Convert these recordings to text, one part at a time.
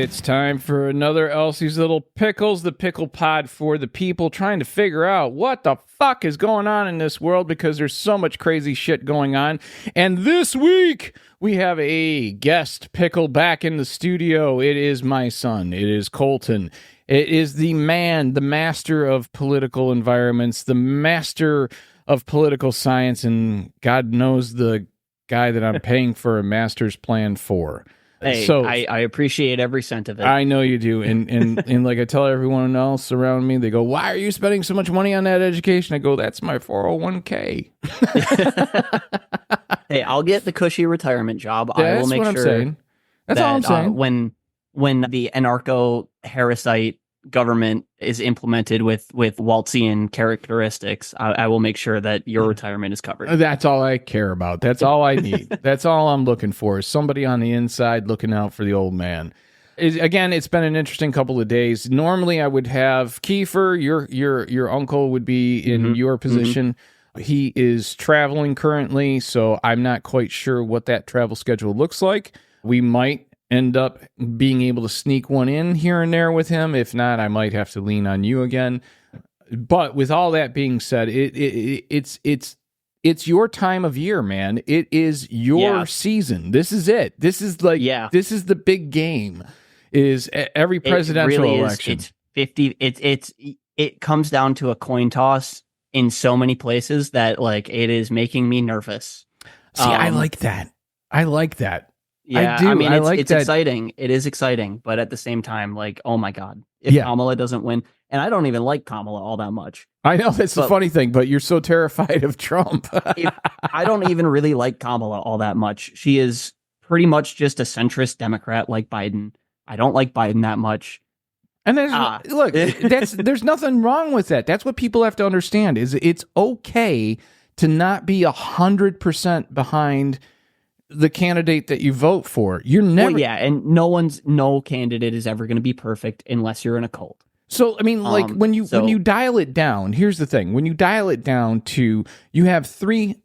It's time for another Elsie's Little Pickles, the pickle pod for the people trying to figure out what the fuck is going on in this world because there's so much crazy shit going on. And this week, we have a guest pickle back in the studio. It is my son. It is Colton. It is the man, the master of political environments, the master of political science, and God knows the guy that I'm paying for a master's plan for. Hey, so I appreciate every cent of it. I know you do. And like I tell everyone else around me, they go, why are you spending so much money on that education? I go, that's my 401k. Hey, I'll get the cushy retirement job. That's I will make what sure I'm saying. That's all I'm saying. When the anarcho-parasite government is implemented with Waltzian characteristics, I will make sure that your retirement is covered. That's all I care about. That's all I need. That's all I'm looking for, is somebody on the inside looking out for the old man. Again, it's been an interesting couple of days. Normally, I would have Kiefer, your uncle, would be in your position. He is traveling currently, so I'm not quite sure what that travel schedule looks like. We might end up being able to sneak one in here and there with him. If not, I might have to lean on you again. But with all that being said, it's your time of year, man. It is your season. This is it. This is this is the big game. Is every presidential election. It's 50. It comes down to a coin toss in so many places that it is making me nervous. See, I like that. I like that. Yeah, I do. I mean, it's that. exciting. It is exciting, but at the same time, oh my God, if Kamala doesn't win, and I don't even like Kamala all that much. I know that's the funny thing, but you're so terrified of Trump. I don't even really like Kamala all that much. She is pretty much just a centrist Democrat like Biden. I don't like Biden that much. And there's nothing wrong with that. That's what people have to understand. Is it's okay to not be 100% behind the candidate that you vote for. You're never and no candidate is ever going to be perfect unless you're in a cult. So I mean, when you dial it down, here's the thing: when you dial it down to, you have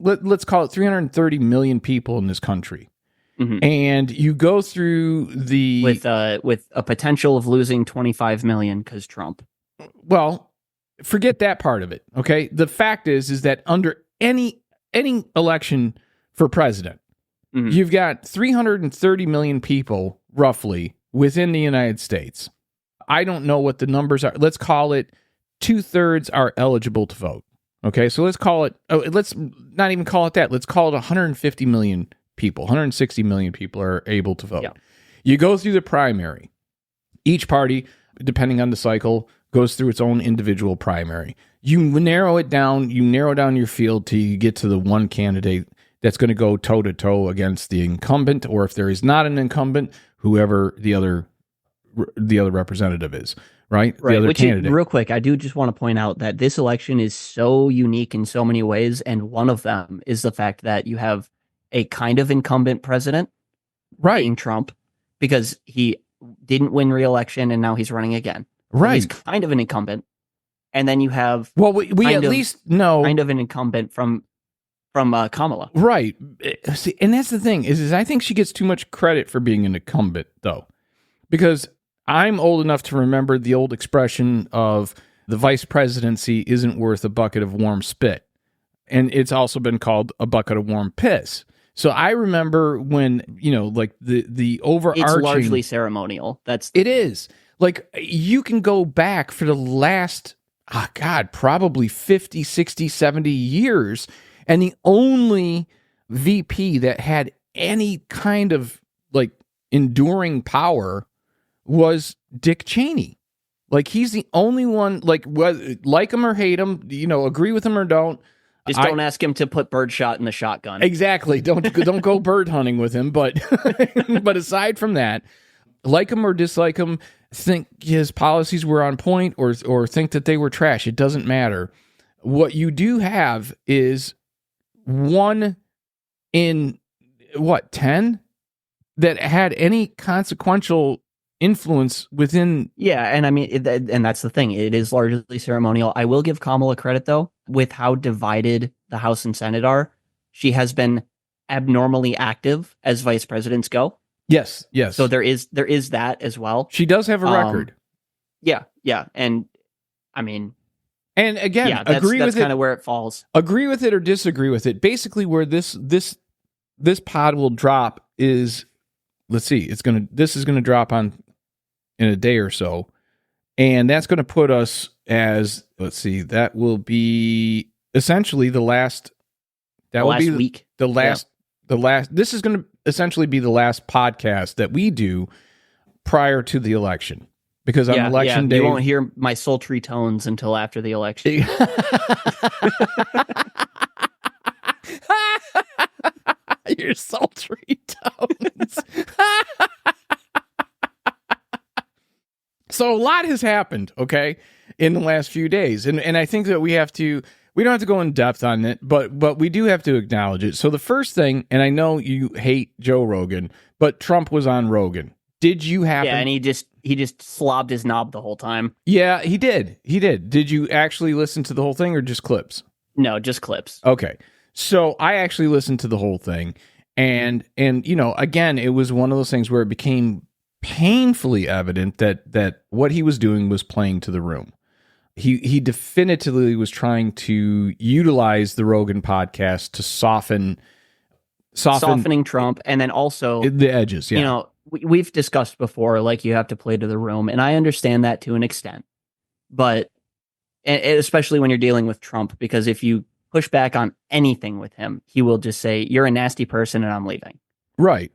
let's call it 330 million people in this country, and you go through with a potential of losing 25 million because Trump. Well, forget that part of it. Okay, the fact is that under any election for president, you've got 330 million people, roughly, within the United States. I don't know what the numbers are. Let's call it 2/3 are eligible to vote. Okay, so let's call it, let's not even call it that. Let's call it 150 million people. 160 million people are able to vote. Yeah. You go through the primary. Each party, depending on the cycle, goes through its own individual primary. You narrow it down. You narrow down your field till you get to the one candidate that's going to go toe-to-toe against the incumbent, or if there is not an incumbent, whoever the other representative is, right? The other candidate. Real quick, I do just want to point out that this election is so unique in so many ways, and one of them is the fact that you have a kind of incumbent president, right, being Trump, because he didn't win re-election and now he's running again. Right. He's kind of an incumbent. And then you have we at least know kind of an incumbent from Kamala. Right. See, and that's the thing, is I think she gets too much credit for being an incumbent, though. Because I'm old enough to remember the old expression of the vice presidency isn't worth a bucket of warm spit. And it's also been called a bucket of warm piss. So I remember when, the overarching... It's largely ceremonial. It is. You can go back for the last, probably 50, 60, 70 years... And the only VP that had any kind of enduring power was Dick Cheney. He's the only one, like him or hate him, agree with him or don't. Just don't ask him to put birdshot in the shotgun. Exactly. Don't go bird hunting with him. But but aside from that, like him or dislike him, think his policies were on point or think that they were trash. It doesn't matter. What you do have is one in 10 that had any consequential influence within. Yeah, and I mean, and that's the thing. It is largely ceremonial. I will give Kamala credit, though, with how divided the House and Senate are. She has been abnormally active as vice presidents go. Yes, yes. So there is that as well. She does have a record. Yeah, and I mean, and again, that's kind of where it falls. Agree with it or disagree with it. Basically, where this pod will drop is, let's see, this is gonna drop in a day or so, and that's gonna put us as, let's see, that will be essentially the last. That will be week. The last. This is going to essentially be the last podcast that we do prior to the election, because on election day you won't hear my sultry tones until after the election. Your sultry tones. So a lot has happened, okay, in the last few days, and I think that we don't have to go in depth on it, but we do have to acknowledge it. So the first thing, and I know you hate Joe Rogan, but Trump was on Rogan. Did you happen? Yeah, and he just slobbed his knob the whole time. Yeah, he did. Did you actually listen to the whole thing or just clips? No, just clips. Okay. So I actually listened to the whole thing, and again, it was one of those things where it became painfully evident that what he was doing was playing to the room. He definitively was trying to utilize the Rogan podcast to softening Trump, and then also the edges. Yeah. We've discussed before, like, you have to play to the room, and I understand that to an extent, but especially when you're dealing with Trump, because if you push back on anything with him, he will just say, "You're a nasty person, and I'm leaving." Right.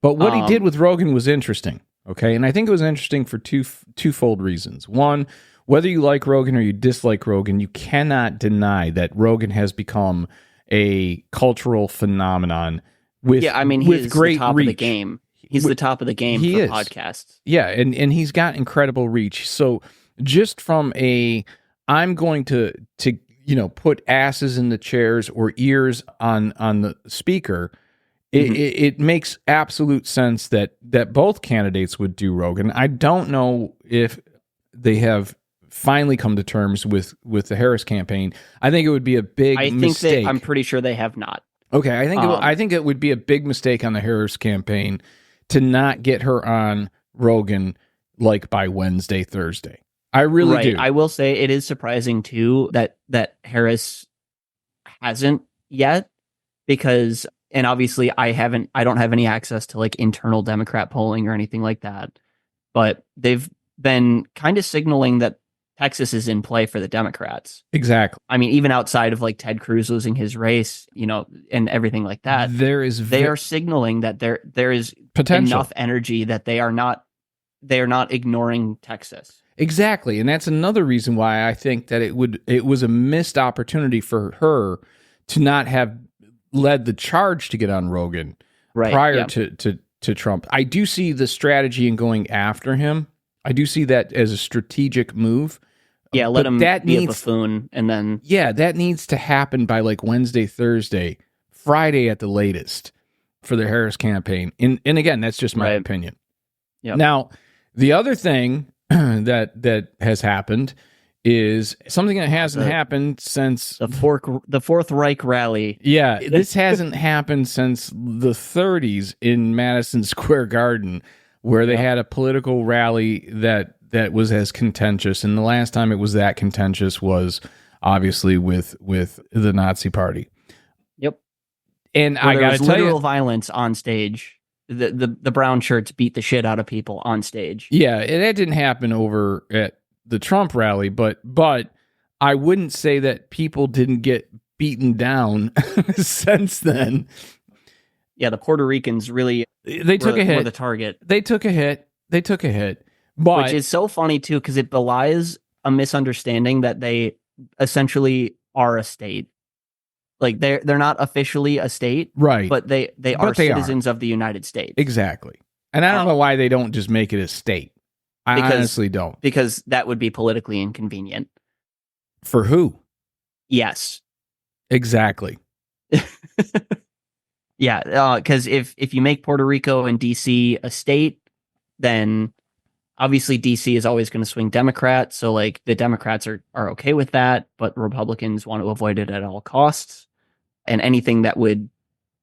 But what he did with Rogan was interesting. Okay, and I think it was interesting for twofold reasons. One, whether you like Rogan or you dislike Rogan, you cannot deny that Rogan has become a cultural phenomenon with he's great the top reach. Of the game. He's the top of the game for podcasts. Yeah, and he's got incredible reach. So just from I'm going to put asses in the chairs or ears on the speaker, it makes absolute sense that both candidates would do Rogan. I don't know if they have finally come to terms with the Harris campaign. I think it would be a big mistake. I'm pretty sure they have not. Okay, I think it would be a big mistake on the Harris campaign to not get her on Rogan like by Wednesday, Thursday. I really do. I will say it is surprising too that Harris hasn't yet, because, and obviously I don't have any access to like internal Democrat polling or anything like that, but they've been kind of signaling that Texas is in play for the Democrats. Exactly. I mean, even outside of like Ted Cruz losing his race, and everything like that, they are signaling that there is potential, enough energy that they are not ignoring Texas. Exactly. And that's another reason why I think that it was a missed opportunity for her to not have led the charge to get on Rogan prior to Trump. I do see the strategy in going after him. I do see that as a strategic move. Yeah, let him be a buffoon, and then... Yeah, that needs to happen by like Wednesday, Thursday, Friday at the latest for the Harris campaign. And again, that's just my opinion. Yep. Now, the other thing that has happened is something that hasn't happened since... The Fourth Reich rally. Yeah, this hasn't happened since the 30s in Madison Square Garden, where they had a political rally that was as contentious, and the last time it was that contentious was obviously with the Nazi Party. Yep. And I got to tell you, literal violence on stage. The brown shirts beat the shit out of people on stage. Yeah, and that didn't happen over at the Trump rally, but I wouldn't say that people didn't get beaten down since then. Yeah, the Puerto Ricans really they took a hit. Were the target. They took a hit. But, which is so funny too, because it belies a misunderstanding that they essentially are a state. Like they're not officially a state, right? But they are citizens of the United States. Exactly. And I don't know why they don't just make it a state. I honestly don't. Because that would be politically inconvenient. For who? Yes. Exactly. Yeah, because if you make Puerto Rico and DC a state, then obviously DC is always going to swing Democrat. So like the Democrats are okay with that, but Republicans want to avoid it at all costs. And anything that would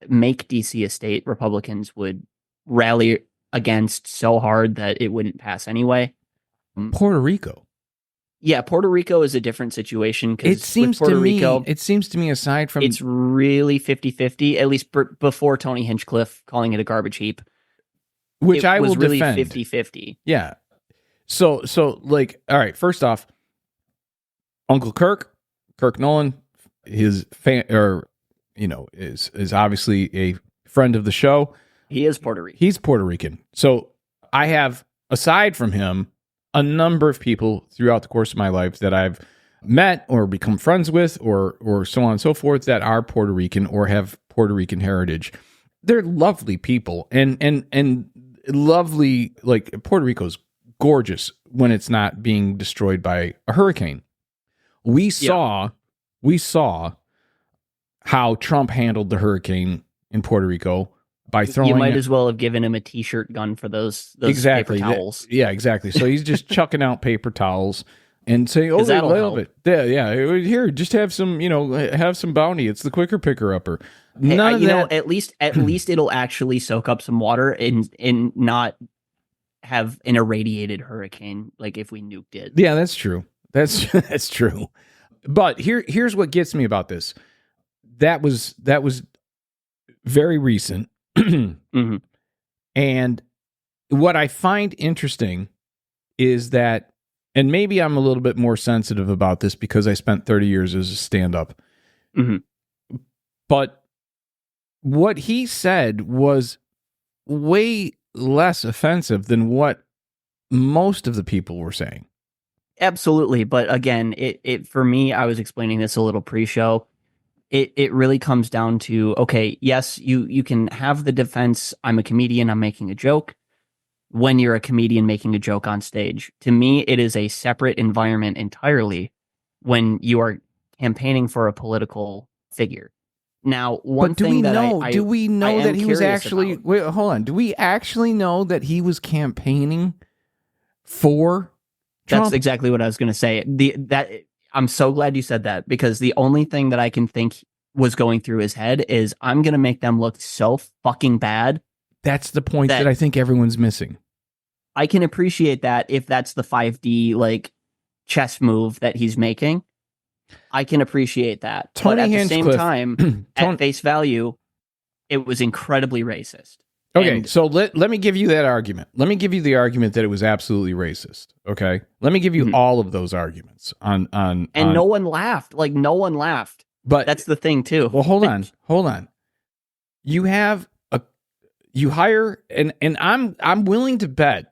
make DC a state, Republicans would rally against so hard that it wouldn't pass anyway. Puerto Rico. Yeah, Puerto Rico is a different situation It because seems Puerto to me. Rico, It seems to me, aside from it's really 50-50, at least before Tony Hinchcliffe calling it a garbage heap. which It I will was really defend. 50-50. Yeah. So like, all right. First off, Uncle Kirk Nolan, his fan, or is obviously a friend of the show. He is Puerto Rican. He's Puerto Rican. So I have, aside from him, a number of people throughout the course of my life that I've met or become friends with or so on and so forth that are Puerto Rican or have Puerto Rican heritage. They're lovely people and lovely, like Puerto Rico's gorgeous when it's not being destroyed by a hurricane. We saw how Trump handled the hurricane in Puerto Rico by throwing. You might as well have given him a t-shirt gun for those exactly paper towels. Yeah, exactly. So he's just chucking out paper towels and saying, "Oh, they love it." Yeah, here, just have some, have some bounty. It's the quicker picker upper. None of that. At least it'll actually soak up some water and not have an irradiated hurricane like if we nuked it. Yeah, that's true. That's true. But here's what gets me about this. That was very recent. Mm-hmm. And what I find interesting is that, and maybe I'm a little bit more sensitive about this because I spent 30 years as a stand-up. Mm-hmm. But what he said was way less offensive than what most of the people were saying. Absolutely. But again, it for me, I was explaining this a little pre-show. It really comes down to, okay, yes, you can have the defense, I'm a comedian, I'm making a joke, when you're a comedian making a joke on stage. To me, it is a separate environment entirely when you are campaigning for a political figure. Now, one thing that do we know that he was actually about, wait, hold on. Do we actually know that he was campaigning for Trump? That's exactly what I was going to say. I'm so glad you said that, because the only thing that I can think was going through his head is, I'm going to make them look so fucking bad. That's the point that I think everyone's missing. I can appreciate that if that's the 5D like chess move that he's making. I can appreciate that. But at the same time, at face value, it was incredibly racist. Okay, so let me give you that argument. Let me give you the argument that it was absolutely racist. Okay, let me give you all of those arguments on. No one laughed. Like, no one laughed. But that's the thing too. Well, hold on. You hire, and I'm willing to bet.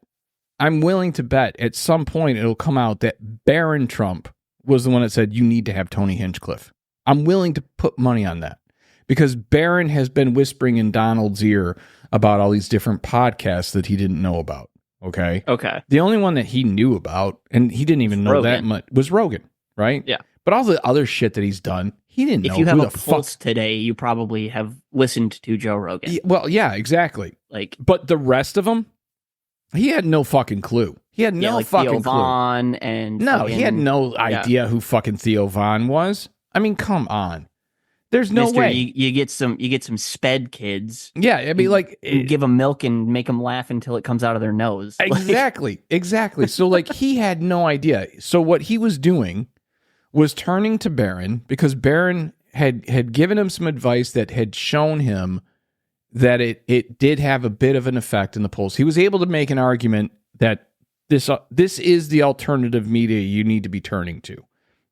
At some point it'll come out that Barron Trump was the one that said you need to have Tony Hinchcliffe. I'm willing to put money on that, because Barron has been whispering in Donald's ear about all these different podcasts that he didn't know about. Okay. The only one that he knew about, and he didn't even know that much, was Rogan, right? Yeah. But all the other shit that he's done, he didn't know. If you have a pulse today, you probably have listened to Joe Rogan. Yeah, well, yeah, exactly. But the rest of them, he had no fucking clue. He had no fucking Theo clue. Von and he had no idea who fucking Theo Von was. I mean, come on. There's no way. You get some sped kids. Yeah, I mean, like, give them milk and make them laugh until it comes out of their nose. Exactly. So, like, he had no idea. So what he was doing was turning to Barron, because Barron had given him some advice that had shown him that it did have a bit of an effect in the polls. He was able to make an argument that this is the alternative media you need to be turning to.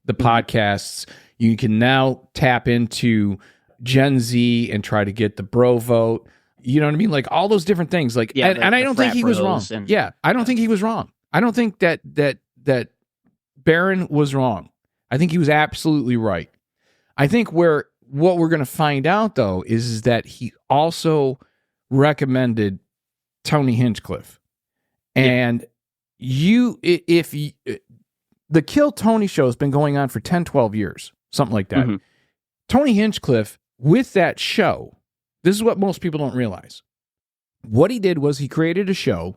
The podcasts. You can now tap into Gen Z and try to get the bro vote. You know what I mean? Like, all those different things. Like, and I don't think he was wrong. I don't think he was wrong. I don't think that Barron was wrong. I think he was absolutely right. I think what we're going to find out, though, is that he also recommended Tony Hinchcliffe. And the Kill Tony show has been going on for 10, 12 years, something like that. Mm-hmm. Tony Hinchcliffe, with that show, this is what most people don't realize. What he did was he created a show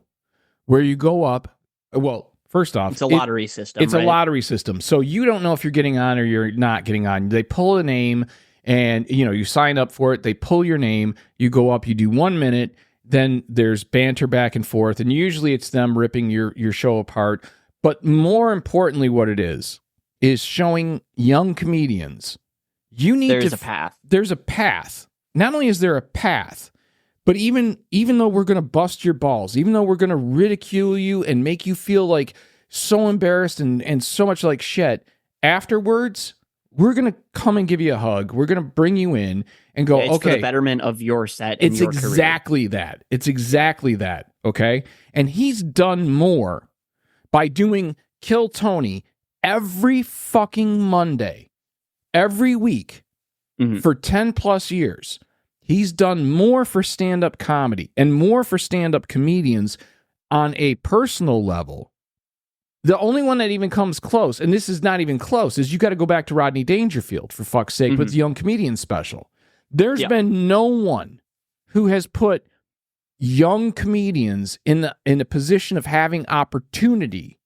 where you go up, well, first off, it's a lottery system. It's a lottery system. So you don't know if you're getting on or you're not getting on. They pull a name and, you sign up for it. They pull your name. You go up, you do 1 minute. Then there's banter back and forth, and usually it's them ripping your show apart. But more importantly, what it is showing young comedians there's a path. There's a path. Not only is there a path, but even though we're going to bust your balls, even though we're going to ridicule you and make you feel like so embarrassed and so much like shit, afterwards, we're going to come and give you a hug. We're going to bring you in and go, it's okay. for the betterment of your set and It's your exactly career. that. It's exactly that, okay? And he's done more by doing Kill Tony every fucking Monday, every week for 10 plus years. He's done more for stand-up comedy and more for stand-up comedians on a personal level. The only one that even comes close, and this is not even close, is you got to go back to Rodney Dangerfield, for fuck's sake, with the Young Comedian special. There's been no one who has put young comedians in the position of having opportunity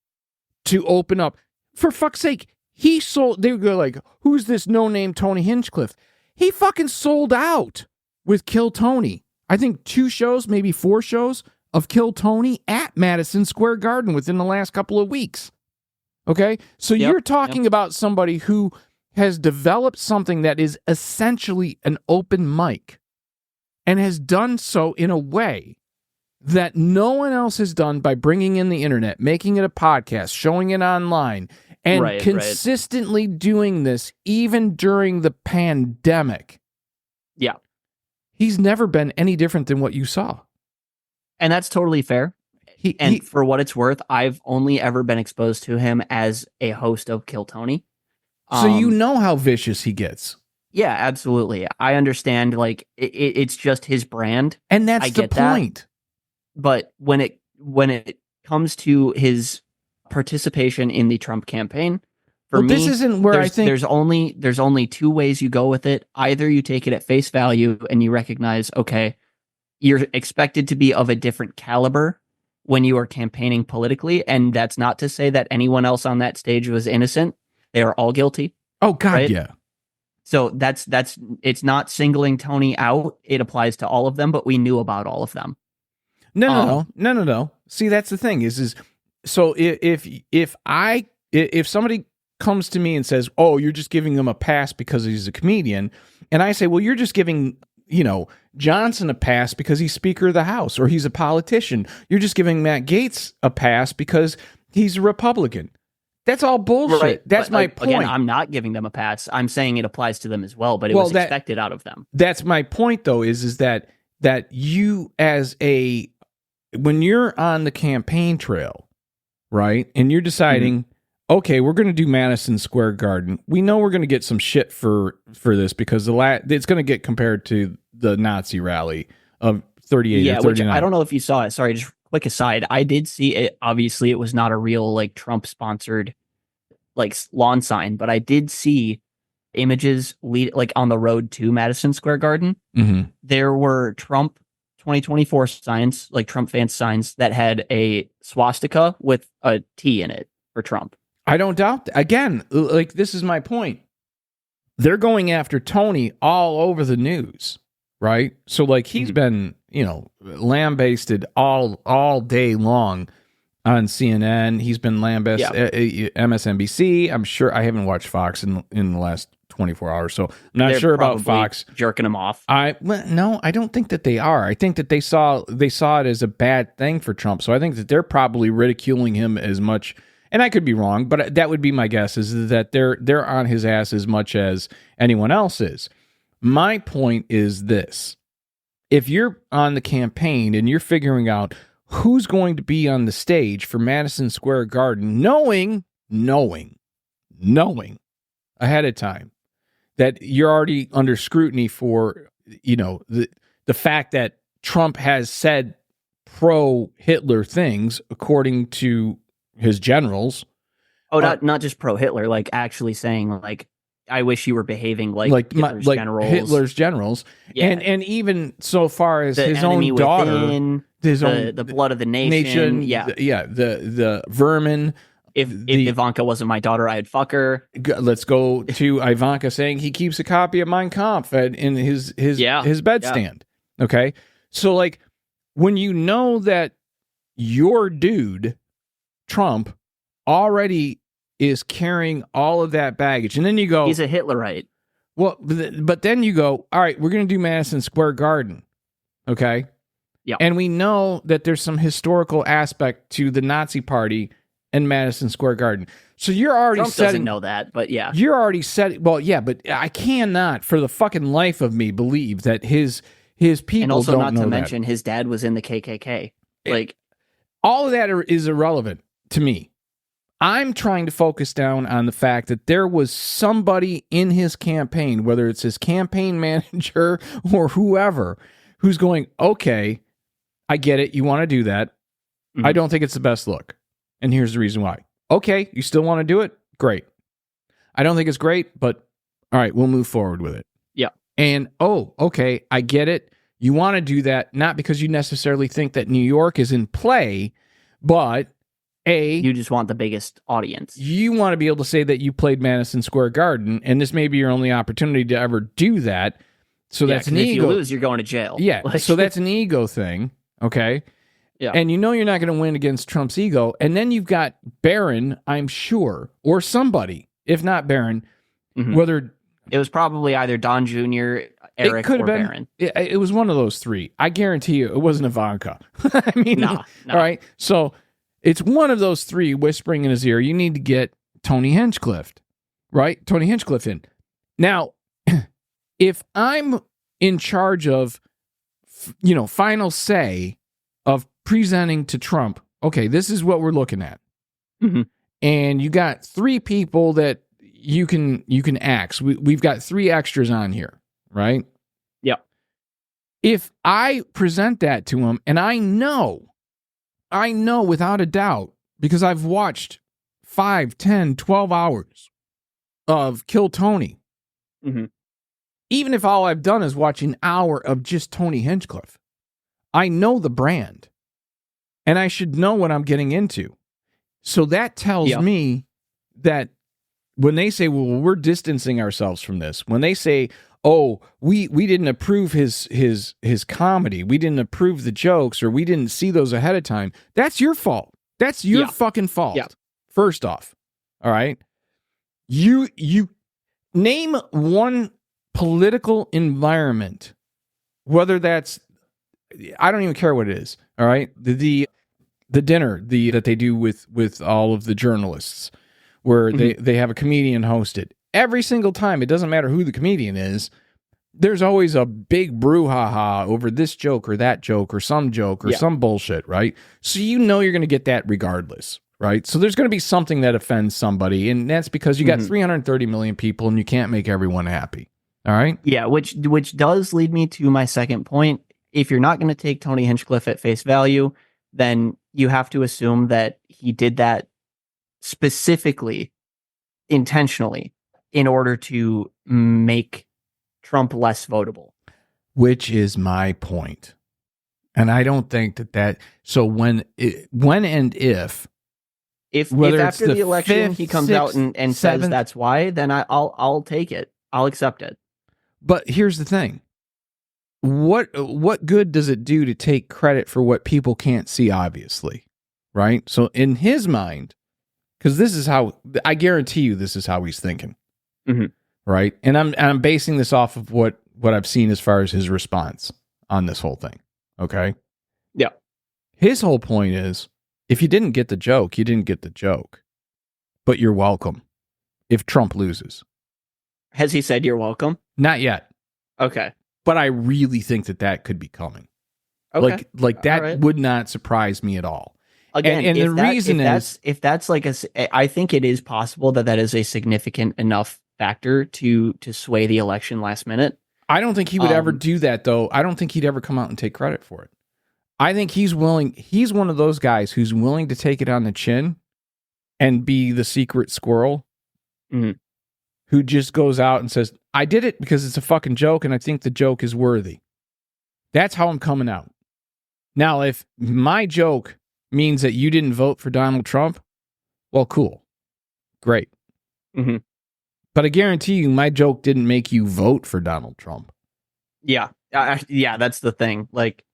to open up. For fuck's sake, they go like, who's this no-name Tony Hinchcliffe? He fucking sold out with Kill Tony. I think 2 shows, maybe 4 shows of Kill Tony at Madison Square Garden within the last couple of weeks. Okay? So you're talking about somebody who has developed something that is essentially an open mic and has done so in a way that no one else has done by bringing in the internet, making it a podcast, showing it online, and consistently doing this even during the pandemic. Yeah. He's never been any different than what you saw. And that's totally fair. For what it's worth, I've only ever been exposed to him as a host of Kill Tony. So you know how vicious he gets. Yeah, absolutely. I understand, like, it's just his brand. And that's the point. That. But when it comes to his participation in the Trump campaign, for me, this isn't where I think there's only 2 ways you go with it. Either you take it at face value and you recognize, okay, you're expected to be of a different caliber when you are campaigning politically, and that's not to say that anyone else on that stage was innocent. They are all guilty. Oh God, right? yeah. So that's it's not singling Tony out. It applies to all of them, but we knew about all of them. No. See, that's the thing is so if somebody comes to me and says, "Oh, you're just giving him a pass because he's a comedian," and I say, "Well, you're just giving, Johnson a pass because he's Speaker of the House or he's a politician. You're just giving Matt Gaetz a pass because he's a Republican." That's all bullshit. Right. That's my point. Again, I'm not giving them a pass. I'm saying it applies to them as well, but it was expected out of them. That's my point, though, is that you when you're on the campaign trail, right, and you're deciding, okay, we're going to do Madison Square Garden. We know we're going to get some shit for this because it's going to get compared to the Nazi rally of 38 or 39. Which I don't know if you saw it. Sorry, just quick aside. I did see it. Obviously, it was not a real like Trump-sponsored like lawn sign, but I did see images like on the road to Madison Square Garden. Mm-hmm. There were Trump 2024 signs, like Trump fans signs that had a swastika with a T in it for Trump. I don't doubt that. Again, like this is my point. They're going after Tony all over the news, right? So like he's been, lambasted all day long on CNN. He's been lambasted MSNBC. I'm sure I haven't watched Fox in the last 24 hours, so I'm not sure about Fox jerking him off. No, I don't think that they are. I think that they saw it as a bad thing for Trump. So I think that they're probably ridiculing him as much. And I could be wrong, but that would be my guess, is that they're on his ass as much as anyone else is. My point is this. If you're on the campaign and you're figuring out who's going to be on the stage for Madison Square Garden, knowing ahead of time that you're already under scrutiny for, the fact that Trump has said pro-Hitler things according to his generals. Oh, not just pro-Hitler, like actually saying like, I wish you were behaving like Hitler's generals. Yeah. And even so far as the his own daughter, the blood of the nation. The vermin. If Ivanka wasn't my daughter, I'd fuck her. Let's go to Ivanka saying he keeps a copy of Mein Kampf in his bedstand. Okay. So like when you know that your dude, Trump, already is carrying all of that baggage. And then you go... He's a Hitlerite. Well, but then you go, all right, we're going to do Madison Square Garden. Okay? Yeah. And we know that there's some historical aspect to the Nazi Party and Madison Square Garden. So you're already Trump doesn't know that, but yeah. You're already setting... Well, yeah, but I cannot, for the fucking life of me, believe that his people and also don't not know to that. mention his dad was in the KKK. Like, all of that is irrelevant to me. I'm trying to focus down on the fact that there was somebody in his campaign, whether it's his campaign manager or whoever, who's going, okay, I get it. You want to do that. Mm-hmm. I don't think it's the best look. And here's the reason why. Okay, you still want to do it? Great. I don't think it's great, but all right, we'll move forward with it. Yeah. And, oh, okay, I get it. You want to do that, not because you necessarily think that New York is in play, but you just want the biggest audience. You want to be able to say that you played Madison Square Garden, and this may be your only opportunity to ever do that. So that's an ego. If you lose, you're going to jail. Yeah, so that's an ego thing, okay? Yeah. And you know you're not going to win against Trump's ego. And then you've got Barron, I'm sure, or somebody, if not Barron, whether... It was probably either Don Jr., Eric, or Barron. It was one of those three. I guarantee you it wasn't Ivanka. I mean, no. All right? So it's one of those three whispering in his ear, you need to get Tony Hinchcliffe, right? Tony Hinchcliffe in. Now, if I'm in charge of, final say of presenting to Trump, okay, this is what we're looking at. Mm-hmm. And you got three people that you can axe. We've got three extras on here, right? Yep. If I present that to him, and I know without a doubt, because I've watched 5, 10, 12 hours of Kill Tony. Mm-hmm. Even if all I've done is watch an hour of just Tony Hinchcliffe, I know the brand, and I should know what I'm getting into. So that tells me that when they say, well, we're distancing ourselves from this, when they say, oh, we didn't approve his comedy, we didn't approve the jokes, or we didn't see those ahead of time, that's your fault. That's your fucking fault. Yeah. First off, all right? You name one political environment, whether that's, I don't even care what it is, all right? The dinner that they do with all of the journalists, where they have a comedian hosted. Every single time, it doesn't matter who the comedian is, there's always a big brouhaha over this joke or that joke or some bullshit, right? So you know you're going to get that regardless, right? So there's going to be something that offends somebody, and that's because you got 330 million people and you can't make everyone happy, all right? Yeah, which does lead me to my second point. If you're not going to take Tony Hinchcliffe at face value, then you have to assume that he did that specifically, intentionally, in order to make Trump less votable. Which is my point. And I don't think that so when and if after the election 5th, he comes 6th, out and 7th, says that's why, then I'll take it. I'll accept it. But here's the thing. What good does it do to take credit for what people can't see, obviously? Right? So in his mind, because this is how, I guarantee you this is how he's thinking. Mm-hmm. Right? And I'm basing this off of what I've seen as far as his response on this whole thing. Okay? Yeah. His whole point is, if you didn't get the joke, you didn't get the joke. But you're welcome if Trump loses. Has he said you're welcome? Not yet. Okay. But I really think that could be coming. Okay. Like that would not surprise me at all. Again, and the reason is, if that's like I think it is possible that is a significant enough factor to sway the election last minute. I don't think he would ever do that, though. I don't think he'd ever come out and take credit for it. I think he's willing. He's one of those guys who's willing to take it on the chin and be the secret squirrel who just goes out and says, I did it because it's a fucking joke and I think the joke is worthy. That's how I'm coming out. Now, if my joke means that you didn't vote for Donald Trump, well, cool. Great. Mm-hmm. But I guarantee you my joke didn't make you vote for Donald Trump. Yeah. Yeah, that's the thing. Like,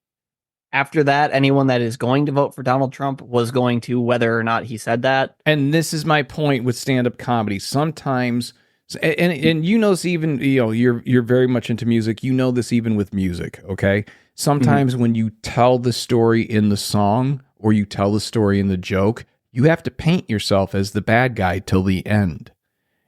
After that, anyone that is going to vote for Donald Trump was going to, whether or not he said that. And this is my point with stand-up comedy. Sometimes, and you know this, even, you know, you're very much into music. You know this even with music, okay? Sometimes when you tell the story in the song or you tell the story in the joke, you have to paint yourself as the bad guy till the end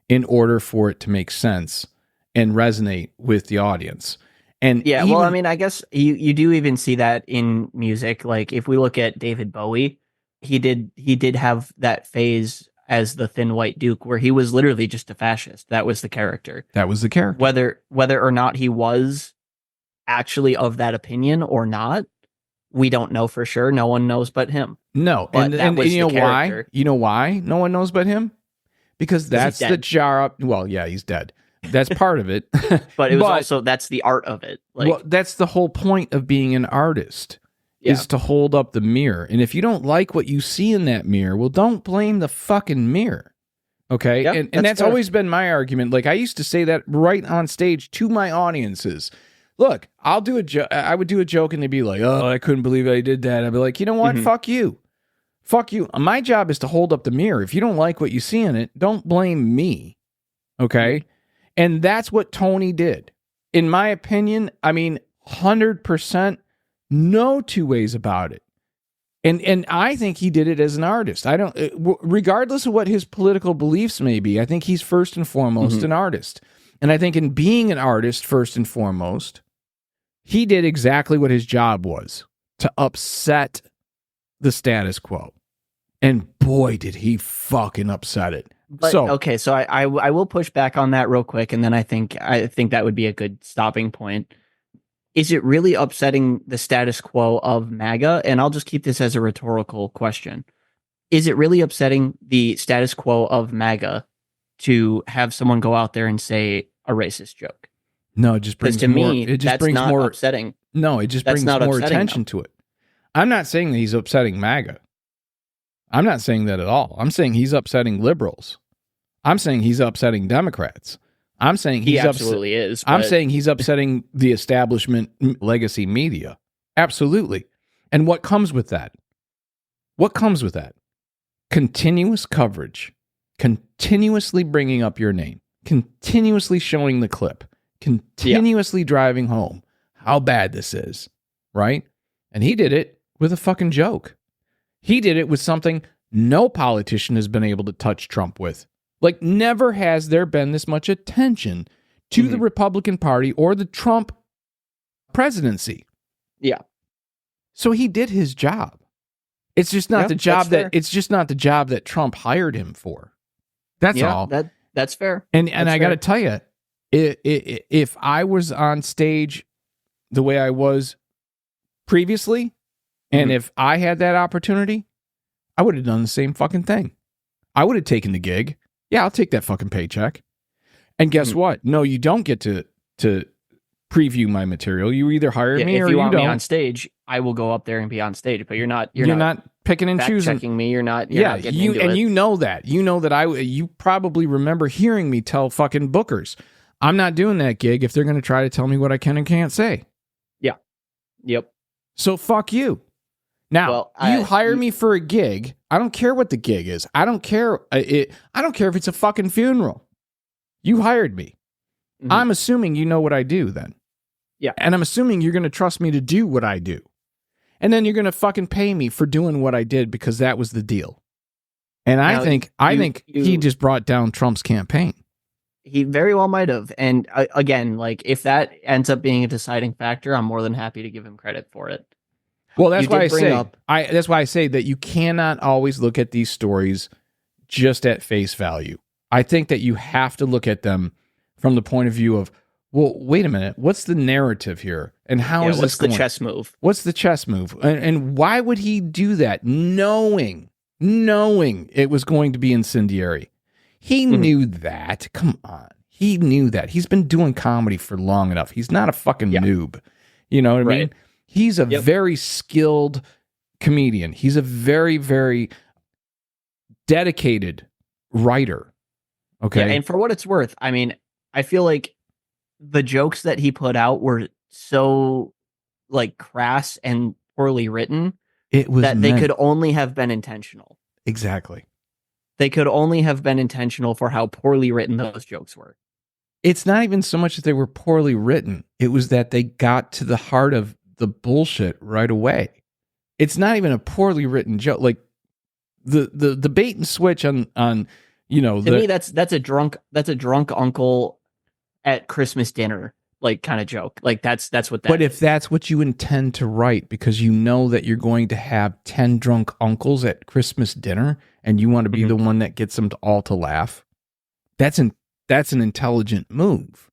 in order for it to make sense and resonate with the audience. And yeah, well, I mean, I guess you do even see that in music. Like if we look at David Bowie, he did have that phase as the Thin White Duke where he was literally just a fascist. That was the character. That was the character. Whether or not he was actually of that opinion or not, we don't know for sure. No one knows but him. No, but and you know why? You know why no one knows but him? Because that's the jar up. Well, yeah, he's dead. That's part of it. But it was also, that's the art of it. Like, well, that's the whole point of being an artist, is to hold up the mirror. And if you don't like what you see in that mirror, well, don't blame the fucking mirror. Okay? Yep, and that's always been my argument. Like, I used to say that right on stage to my audiences. Look, I would do a joke and they'd be like, oh, I couldn't believe I did that. I'd be like, you know what? Fuck you. Fuck you. My job is to hold up the mirror. If you don't like what you see in it, don't blame me. Okay? And that's what Tony did. In my opinion, I mean, 100%, no two ways about it. And I think he did it as an artist. I don't, regardless of what his political beliefs may be, I think he's first and foremost an artist. And I think in being an artist, first and foremost, he did exactly what his job was, to upset the status quo. And boy, did he fucking upset it. But, okay, so I will push back on that real quick, and then I think that would be a good stopping point. Is it really upsetting the status quo of MAGA? And I'll just keep this as a rhetorical question. Is it really upsetting the status quo of MAGA to have someone go out there and say a racist joke? No, it just brings to more, me, it just that's brings not more upsetting. No, it just brings more attention to it. I'm not saying that he's upsetting MAGA. I'm not saying that at all. I'm saying he's upsetting liberals. I'm saying he's upsetting Democrats. I'm saying he absolutely is. I'm saying he's upsetting the establishment legacy media. Absolutely. And what comes with that? What comes with that? Continuous coverage, continuously bringing up your name, continuously showing the clip, continuously driving home how bad this is, right? And he did it with a fucking joke. He did it with something no politician has been able to touch Trump with. Like, never has there been this much attention to the Republican Party or the Trump presidency. Yeah. So he did his job. It's just not the job it's just not the job that Trump hired him for. That's all. That's fair. And I got to tell you, if I was on stage the way I was previously, and if I had that opportunity, I would have done the same fucking thing. I would have taken the gig. Yeah, I'll take that fucking paycheck. And guess what? No, you don't get to preview my material. You either hire me or you don't. If you want me on stage, I will go up there and be on stage. But you're not picking and choosing. Checking me. You're not getting into it. You know that. You know that you probably remember hearing me tell fucking bookers, I'm not doing that gig if they're going to try to tell me what I can and can't say. Yeah. Yep. So fuck you. Now, you hire me for a gig. I don't care what the gig is. I don't care. I don't care if it's a fucking funeral. You hired me. I'm assuming you know what I do then. Yeah. And I'm assuming you're going to trust me to do what I do. And then you're going to fucking pay me for doing what I did because that was the deal. And I think he just brought down Trump's campaign. He very well might have. And again, like, if that ends up being a deciding factor, I'm more than happy to give him credit for it. Well, that's why I say that you cannot always look at these stories just at face value. I think that you have to look at them from the point of view of, well, wait a minute, what's the narrative here? And how is this going? What's the chess move? What's the chess move? And why would he do that knowing it was going to be incendiary? He knew that. Come on. He knew that. He's been doing comedy for long enough. He's not a fucking noob. You know what I mean? He's a very skilled comedian. He's a very, very dedicated writer. Okay. Yeah, and for what it's worth, I mean, I feel like the jokes that he put out were so like crass and poorly written It was that they could only have been intentional. Exactly. They could only have been intentional for how poorly written those jokes were. It's not even so much that they were poorly written. It was that they got to the heart of the bullshit right away. It's not even a poorly written joke. Like the bait and switch on to me that's a drunk uncle at Christmas dinner like kind of joke. Like that's what that But is. if that's what you intend to write because you know that you're going to have 10 drunk uncles at Christmas dinner and you want to be the one that gets them all to laugh, that's an intelligent move.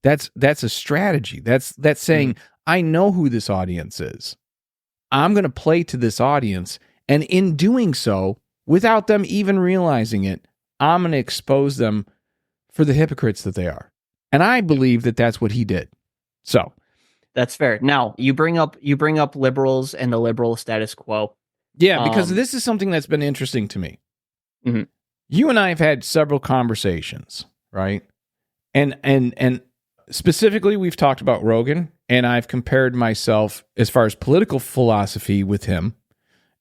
That's a strategy. That's saying, I know who this audience is. I'm going to play to this audience. And in doing so, without them even realizing it, I'm going to expose them for the hypocrites that they are. And I believe that that's what he did. So that's fair. Now you bring up liberals and the liberal status quo. Yeah, because this is something that's been interesting to me. Mm-hmm. You and I have had several conversations, right? And specifically, we've talked about Rogan, and I've compared myself as far as political philosophy with him,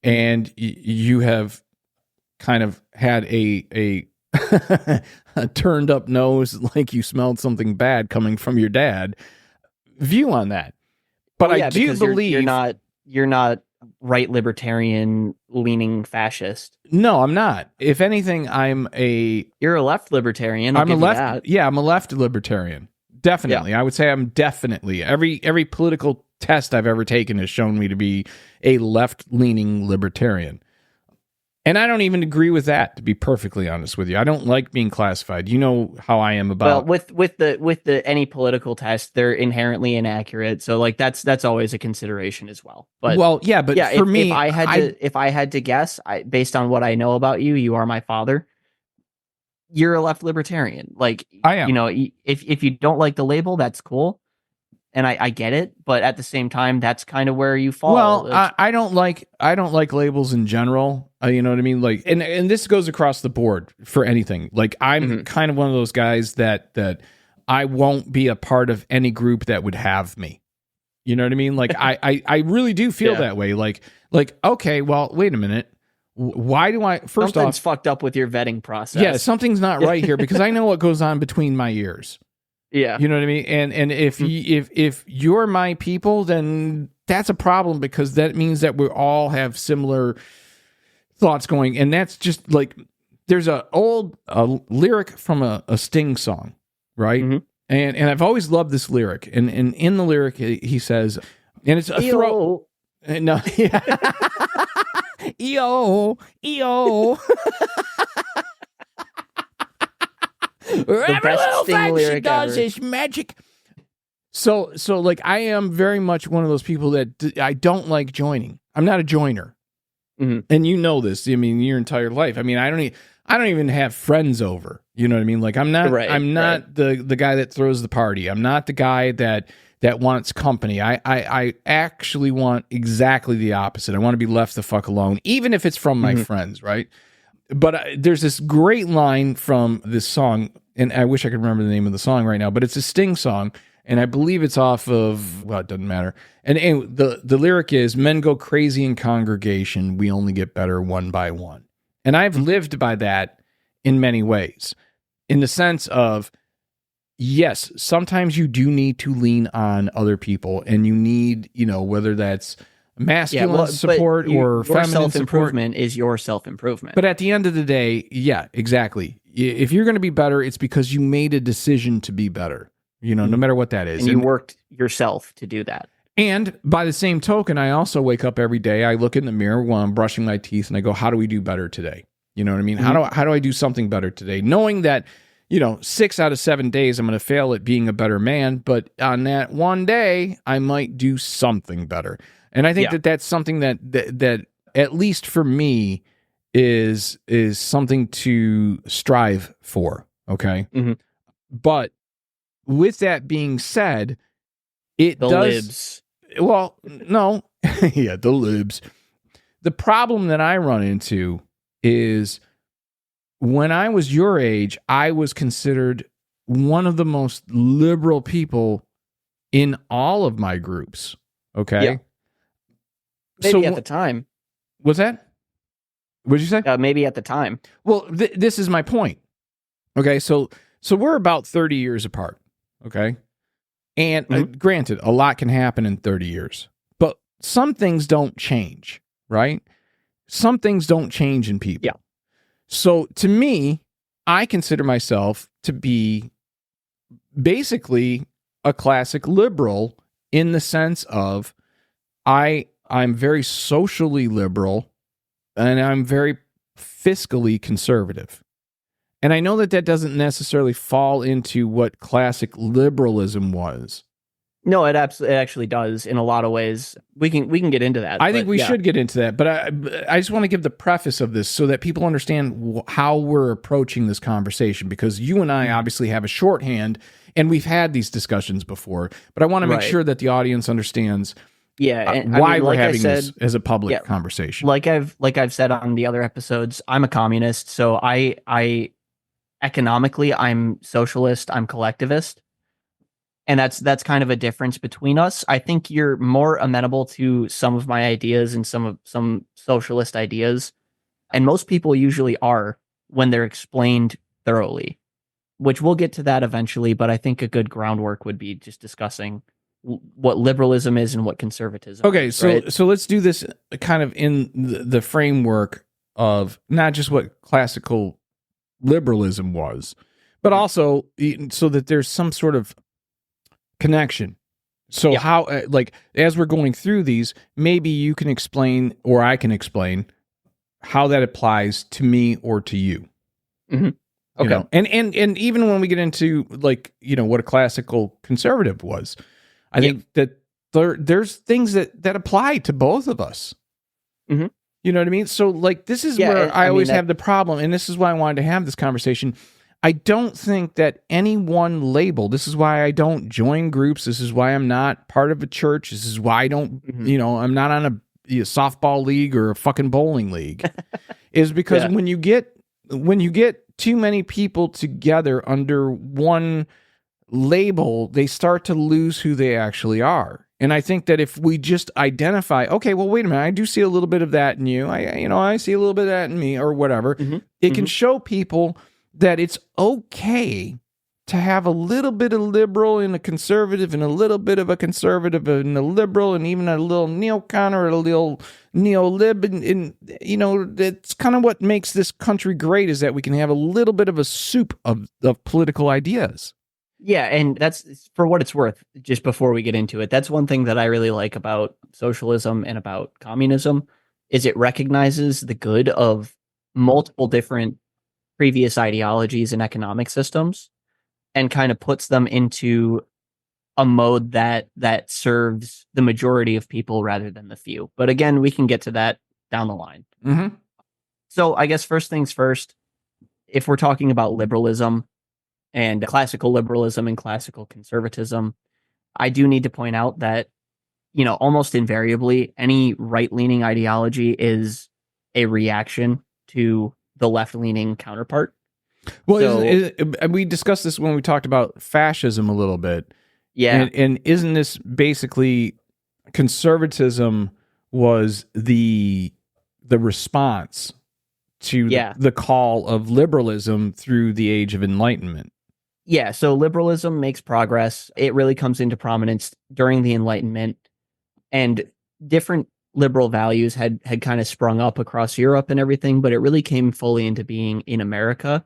and you have kind of had a turned up nose, like you smelled something bad coming from your dad, view on that. But I do believe you're not right libertarian leaning fascist. No, I'm not. If anything, you're a left libertarian. I'm a left libertarian. Definitely. Yeah. I would say I'm definitely every political test I've ever taken has shown me to be a left-leaning libertarian. And I don't even agree with that, to be perfectly honest with you. I don't like being classified. You know how I am about. Well, with the any political test, they're inherently inaccurate. So like that's always a consideration as well. But for me, if I had to guess, based on what I know about you, you are my father. You're a left libertarian. Like I am. You know, if you don't like the label, that's cool. And I get it, but at the same time, that's kind of where you fall. Well, I don't like labels in general. You know what I mean? Like, and this goes across the board for anything. Like, I'm kind of one of those guys that I won't be a part of any group that would have me. You know what I mean? Like, I really do feel that way. Like, okay, well, wait a minute. Why do I? First something's off, fucked up with your vetting process. Yeah, something's not right here because I know what goes on between my ears. Yeah, you know what I mean. And if you're my people, then that's a problem because that means that we all have similar thoughts going. And that's just like there's a lyric from a Sting song, right? Mm-hmm. And I've always loved this lyric. And in the lyric he says, and it's a throw. No, yeah. EO. Every little thing she does is magic. So like I am very much one of those people that I don't like joining. I'm not a joiner, and you know this. I mean, your entire life. I mean, I don't even have friends over. You know what I mean? Like I'm not. I'm not the guy that throws the party. I'm not the guy that wants company. I actually want exactly the opposite. I want to be left the fuck alone, even if it's from my friends, right? But there's this great line from this song, and I wish I could remember the name of the song right now, but it's a Sting song, and I believe it's off of, well, it doesn't matter. And the lyric is, men go crazy in congregation, we only get better one by one. And I've lived by that in many ways, in the sense of, yes, sometimes you do need to lean on other people, and you need, whether that's masculine support or feminine self-improvement is your self-improvement. But at the end of the day, yeah, exactly. If you're going to be better, it's because you made a decision to be better, no matter what that is. And you worked yourself to do that. And by the same token, I also wake up every day, I look in the mirror while I'm brushing my teeth and I go, how do we do better today? You know what I mean? How do I do something better today? Knowing that, 6 out of 7 days I'm going to fail at being a better man, but on that one day, I might do something better. And I think that's something that at least for me is something to strive for. Okay. Mm-hmm. But with that being said, libs. Well, no. Yeah. The libs. The problem that I run into is when I was your age, I was considered one of the most liberal people in all of my groups. Okay. Yeah. Maybe at the time. What's that? What'd you say? Maybe at the time. Well, this is my point. Okay, so we're about 30 years apart. Okay, and granted, a lot can happen in 30 years, but some things don't change, right? Some things don't change in people. Yeah. So to me, I consider myself to be basically a classic liberal in the sense of I'm very socially liberal and I'm very fiscally conservative. And I know that doesn't necessarily fall into what classic liberalism was. No, it actually does in a lot of ways. We can get into that. I think we should get into that, but I just want to give the preface of this so that people understand how we're approaching this conversation, because you and I obviously have a shorthand and we've had these discussions before, but I want to make sure that the audience understands why we're having this as a public conversation. Like I've said on the other episodes, I'm a communist, so I economically I'm socialist, I'm collectivist. And that's kind of a difference between us. I think you're more amenable to some of my ideas and some socialist ideas. And most people usually are when they're explained thoroughly, which we'll get to that eventually. But I think a good groundwork would be just discussing what liberalism is and what conservatism is. Okay, so let's do this kind of in the framework of not just what classical liberalism was, but also so that there's some sort of connection. So how, like, as we're going through these, maybe you can explain, or I can explain how that applies to me or to you. Mm-hmm. Okay. You know? And even when we get into, like, you know, what a classical conservative was, I think that there's things that apply to both of us. Mm-hmm. You know what I mean? So, like, this is where I always have the problem, and this is why I wanted to have this conversation. I don't think that any one label, this is why I don't join groups, this is why I'm not part of a church, this is why I don't, you know, I'm not on a softball league or a fucking bowling league, is because when you get too many people together under one label, they start to lose who they actually are. And I think that if we just identify, okay, well, wait a minute, I do see a little bit of that in you, I see a little bit of that in me, or whatever, it can show people that it's okay to have a little bit of liberal and a conservative and a little bit of a conservative and a liberal and even a little neocon or a little neolib. And you know, that's kind of what makes this country great, is that we can have a little bit of a soup of political ideas. Yeah, and that's, for what it's worth, just before we get into it, that's one thing that I really like about socialism and about communism, is it recognizes the good of multiple different previous ideologies and economic systems and kind of puts them into a mode that serves the majority of people rather than the few. But again, we can get to that down the line. Mm-hmm. So I guess first things first, if we're talking about liberalism and classical liberalism and classical conservatism, I do need to point out that, you know, almost invariably, any right-leaning ideology is a reaction to the left-leaning counterpart. Well, we discussed this when we talked about fascism a little bit. Yeah. And isn't this basically conservatism was the response to the call of liberalism through the Age of Enlightenment? Yeah, so liberalism makes progress. It really comes into prominence during the Enlightenment, and different liberal values had kind of sprung up across Europe and everything, but it really came fully into being in America,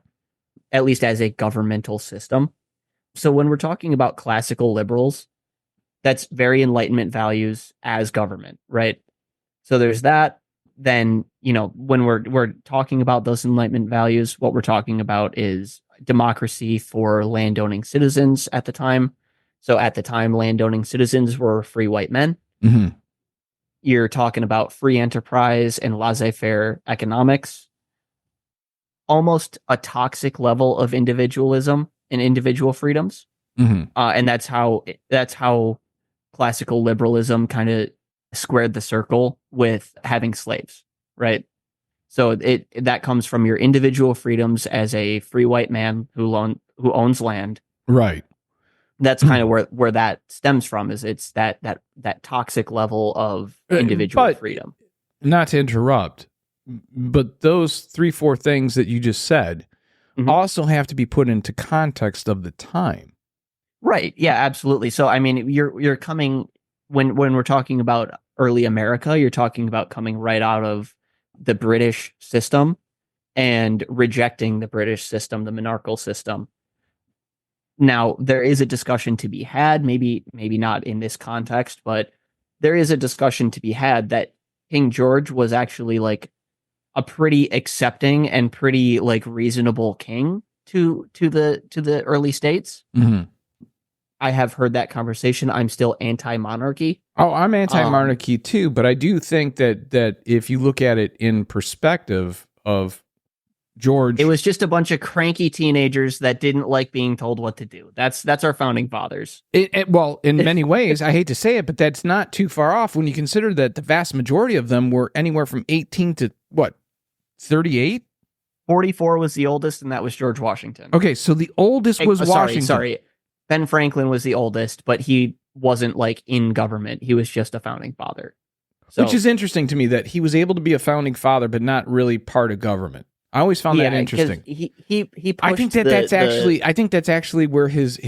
at least as a governmental system. So when we're talking about classical liberals, that's very Enlightenment values as government, right? So there's that. Then, you know, when we're talking about those Enlightenment values, what we're talking about is democracy for landowning citizens at the time. So at the time, landowning citizens were free white men. Mm-hmm. You're talking about free enterprise and laissez-faire economics, almost a toxic level of individualism and individual freedoms. Mm-hmm. And that's how classical liberalism kind of squared the circle with having slaves, right? So that comes from your individual freedoms as a free white man who owns land. Right. That's kind of where that stems from. Is it's that toxic level of individual freedom. Not to interrupt, but those 3-4 things that you just said also have to be put into context of the time. Right. Yeah, absolutely. So, I mean, you're coming when we're talking about early America, you're talking about coming right out of the British system and rejecting the British system, the monarchical system. Now, there is a discussion to be had, maybe not in this context, but there is a discussion to be had that King George was actually like a pretty accepting and pretty like reasonable king to the early states. Mm-hmm. I have heard that conversation. I'm still anti-monarchy. Oh, I'm anti-monarchy too, but I do think that if you look at it in perspective of George, it was just a bunch of cranky teenagers that didn't like being told what to do. That's our founding fathers. Well, in many ways, I hate to say it, but that's not too far off when you consider that the vast majority of them were anywhere from 18 to 38? 44 was the oldest, and that was George Washington. Okay, so the oldest was Washington. Sorry. Ben Franklin was the oldest, but he wasn't like in government. He was just a founding father. Which is interesting to me that he was able to be a founding father, but not really part of government. I always found that interesting. He I think that's actually where his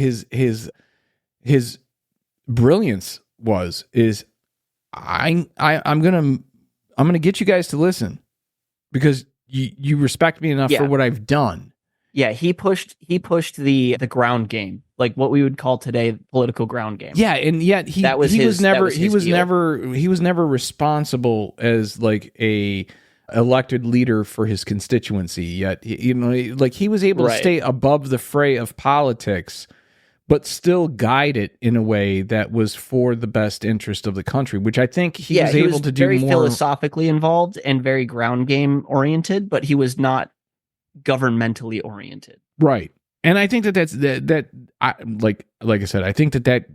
brilliance was. Is I'm gonna get you guys to listen because you respect me enough for what I've done. Yeah, he pushed the ground game, like what we would call today political ground game. Yeah, and yet he was never responsible as like a elected leader for his constituency. Yet he was able to stay above the fray of politics, but still guide it in a way that was for the best interest of the country, which I think he was able to do more. Very philosophically involved and very ground game oriented, but he was not governmentally oriented. Right. And I think like I said, I think that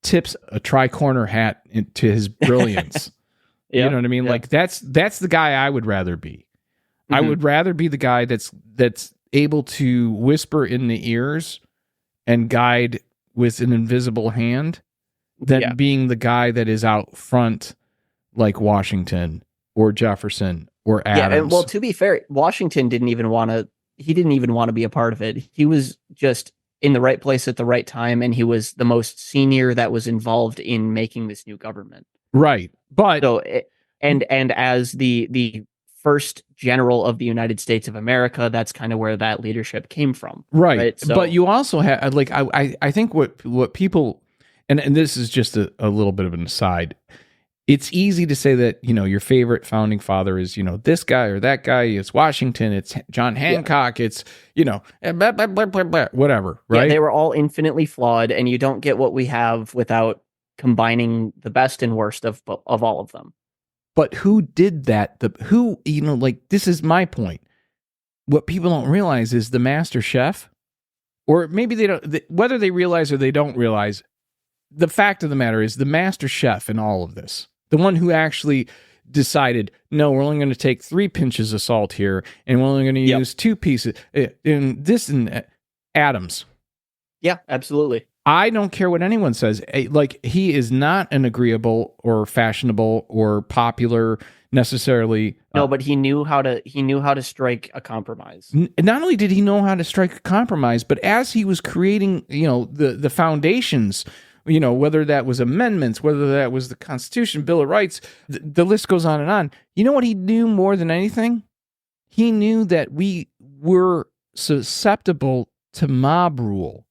tips a tri-corner hat into his brilliance. You know what I mean? Yeah. Like that's the guy I would rather be. Mm-hmm. I would rather be the guy that's able to whisper in the ears and guide with an invisible hand than being the guy that is out front like Washington or Jefferson or Adams. Yeah, and well, to be fair, Washington didn't even want to be a part of it. He was just in the right place at the right time, and he was the most senior that was involved in making this new government. Right. But so and as the first general of the United States of America, that's kind of where that leadership came from. Right. So, but you also have like I think what people and this is just a little bit of an aside. It's easy to say that, your favorite founding father is, this guy or that guy. It's Washington. It's John Hancock. It's, blah, blah, blah, blah, blah, whatever. Right. Yeah, they were all infinitely flawed, and you don't get what we have without combining the best and worst of all of them. But who did that? This is my point. What people don't realize is the master chef, or maybe they don't, whether they realize or they don't realize, the fact of the matter is the master chef in all of this. The one who actually decided, no, we're only going to take 3 pinches of salt here, and we're only going to use 2 pieces. And this and Adams. Yeah, absolutely. I don't care what anyone says. Like, he is not an agreeable or fashionable or popular necessarily. No, but he knew how to strike a compromise. Not only did he know how to strike a compromise, but as he was creating, the foundations, whether that was amendments, whether that was the Constitution, Bill of Rights, the list goes on and on. You know what he knew more than anything? He knew that we were susceptible to mob rule.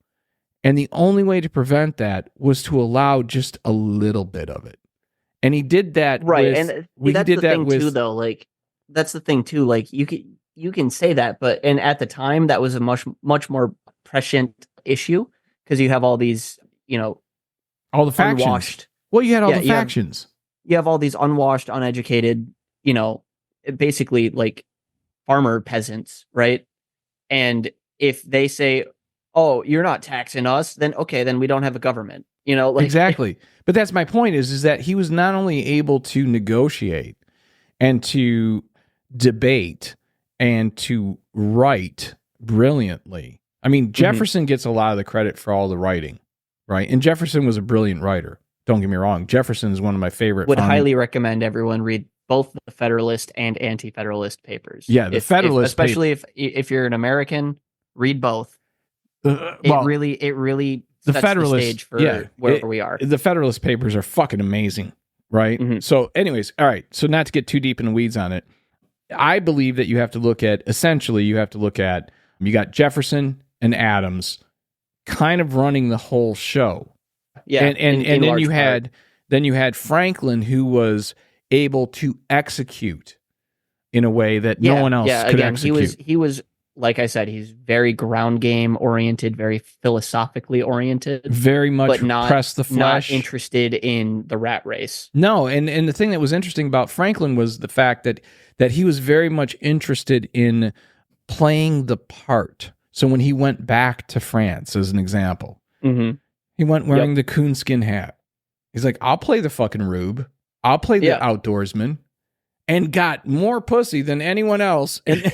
And the only way to prevent that was to allow just a little bit of it. And he did that. Right. And that's the thing too, though. Like, that's the thing too. Like, you can say that, and at the time that was a much more prescient issue because you have all these, all the factions. Unwashed. Well, you had all the factions. You have all these unwashed, uneducated, basically like farmer peasants, right? And if they say, "Oh, you're not taxing us," then okay, then we don't have a government. Exactly. But that's my point is that he was not only able to negotiate and to debate and to write brilliantly. I mean, Jefferson gets a lot of the credit for all the writing. right? And Jefferson was a brilliant writer. Don't get me wrong. Jefferson is one of my favorite. Would highly recommend everyone read both the Federalist and Anti-Federalist papers. Yeah, the Federalist, especially if you're an American, read both. It really the sets Federalist the stage for where we are. The Federalist papers are fucking amazing, right? Mm-hmm. So, anyways, all right. So, not to get too deep in the weeds on it, I believe that you have to look at you got Jefferson and Adams kind of running the whole show. Yeah, and then you had Franklin, who was able to execute in a way that no one else could execute. He was like I said, he's very ground game oriented, very philosophically oriented, very much but not press the flesh, not interested in the rat race. No, and the thing that was interesting about Franklin was the fact that he was very much interested in playing the part. So when he went back to France, as an example, he went wearing the coonskin hat. He's like, I'll play the fucking rube. I'll play the outdoorsman, and got more pussy than anyone else. And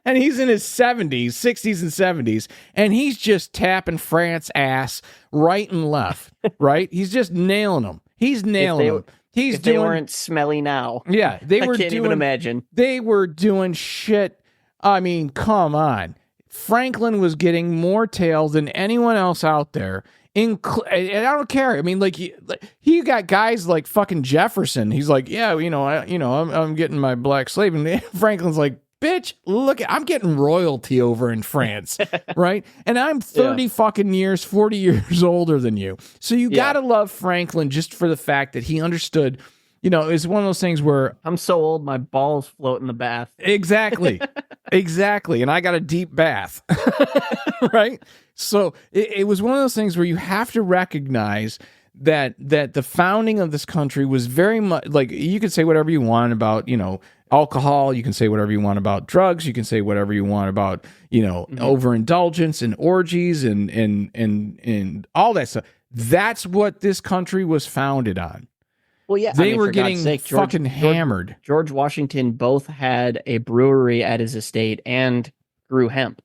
and he's in his 60s and 70s, and he's just tapping France ass right and left, right? He's just nailing them. He's nailing them. They weren't smelly now. Yeah, I can't even imagine. They were doing shit. I mean, come on. Franklin was getting more tail than anyone else out there. And I don't care. I mean, like he got guys like fucking Jefferson. He's like, yeah, I'm getting my black slave, and Franklin's like, bitch, look, I'm getting royalty over in France, right? And I'm 40 years older than you. So you gotta love Franklin just for the fact that he understood. It's one of those things where I'm so old, my balls float in the bath. Exactly. And I got a deep bath, right? So it was one of those things where you have to recognize that the founding of this country was very much like, you could say whatever you want about, alcohol. You can say whatever you want about drugs. You can say whatever you want about, overindulgence and orgies and all that stuff. That's what this country was founded on. Well, yeah, they were getting fucking hammered. George Washington both had a brewery at his estate and grew hemp.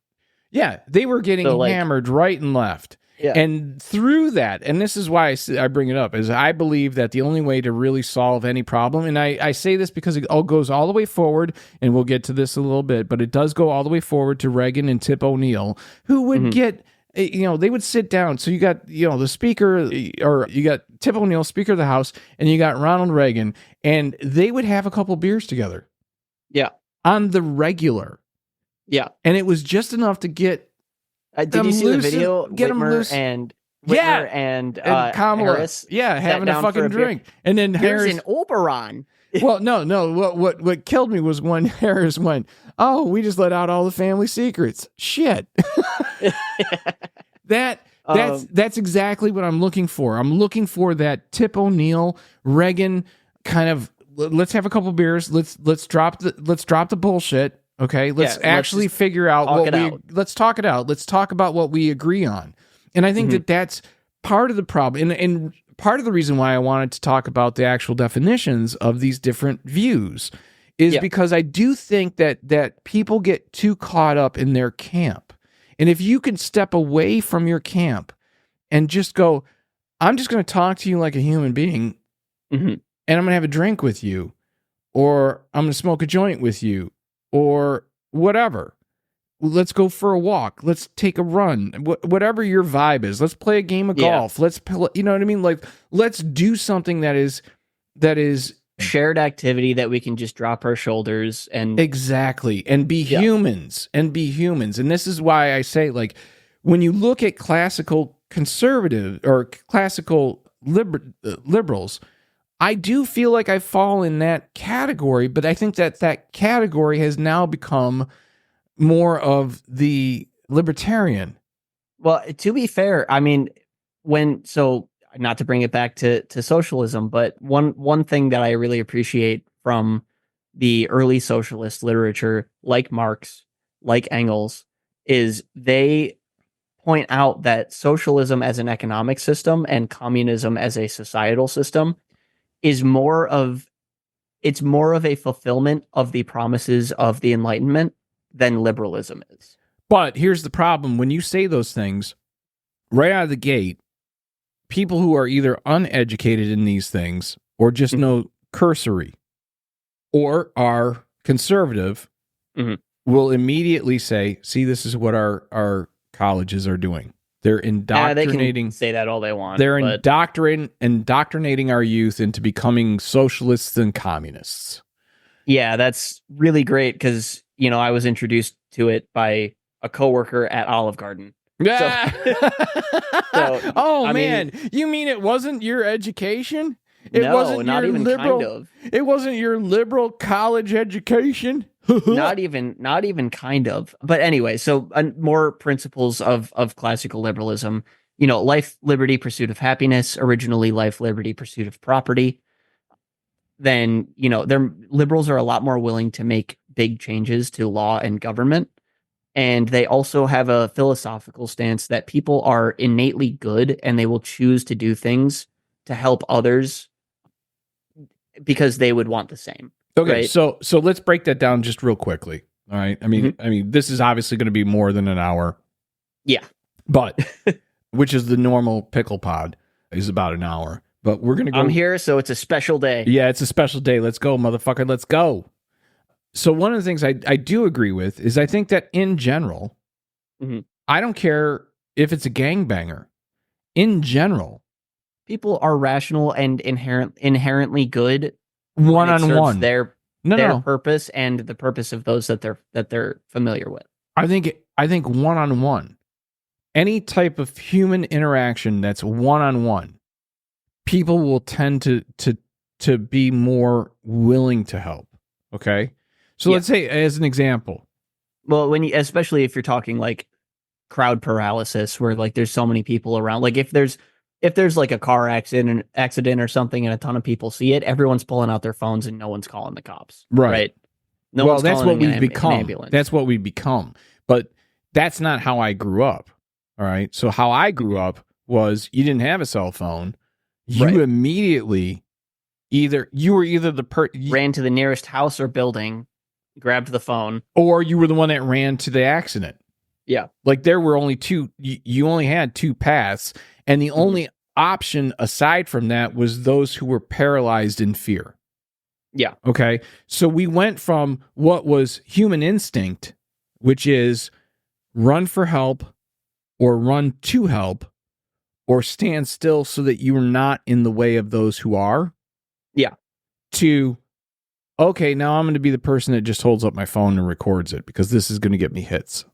Yeah, they were getting hammered right and left. Yeah. And through that, and this is why I bring it up, is I believe that the only way to really solve any problem, and I say this because it all goes all the way forward, and we'll get to this a little bit, but it does go all the way forward to Reagan and Tip O'Neill, who would get... they would sit down. So you got, the speaker, or you got Tip O'Neill, Speaker of the House, and you got Ronald Reagan, and they would have a couple beers together. Yeah. On the regular. Yeah. And it was just enough to get did you see the video? Get them loose. And and Kamala, Harris having a fucking drink. And then There's Harris... an Oberon. Well, no. What killed me was when Harris went, oh, we just let out all the family secrets. Shit. That's exactly what I'm looking for. I'm looking for that Tip O'Neill, Reagan kind of, let's have a couple beers. Let's drop the bullshit. Okay. Let's actually figure out let's talk it out. Let's talk about what we agree on. And I think that's part of the problem. And part of the reason why I wanted to talk about the actual definitions of these different views is because I do think that people get too caught up in their camp. And if you can step away from your camp and just go, I'm just going to talk to you like a human being, and I'm going to have a drink with you, or I'm going to smoke a joint with you, or whatever. Let's go for a walk. Let's take a run. Whatever your vibe is. Let's play a game of golf. Let's, you know what I mean? Like, let's do something that is shared activity that we can just drop our shoulders and exactly and be humans. And this is why I say, like, when you look at classical conservative or classical liberals, I do feel like I fall in that category, but I think that category has now become more of the libertarian. Well, to be fair, I mean, not to bring it back to socialism, but one thing that I really appreciate from the early socialist literature, like Marx, like Engels, is they point out that socialism as an economic system and communism as a societal system is more of a fulfillment of the promises of the Enlightenment than liberalism is. But here's the problem. When you say those things, right out of the gate, people who are either uneducated in these things or just know cursory or are conservative will immediately say, see, this is what our colleges are doing. They're indoctrinating. They can say that all they want. They're indoctrinating our youth into becoming socialists and communists. Yeah, that's really great because, I was introduced to it by a coworker at Olive Garden. Yeah. Man, you mean it wasn't your education? Wasn't not your even liberal, kind of. It wasn't your liberal college education? not even kind of. But anyway, so more principles of classical liberalism. Life, liberty, pursuit of happiness. Originally, life, liberty, pursuit of property. Then their liberals are a lot more willing to make big changes to law and government, and they also have a philosophical stance that people are innately good and they will choose to do things to help others because they would want the same. Okay, right? so let's break that down just real quickly. All right. I mean, this is obviously going to be more than an hour. Yeah. But which is the normal pickle pod is about an hour. But we're going to go. I'm here, so it's a special day. Yeah, it's a special day. Let's go, motherfucker. Let's go. So one of the things I do agree with is I think that in general, I don't care if it's a gangbanger. In general, people are rational and inherently good. One-on-one. Their purpose and the purpose of those that they're familiar with. I think one-on-one, any type of human interaction that's one-on-one, people will tend to be more willing to help. Okay, so let's say as an example. Well, especially if you're talking like crowd paralysis, where like there's so many people around, like if there's like a car accident or something and a ton of people see it, everyone's pulling out their phones and no one's calling the cops. Right? No one's that's what we've an become. Ambulance. That's what we've become. But that's not how I grew up. All right. So how I grew up was you didn't have a cell phone. You immediately you were either ran to the nearest house or building, grabbed the phone, or you were the one that ran to the accident. Yeah. Like there were only two, you only had two paths. And the only option aside from that was those who were paralyzed in fear. Yeah. Okay. So we went from what was human instinct, which is run for help or run to help or stand still so that you are not in the way of those who are. Yeah. To, okay, now I'm going to be the person that just holds up my phone and records it because this is going to get me hits.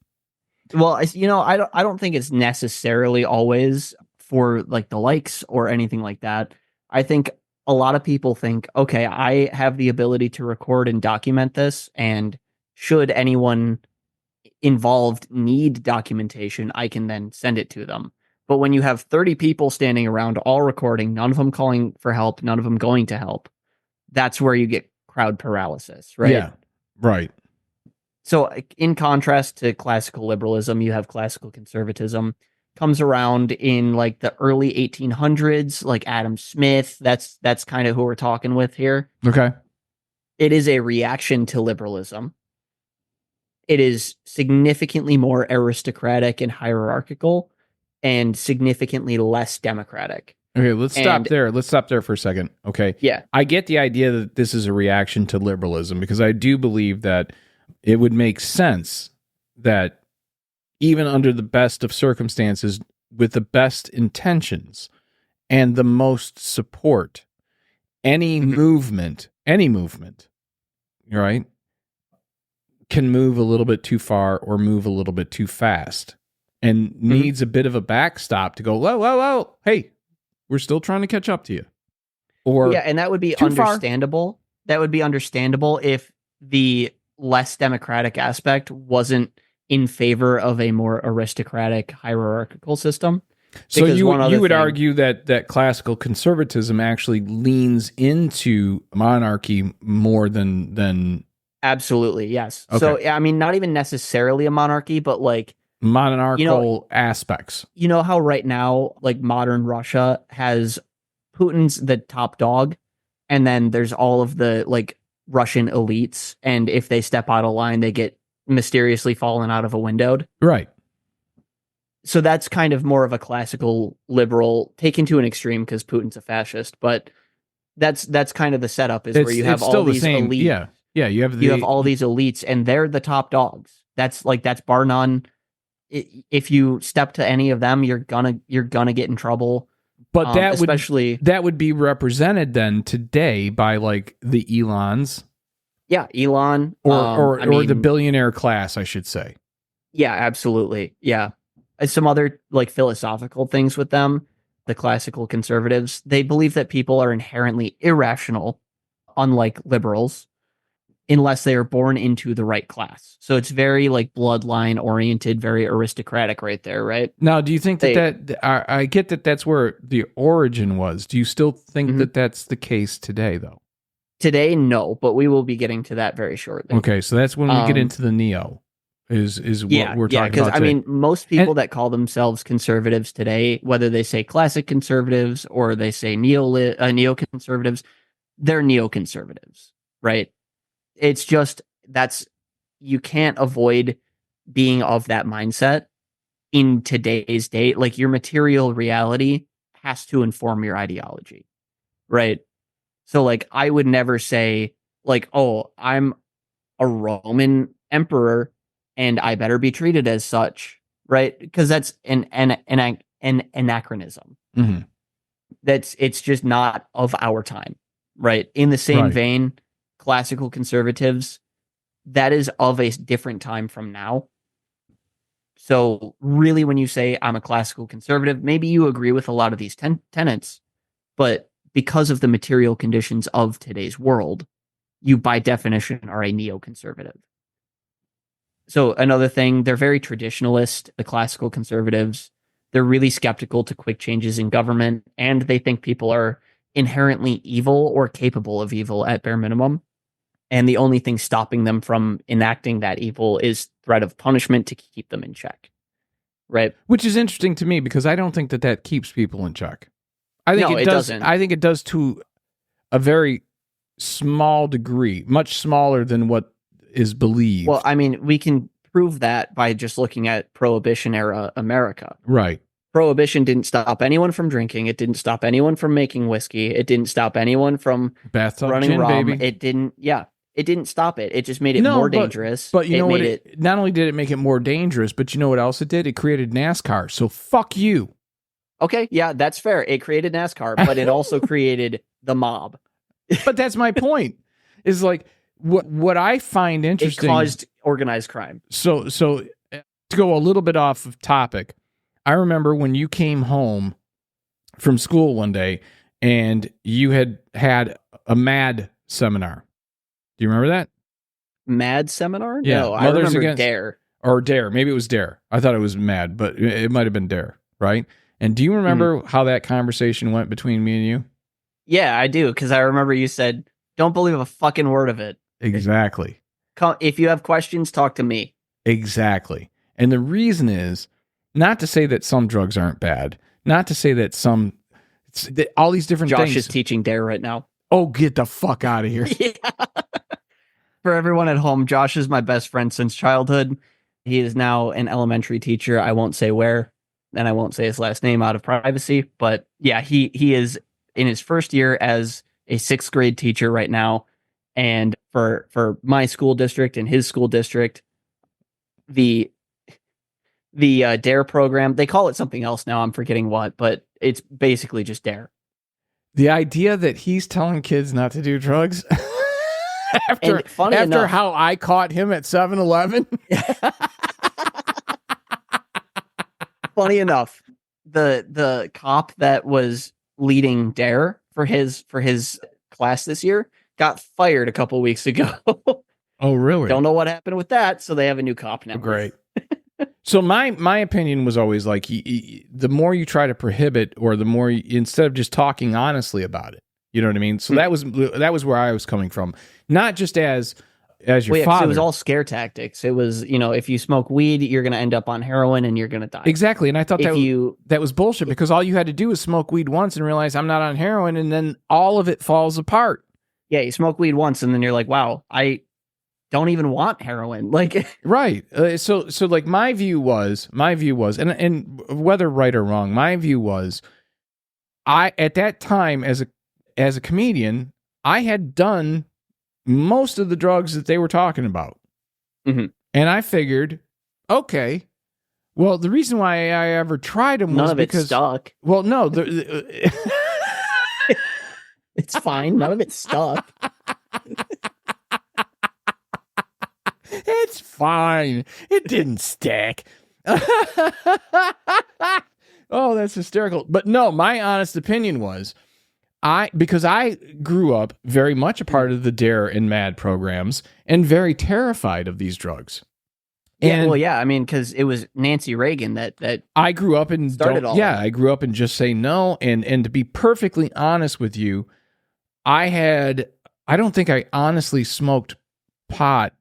Well, I don't think it's necessarily always for like the likes or anything like that. I think a lot of people think, okay, I have the ability to record and document this, and should anyone involved need documentation, I can then send it to them. But when you have 30 people standing around all recording, none of them calling for help, none of them going to help, that's where you get crowd paralysis, right? Yeah, right. So in contrast to classical liberalism, you have classical conservatism. Comes around in like the early 1800s, like Adam Smith. That's kind of who we're talking with here. Okay. It is a reaction to liberalism. It is significantly more aristocratic and hierarchical and significantly less democratic. Okay, let's stop there. Let's stop there for a second. Okay. Yeah. I get the idea that this is a reaction to liberalism because I do believe that it would make sense that even under the best of circumstances, with the best intentions and the most support, any movement, right, can move a little bit too far or move a little bit too fast and needs a bit of a backstop to go, whoa, hey, we're still trying to catch up to you. Or and that would be understandable. Far. That would be understandable if the less democratic aspect wasn't in favor of a more aristocratic hierarchical system. So you would argue that classical conservatism actually leans into monarchy more than absolutely, yes. Okay. So I mean, not even necessarily a monarchy, but like monarchical aspects. You know how right now, like modern Russia has Putin's the top dog, and then there's all of the like Russian elites, and if they step out of line, they get mysteriously fallen out of a window. Right. So that's kind of more of a classical liberal taken to an extreme because Putin's a fascist, but that's kind of the setup is where you have all these elites. Yeah, you have all these elites and they're the top dogs. That's bar none. If you step to any of them, you're gonna get in trouble. But that would be represented then today by like the Elons. Yeah, Elon or the billionaire class, I should say. Yeah, absolutely. Yeah. Some other like philosophical things with them, the classical conservatives, they believe that people are inherently irrational, unlike liberals, unless they are born into the right class. So it's very like bloodline oriented, very aristocratic right there, right? Now, do you think I get that that's where the origin was. Do you still think that that's the case today, though? Today, no, but we will be getting to that very shortly. Okay, so that's when we get into the neo. Is what we're talking about today. I mean, most people that call themselves conservatives today, whether they say classic conservatives or they say neoconservatives, they're neoconservatives, right? It's just you can't avoid being of that mindset in today's day. Like your material reality has to inform your ideology, right? So like I would never say like, oh, I'm a Roman emperor and I better be treated as such, right? Because that's an anachronism. Mm-hmm. It's just not of our time, right? In the same vein, classical conservatives, that is of a different time from now. So really, when you say I'm a classical conservative, maybe you agree with a lot of these tenets, but because of the material conditions of today's world, you by definition are a neoconservative. So another thing, they're very traditionalist, the classical conservatives. They're really skeptical to quick changes in government, and they think people are inherently evil or capable of evil at bare minimum. And the only thing stopping them from enacting that evil is threat of punishment to keep them in check. Right? Which is interesting to me because I don't think that keeps people in check. I think it doesn't. I think it does to a very small degree, much smaller than what is believed. Well, I mean, we can prove that by just looking at Prohibition era America. Right. Prohibition didn't stop anyone from drinking. It didn't stop anyone from making whiskey. It didn't stop anyone from bathtub running gin, rum. baby. It didn't stop it. It just made it more dangerous. But you know what? Not only did it make it more dangerous, but you know what else it did? It created NASCAR. So fuck you. Okay, yeah, that's fair. It created NASCAR, but it also created the mob. But that's my point. Is like what I find interesting. It caused organized crime. So to go a little bit off of topic, I remember when you came home from school one day and you had a MAD seminar. Do you remember that? MAD seminar? Yeah, no, I remember DARE. Or DARE. Maybe it was DARE. I thought it was MAD, but it might have been DARE, right? And do you remember how that conversation went between me and you? Yeah, I do, because I remember you said, don't believe a fucking word of it. Exactly. If you have questions, talk to me. Exactly. And the reason is not to say that some drugs aren't bad, not to say that all these different things. Josh is teaching DARE right now. Oh, get the fuck out of here. Yeah. For everyone at home, Josh is my best friend since childhood. He is now an elementary teacher. I won't say where, and I won't say his last name out of privacy. But yeah, he is in his first year as a 6th grade teacher right now. And for my school district and his school district, the DARE program, they call it something else now. I'm forgetting what, but it's basically just DARE. The idea that he's telling kids not to do drugs after how I caught him at 7-Eleven. Funny enough, the cop that was leading DARE for his class this year got fired a couple weeks ago. Oh, really? Don't know what happened with that, so they have a new cop now. Great. So my opinion was always like, the more you try to prohibit, or the more instead of just talking honestly about it, you know what I mean? So that was where I was coming from, not just as your father. It was all scare tactics. It was, if you smoke weed, you're going to end up on heroin and you're going to die. Exactly, and I thought that was bullshit, because all you had to do was smoke weed once and realize I'm not on heroin, and then all of it falls apart. Yeah, you smoke weed once and then you're like, wow, I don't even want heroin. Like, right. So like my view was, and whether right or wrong, my view was, at that time as a comedian, I had done most of the drugs that they were talking about. Mm-hmm. And I figured, okay, well, the reason why I ever tried them was because... None of it stuck. Well, no. It's fine. None of it stuck. It's fine. It didn't stick. Oh, that's hysterical. But no, my honest opinion was, because I grew up very much a part of the DARE and MAD programs and very terrified of these drugs. And, I mean, because it was Nancy Reagan that I grew up and started all. Yeah, I grew up and just say no. And to be perfectly honest with you, I don't think I honestly smoked pot.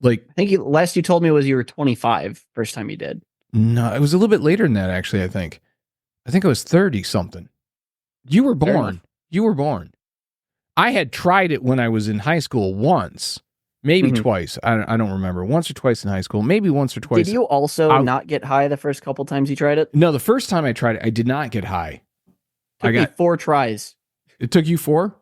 Like, I think last you told me was you were 25 first time you did. No, it was a little bit later than that, actually, I think I was 30 something. You were born. I had tried it when I was in high school once, maybe twice. I don't remember. Once or twice in high school, maybe once or twice. Did you also not get high the first couple times you tried it? No, the first time I tried it, I did not get high. Took me 4 tries. It took you 4?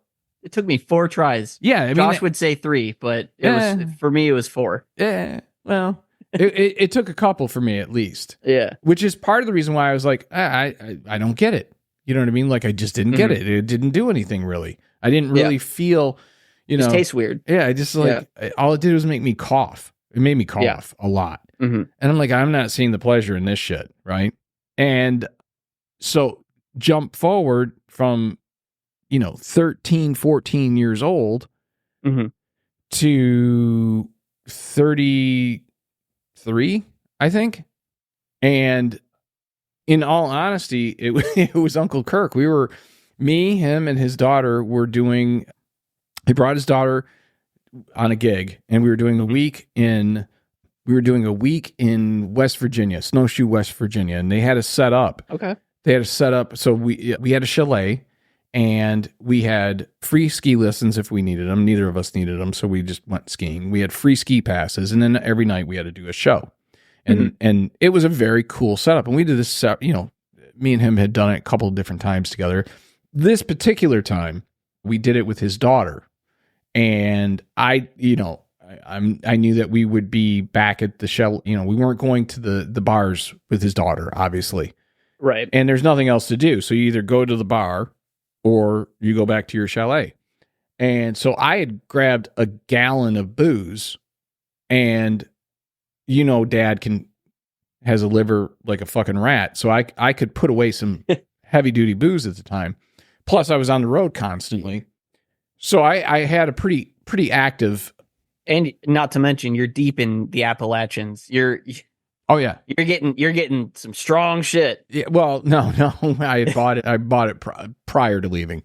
It took me 4 tries. Yeah, I mean, Josh would say 3, but it was, for me, it was 4. Yeah, well, it took a couple for me at least. Yeah, which is part of the reason why I was like, I don't get it. You know what I mean? Like, I just didn't get it. It didn't do anything really. I didn't really feel, it tastes weird. Yeah, I just all it did was make me cough. It made me cough a lot. And I'm like, I'm not seeing the pleasure in this shit, right? And so jump forward from 13, 14 years old to 33, I think. And in all honesty, it was Uncle Kirk. Me, him, and his daughter were doing, he brought his daughter on a gig, and we were doing a week in West Virginia, Snowshoe, West Virginia, and they had us set up. Okay. They had us set up, so we had a chalet, and we had free ski lessons if we needed them. Neither of us needed them, so we just went skiing. We had free ski passes, and then every night we had to do a show. And it was a very cool setup. And we did this, me and him had done it a couple of different times together. This particular time, we did it with his daughter. And I knew that we would be back at the shell. We weren't going to the bars with his daughter, obviously. Right. And there's nothing else to do. So you either go to the bar or you go back to your chalet. And so I had grabbed a gallon of booze, and Dad has a liver like a fucking rat. So I could put away some heavy duty booze at the time. Plus I was on the road constantly. So I had a pretty active. And not to mention, you're deep in the Appalachians. Oh yeah. You're getting some strong shit. Yeah. Well, no. I had bought it. I bought it prior to leaving.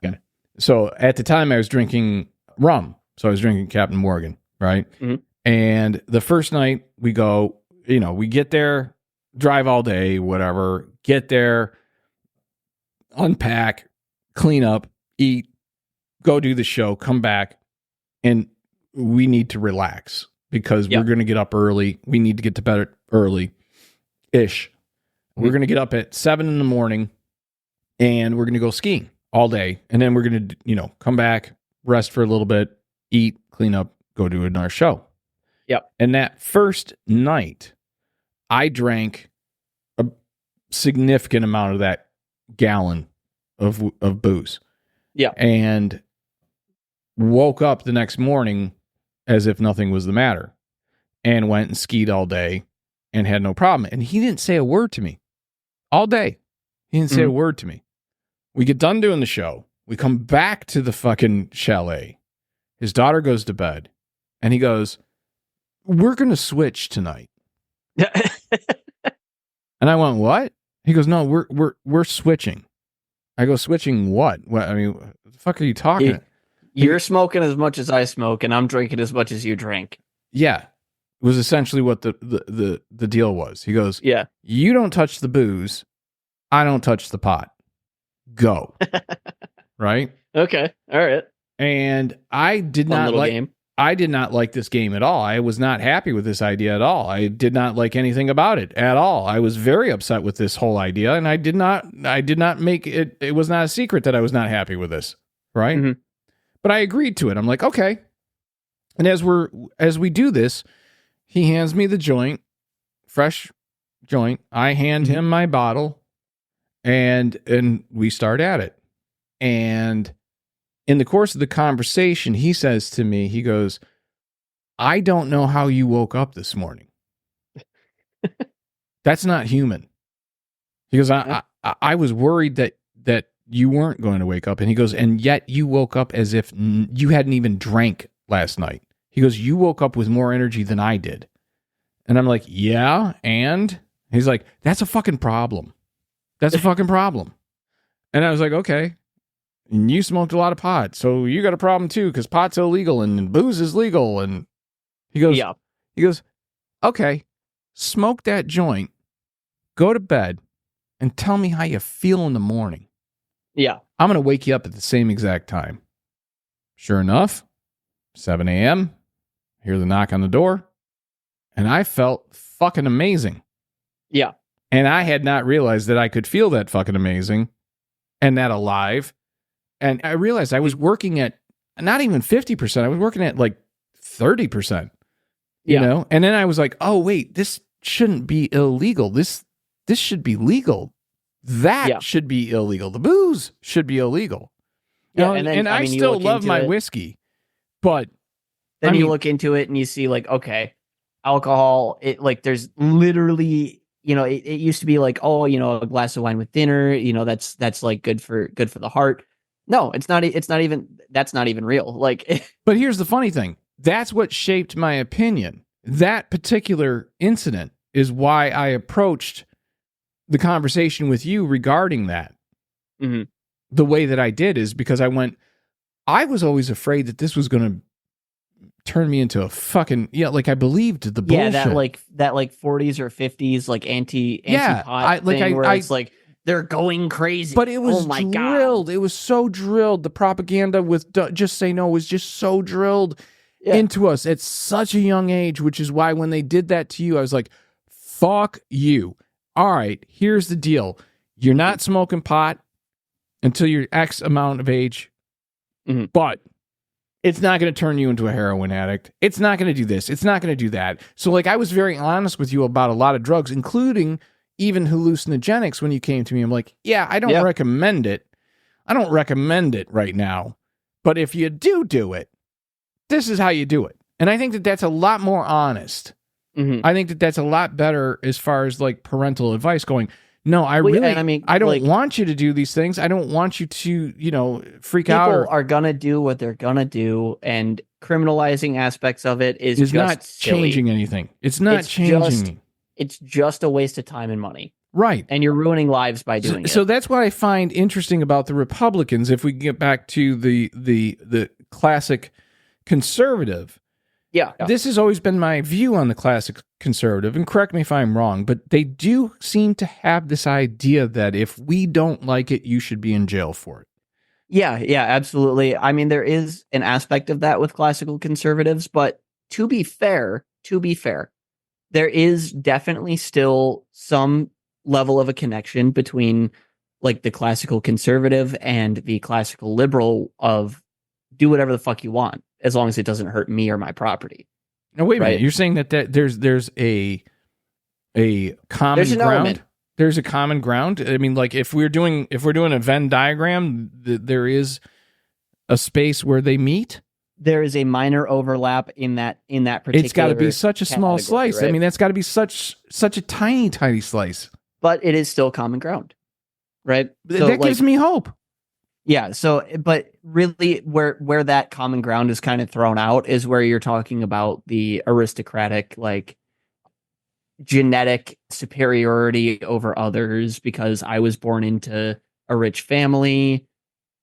Okay. So at the time I was drinking rum. So I was drinking Captain Morgan. Right. Mm-hmm. And the first night we go, we get there, drive all day, whatever, get there, unpack, clean up, eat, go do the show, come back, and we need to relax because we're going to get up early. We need to get to bed early-ish. We're going to get up at 7 a.m. and we're going to go skiing all day. And then we're going to, come back, rest for a little bit, eat, clean up, go do another show. Yep. And that first night, I drank a significant amount of that gallon of booze. Yeah. And woke up the next morning as if nothing was the matter, and went and skied all day and had no problem. And he didn't say a word to me all day. He didn't say a word to me. We get done doing the show. We come back to the fucking chalet. His daughter goes to bed, and he goes, "We're going to switch tonight." And I went, "What?" He goes, "No, we're switching." I go, "Switching what? What? I mean, what the fuck are you talking?" You're smoking as much as I smoke, and I'm drinking as much as you drink. Yeah. It was essentially what the deal was. He goes, "Yeah, you don't touch the booze, I don't touch the pot. Go." Right? Okay. All right. And I did not like game. I did not like this game at all. I was not happy with this idea at all. I did not like anything about it at all. I was very upset with this whole idea, and I did not make it. It was not a secret that I was not happy with this, right? Mm-hmm. But I agreed to it. I'm like, okay. And as we do this, he hands me the joint, fresh joint. I hand him my bottle, and we start at it. And in the course of the conversation, he says to me, he goes, I don't know how you woke up this morning. That's not human. He goes, I was worried that you weren't going to wake up. And he goes, and yet you woke up as if you hadn't even drank last night. He goes, you woke up with more energy than I did. And I'm like, yeah, and? He's like, that's a fucking problem. That's a fucking problem. And I was like, okay. And you smoked a lot of pot, so you got a problem too, because pot's illegal and booze is legal. And he goes, okay, smoke that joint, go to bed, and tell me how you feel in the morning. Yeah. I'm going to wake you up at the same exact time. Sure enough, 7 a.m., hear the knock on the door, and I felt fucking amazing. Yeah. And I had not realized that I could feel that fucking amazing and that alive. And I realized I was working at not even 50%. I was working at like 30%, you know? And then I was like, oh, wait, this shouldn't be illegal. This should be legal. That should be illegal. The booze should be illegal. Yeah, you know? And I still love my whiskey, but then you look into it and you see like, okay, alcohol, it like there's literally, you know, it used to be like, oh, you know, a glass of wine with dinner, you know, that's like good for the heart. No, it's not even, that's not even real. Like, but here's the funny thing. That's what shaped my opinion. That particular incident is why I approached the conversation with you regarding that. Mm-hmm. The way that I did is because I was always afraid that this was going to turn me into a fucking, like I believed the bullshit. Yeah, that 40s or 50s, like anti-pot thing where it's like, they're going crazy. But it was drilled. God. It was so drilled. The propaganda with just say no was just so drilled into us at such a young age, which is why when they did that to you, I was like, fuck you. All right, here's the deal. You're not smoking pot until you're X amount of age, but it's not going to turn you into a heroin addict. It's not going to do this. It's not going to do that. So like I was very honest with you about a lot of drugs, including even hallucinogenics. When you came to me, I'm like, yeah, I don't recommend it. I don't recommend it right now. But if you do it, this is how you do it. And I think that that's a lot more honest. Mm-hmm. I think that that's a lot better as far as like parental advice going, no, I don't want you to do these things. I don't want you to, freak out. People are going to do what they're going to do. And criminalizing aspects of it is just not silly. Changing anything. It's not changing. It's just a waste of time and money. Right. And you're ruining lives by doing it. So that's what I find interesting about the Republicans. If we get back to the classic conservative. Yeah. This has always been my view on the classic conservative, and correct me if I'm wrong, but they do seem to have this idea that if we don't like it, you should be in jail for it. Yeah, absolutely. I mean, there is an aspect of that with classical conservatives, but to be fair, there is definitely still some level of a connection between like the classical conservative and the classical liberal of do whatever the fuck you want, as long as it doesn't hurt me or my property. Now, wait a minute. You're saying that there's a common ground? Element. There's a common ground? I mean, like if we're doing a Venn diagram, there is a space where they meet? There is a minor overlap in that particular. It's got to be such a small slice. Right? I mean, that's got to be such a tiny slice. But it is still common ground, right? So, that gives me hope. Yeah. So, but really, where that common ground is kind of thrown out is where you're talking about the aristocratic, like genetic superiority over others because I was born into a rich family.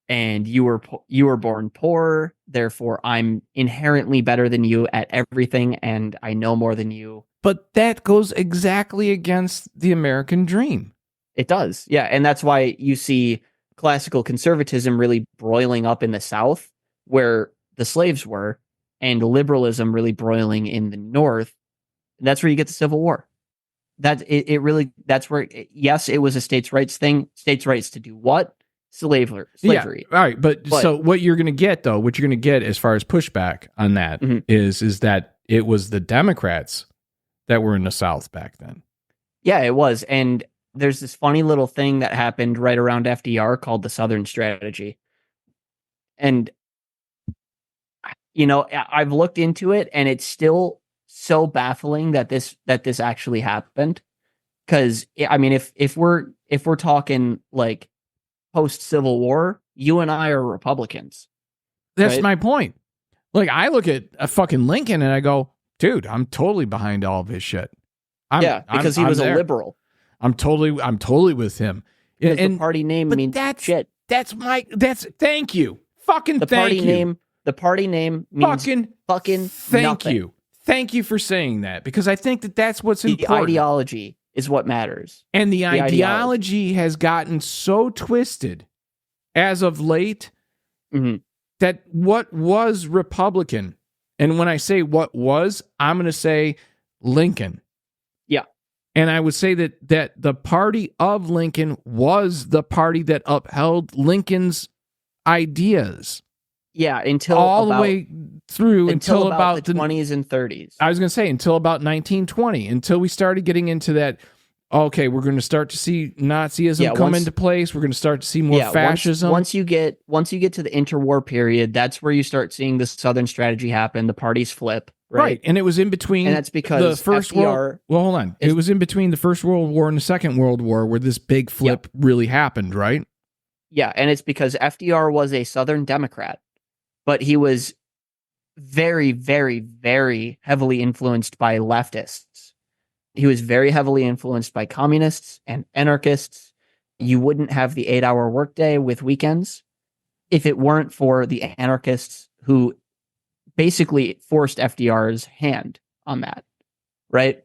And you were born poor, therefore I'm inherently better than you at everything, and I know more than you. But that goes exactly against the American dream. It does, yeah, and that's why you see classical conservatism really broiling up in the South, where the slaves were, and liberalism really broiling in the North. That's where you get the Civil War. That's where, yes, it was a states' rights thing. States' rights to do what? Slavery. Yeah, all right. But so what you're going to get, though, what you're going to get as far as pushback on that is that it was the Democrats that were in the South back then. Yeah, it was. And there's this funny little thing that happened right around FDR called the Southern Strategy. And, I've looked into it, and it's still so baffling that this actually happened. Because, I mean, if we're talking like post Civil War, you and I are Republicans. That's right? my point. Like, I look at a fucking Lincoln and I go, dude, I'm totally behind all of his shit. Because he was a liberal. I'm totally with him. Because the party name means shit. Thank you. Fucking the thank party you. Name. The party name means fucking thank nothing. you. Thank you for saying that, because I think that's what's important. The ideology is what matters. And the ideology has gotten so twisted as of late that what was Republican, and when I say what was, I'm going to say Lincoln. Yeah. And I would say that the party of Lincoln was the party that upheld Lincoln's ideas. Yeah, until the way through until about the 20s and 30s. I was going to say until about 1920, until we started getting into that. Okay, we're going to start to see Nazism come into place. We're going to start to see more fascism. Once you get to the interwar period, that's where you start seeing the Southern Strategy happen. The parties flip, right? And it was in between. And that's because the First World. Well, hold on. It was in between the First World War and the Second World War where this big flip really happened, right? Yeah, and it's because FDR was a Southern Democrat, but he was very, very, very heavily influenced by leftists. He was very heavily influenced by communists and anarchists. You wouldn't have the 8-hour workday with weekends if it weren't for the anarchists who basically forced FDR's hand on that, right?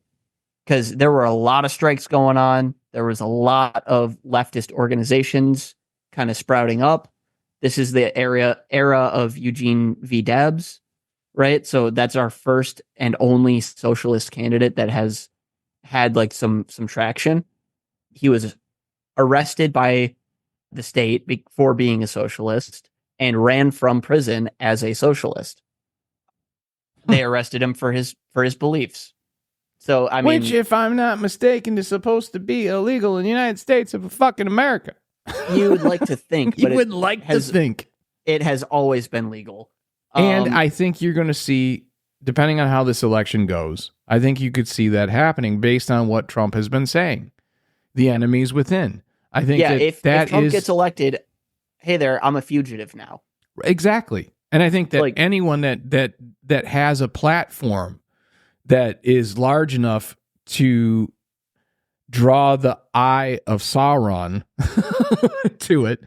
Because there were a lot of strikes going on. There was a lot of leftist organizations kind of sprouting up. This is the era of Eugene V. Debs, right? So that's our first and only socialist candidate that has had like some traction. He was arrested by the state for being a socialist and ran from prison as a socialist. They arrested him for his beliefs. So I mean, which, if I'm not mistaken, is supposed to be illegal in the United States of fucking America. You would like to think, but it has always been legal. And I think you're going to see, depending on how this election goes, I think you could see that happening based on what Trump has been saying. The enemies within. I think if Trump gets elected, hey there, I'm a fugitive now. Exactly. And I think that anyone that has a platform that is large enough to draw the eye of Sauron to it.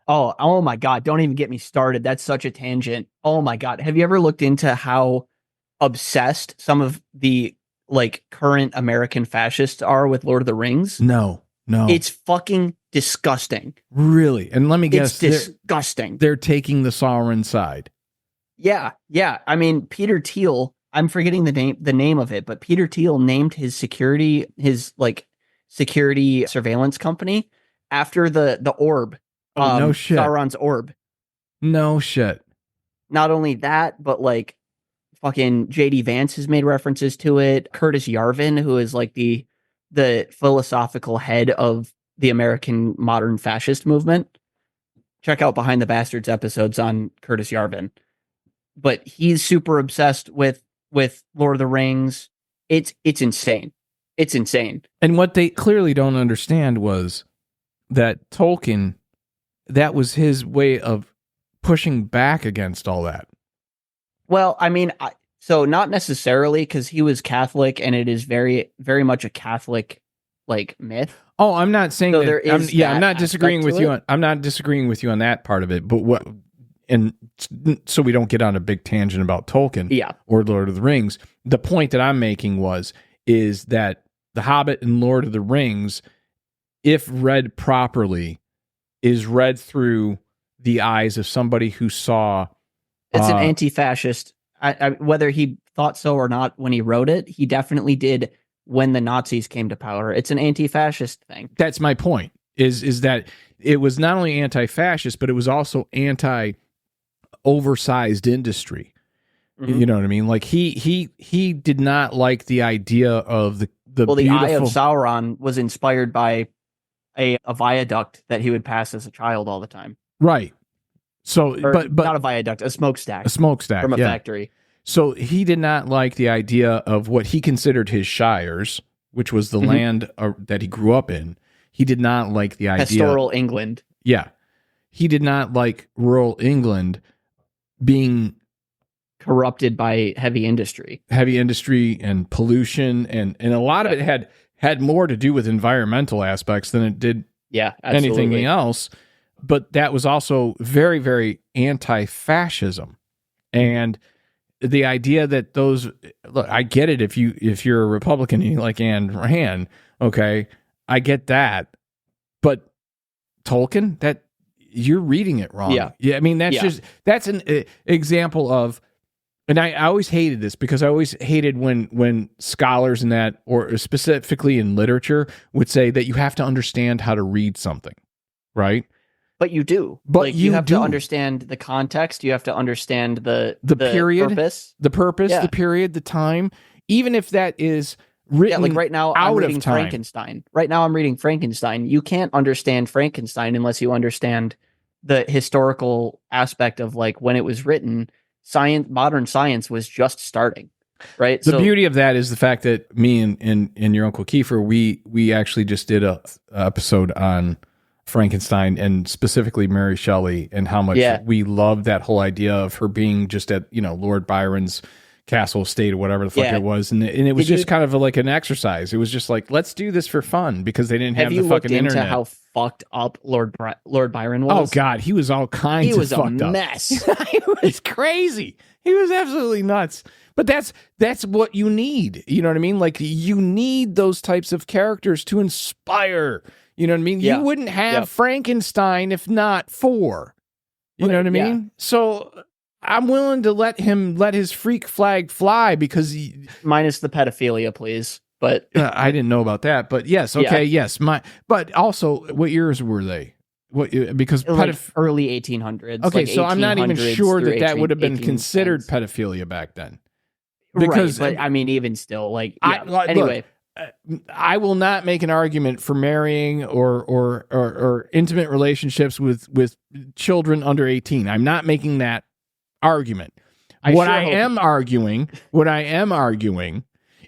Oh my God. Don't even get me started. That's such a tangent. Oh my God. Have you ever looked into how obsessed some of the current American fascists are with Lord of the Rings? No. It's fucking disgusting. Really? And let me guess. It's disgusting. They're taking the Sauron side. Yeah. I mean, Peter Thiel, I'm forgetting the name of it, but Peter Thiel named his security surveillance company after the orb. No shit. Sauron's orb. No shit. Not only that, but fucking J.D. Vance has made references to it. Curtis Yarvin, who is the philosophical head of the American modern fascist movement. Check out Behind the Bastards episodes on Curtis Yarvin. But he's super obsessed with Lord of the Rings. It's insane. It's insane. And what they clearly don't understand was that Tolkien, that was his way of pushing back against all that. Well, I mean, so not necessarily, because he was Catholic, and it is very, very much a Catholic myth. Oh, I'm not saying so that. I'm not disagreeing with you. I'm not disagreeing with you on that part of it. But what, and so we don't get on a big tangent about Tolkien, or Lord of the Rings. The point that I'm making is that The Hobbit and Lord of the Rings, if read properly, is read through the eyes of somebody who saw. It's an anti-fascist whether he thought so or not when he wrote it, he definitely did when the Nazis came to power. It's an anti-fascist thing. That's my point, is that it was not only anti-fascist, but it was also anti-oversized industry. Mm-hmm. You know what I mean? Like he did not like the idea of the the Eye of Sauron was inspired by a viaduct that he would pass as a child all the time. Right. So, but not a viaduct, a smokestack. A smokestack from a factory. So he did not like the idea of what he considered his shires, which was the land that he grew up in. He did not like the idea. Pastoral England. Yeah. He did not like rural England being corrupted by heavy industry and pollution. And a lot of it had more to do with environmental aspects than it did anything else. But that was also very, very anti-fascism. And the idea that look, I get it if you're a Republican and you like Ayn Rand, okay, I get that. But Tolkien, that you're reading it wrong. Yeah, I mean that's an example of, and I always hated this because I always hated when scholars in that, or specifically in literature, would say that you have to understand how to read something, right? But you do. But you have to understand the context. You have to understand the period, purpose. The period, the time. Even if that is written like right now, I'm reading Frankenstein. Right now, I'm reading Frankenstein. You can't understand Frankenstein unless you understand the historical aspect of like when it was written. Modern science was just starting, right? The beauty of that is the fact that me and your Uncle Kiefer, we actually just did a episode on Frankenstein, and specifically Mary Shelley, and how much we loved that whole idea of her being just at Lord Byron's castle estate or whatever the fuck it was, and it was just kind of like an exercise. It was just like, let's do this for fun because they didn't have the fucking internet. Into how fucked up Lord Byron was? Oh God, he was all kinds of fucked up. He was a mess. He was crazy. He was absolutely nuts. But that's what you need. You know what I mean? Like, you need those types of characters to inspire. You know what I mean? Yeah. You wouldn't have Frankenstein if not for. You know what I mean? Yeah. So I'm willing to let his freak flag fly because minus the pedophilia, please. But I didn't know about that. But yes, okay, yes. But also, what years were they? Because early 1800s. Okay, so I'm not even sure that would have been considered pedophilia back then. Because, right, but I mean, even still, anyway. Look, I will not make an argument for marrying or intimate relationships with children under 18. I'm not making that argument. What I am arguing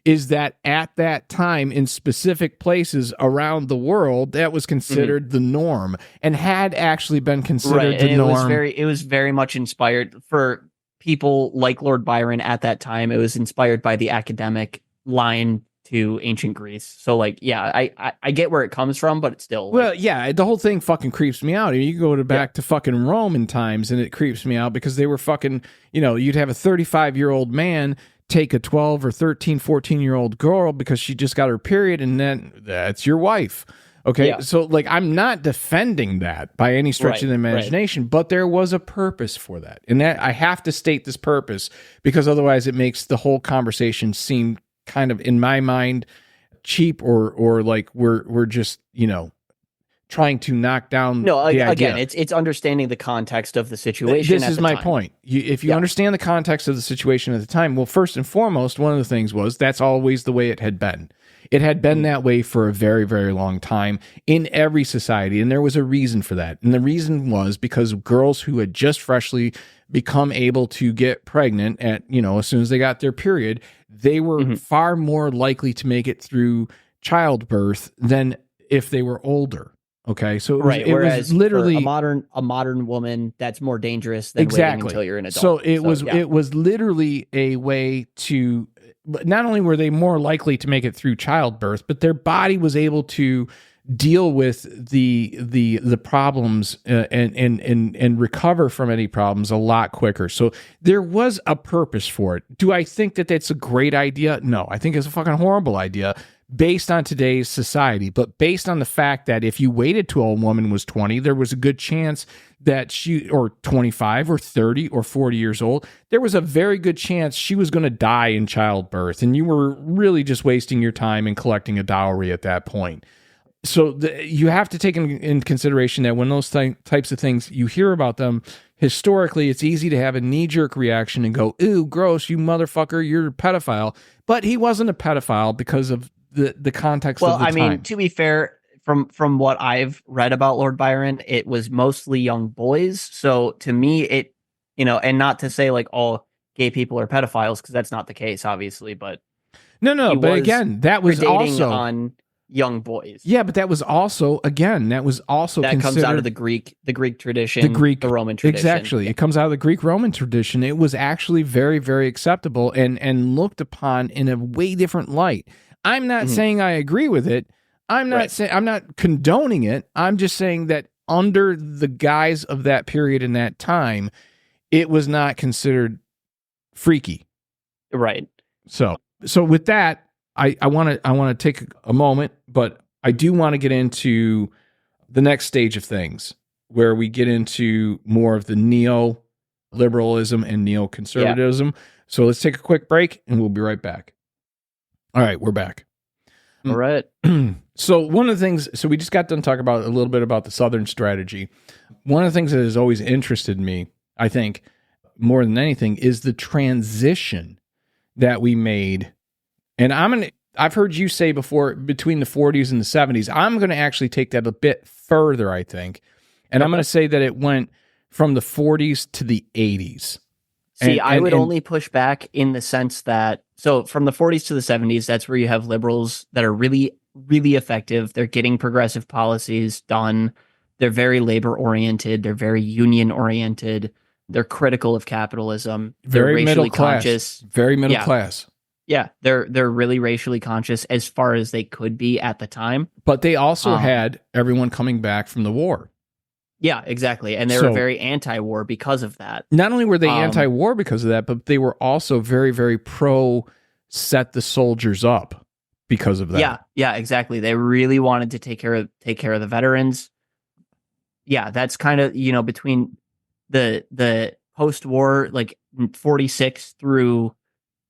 is that at that time in specific places around the world, that was considered the norm and had actually been considered the norm. It was very much inspired for people like Lord Byron at that time. It was inspired by the academic line to ancient Greece. So I get where it comes from, but it's still the whole thing fucking creeps me out. You go back to fucking Roman times and it creeps me out because they were fucking, you'd have a 35-year-old man take a 12 or 13, 14-year-old girl because she just got her period, and then that's your wife. Okay. Yeah. So I'm not defending that by any stretch of the imagination, but there was a purpose for that. And that I have to state this purpose because otherwise it makes the whole conversation seem kind of, in my mind, cheap or like we're just, trying to knock down the idea. Again, it's understanding the context of the situation. This is my point. If you understand the context of the situation at the time, well, first and foremost, one of the things was that's always the way it had been. It had been that way for a very, very long time in every society, and there was a reason for that. And the reason was because girls who had just freshly become able to get pregnant at, as soon as they got their period, they were far more likely to make it through childbirth than if they were older. Okay, so it was literally a modern woman that's more dangerous than waiting until you're an adult. So it was literally a way to, not only were they more likely to make it through childbirth, but their body was able to deal with the problems and recover from any problems a lot quicker. So there was a purpose for it. Do I think that that's a great idea? No, I think it's a fucking horrible idea based on today's society, but based on the fact that if you waited till a woman was 20, there was a good chance that she, or 25 or 30 or 40 years old, there was a very good chance she was going to die in childbirth. And you were really just wasting your time and collecting a dowry at that point. So you have to take in consideration that when those types of things, you hear about them, historically, it's easy to have a knee-jerk reaction and go, "Ooh, gross, you motherfucker, you're a pedophile." But he wasn't a pedophile because of the context of the time. Well, I mean, to be fair, from what I've read about Lord Byron, it was mostly young boys. So to me, it, and not to say like all gay people are pedophiles, because that's not the case, obviously. But no. But again, that was also on young boys. Yeah, but that was also that comes out of the Greek tradition, the Roman tradition. Exactly. It comes out of the Greek Roman tradition. It was actually very, very acceptable and looked upon in a way different light. I'm not saying I agree with it. I'm not saying I'm not condoning it. I'm just saying that under the guise of that period in that time, it was not considered freaky. Right. So with that, I want to take a moment, but I do want to get into the next stage of things where we get into more of the neoliberalism and neoconservatism. Yeah. So let's take a quick break and we'll be right back. All right, we're back. All right. So one of the things, so we just got done talking about a little bit about the Southern strategy. One of the things that has always interested me, I think, more than anything, is the transition that we made. And I've heard you say before, between the 40s and the 70s, I'm going to actually take that a bit further, I think. And I'm going to say that it went from the 40s to the 80s. See, I would only push back in the sense that, so from the 40s to the 70s, that's where you have liberals that are really, really effective. They're getting progressive policies done. They're very labor-oriented. They're very union-oriented. They're critical of capitalism. They're very racially middle class. Conscious. Very middle class. Yeah, they're really racially conscious as far as they could be at the time. But they also had everyone coming back from the war. Yeah, exactly. And they were very anti-war because of that. Not only were they anti-war because of that, but they were also very, very pro set the soldiers up because of that. Yeah, exactly. They really wanted to take care of the veterans. Yeah, that's kind of, between the post-war, like 46 through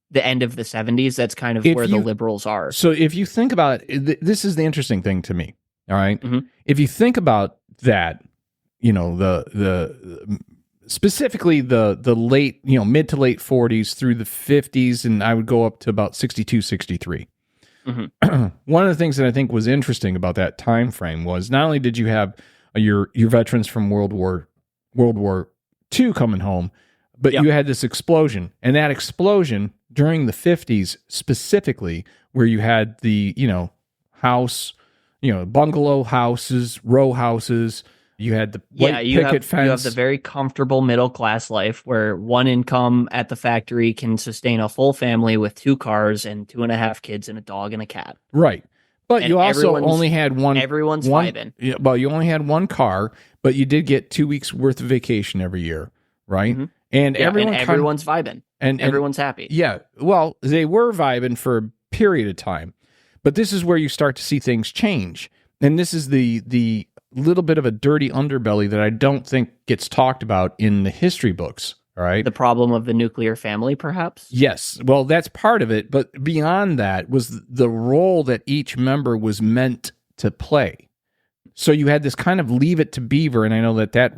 the end of the 70s, that's kind of where the liberals are. So if you think about it, this is the interesting thing to me, all right? Mm-hmm. If you think about that, the specifically the late, mid to late 40s through the 50s, and I would go up to about 62, 63. Mm-hmm. One of the things that I think was interesting about that time frame was not only did you have your veterans from World War II coming home, but you had this explosion, and that explosion during the 50s specifically, where you had the house, bungalow houses, row houses. You had the white picket fence. You have the very comfortable middle class life where one income at the factory can sustain a full family with 2 cars and 2.5 kids and a dog and a cat. Right. But you also only had one. Everyone's vibing. Yeah, well, you only had one car, but you did get 2 weeks worth of vacation every year, right? Mm-hmm. And everyone's vibing. And everyone's happy. Yeah. Well, they were vibing for a period of time. But this is where you start to see things change. And this is the little bit of a dirty underbelly that I don't think gets talked about in the history books, all right? The problem of the nuclear family, perhaps? Yes. Well, that's part of it. But beyond that was the role that each member was meant to play. So you had this kind of Leave It to Beaver, and I know that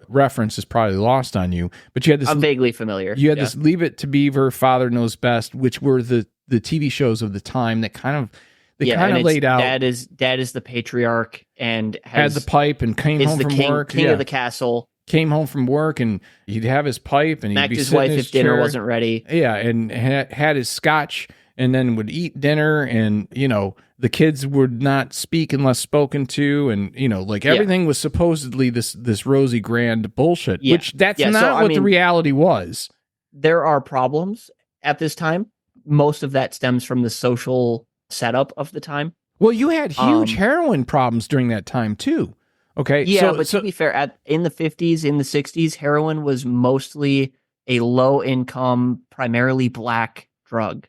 reference is probably lost on you, but you had this... I'm vaguely familiar. You had this Leave It to Beaver, Father Knows Best, which were the TV shows of the time that kind of... laid out. Dad is the patriarch and had the pipe and came home from work. King of the castle. Came home from work and he'd have his pipe and he'd smacked be his sitting wife in his if dinner chair. wasn't ready. Yeah, and had his scotch and then would eat dinner and the kids would not speak unless spoken to and everything was supposedly this rosy grand bullshit, which that's not what the reality was. There are problems at this time. Most of that stems from the social setup of the time. Well, you had huge heroin problems during that time too. Okay. Yeah, but to be fair, in the 50s, in the 60s, heroin was mostly a low income, primarily black drug.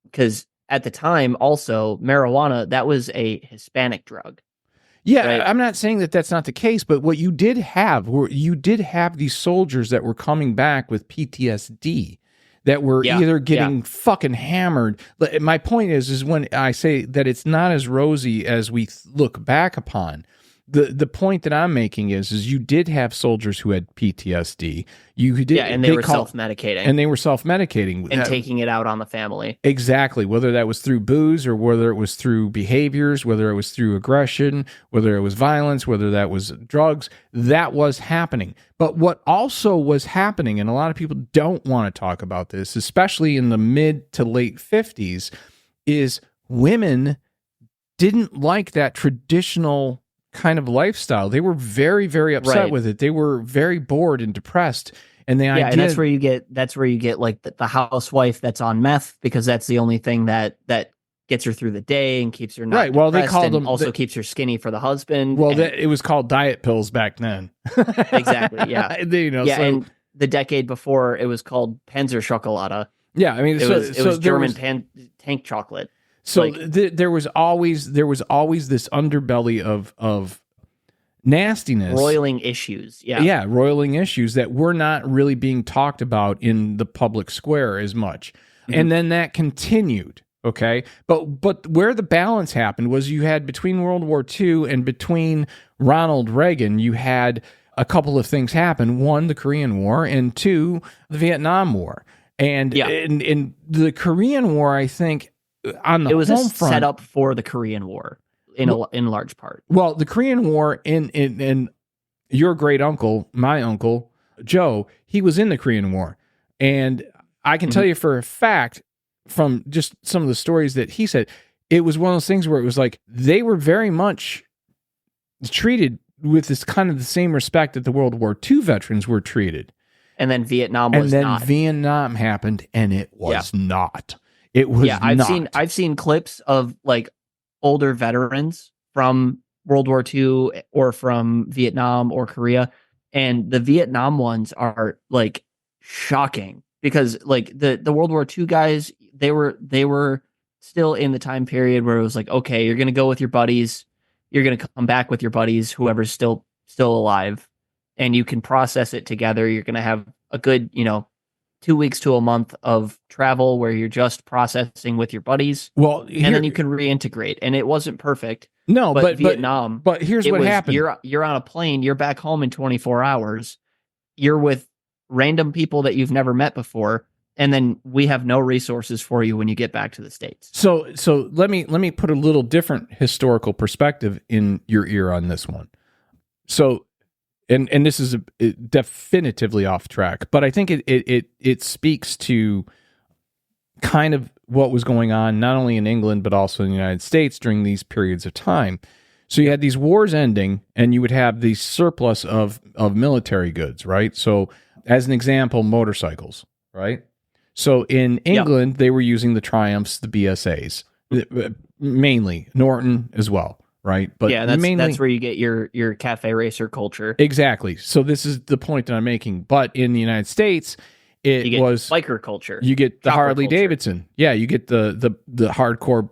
Because at the time, also marijuana, that was a Hispanic drug. Yeah, right? I'm not saying that that's not the case, but what you did have these soldiers that were coming back with PTSD that were either getting fucking hammered. My point is when I say that it's not as rosy as we look back upon. The point that I'm making is you did have soldiers who had PTSD. You did, and they were self-medicating. And they were self-medicating. And taking it out on the family. Exactly. Whether that was through booze or whether it was through behaviors, whether it was through aggression, whether it was violence, whether that was drugs, that was happening. But what also was happening, and a lot of people don't want to talk about this, especially in the mid to late 50s, is women didn't like that traditional kind of lifestyle. They were very, very upset with it. They were very bored and depressed. And the idea, and that's where you get like the housewife that's on meth, because that's the only thing that gets her through the day and keeps her not right. Well, they called them also keeps her skinny for the husband. Well, it was called diet pills back then. Exactly. Yeah. And the decade before, it was called Panzer Schokolade. Yeah, I mean, it was German tank chocolate. So there was always this underbelly of nastiness, roiling issues. Yeah, roiling issues that were not really being talked about in the public square as much, and then that continued. Okay, but where the balance happened was you had between World War II and between Ronald Reagan, you had a couple of things happen. One, the Korean War, and two, the Vietnam War. And in the Korean War, I think. It was a setup for the Korean War in large part. Well, the Korean War in your great uncle, my uncle Joe, he was in the Korean War, and I can tell you for a fact from just some of the stories that he said, it was one of those things where it was like they were very much treated with this kind of the same respect that the World War II veterans were treated. And then Vietnam was not. Vietnam happened, and it was not. It was I've seen clips of like older veterans from World War II or from Vietnam or Korea, and the Vietnam ones are like shocking because like the World War II guys, they were still in the time period where it was like, okay, you're gonna go with your buddies, you're gonna come back with your buddies, whoever's still alive, and you can process it together. You're gonna have a good 2 weeks to a month of travel where you're just processing with your buddies. Well, and then you can reintegrate. And it wasn't perfect. No, but Vietnam. But here's what happened. You're on a plane. You're back home in 24 hours. You're with random people that you've never met before, and then we have no resources for you when you get back to the States. So let me put a little different historical perspective in your ear on this one. So. And this is definitively off track, but I think it speaks to kind of what was going on not only in England but also in the United States during these periods of time. So you had these wars ending, and you would have these surplus of military goods, right? So as an example, motorcycles, right? So in England, they were using the Triumphs, the BSAs, mainly Norton as well. Right, but that's where you get your cafe racer culture. Exactly. So this is the point that I'm making. But in the United States, it was biker culture. You get the Harley Davidson. Yeah, you get the hardcore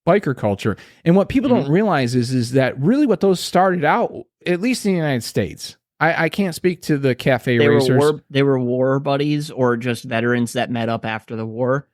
biker culture. And what people don't realize is that really what those started out, at least in the United States. I can't speak to the cafe racers. They were war buddies or just veterans that met up after the war.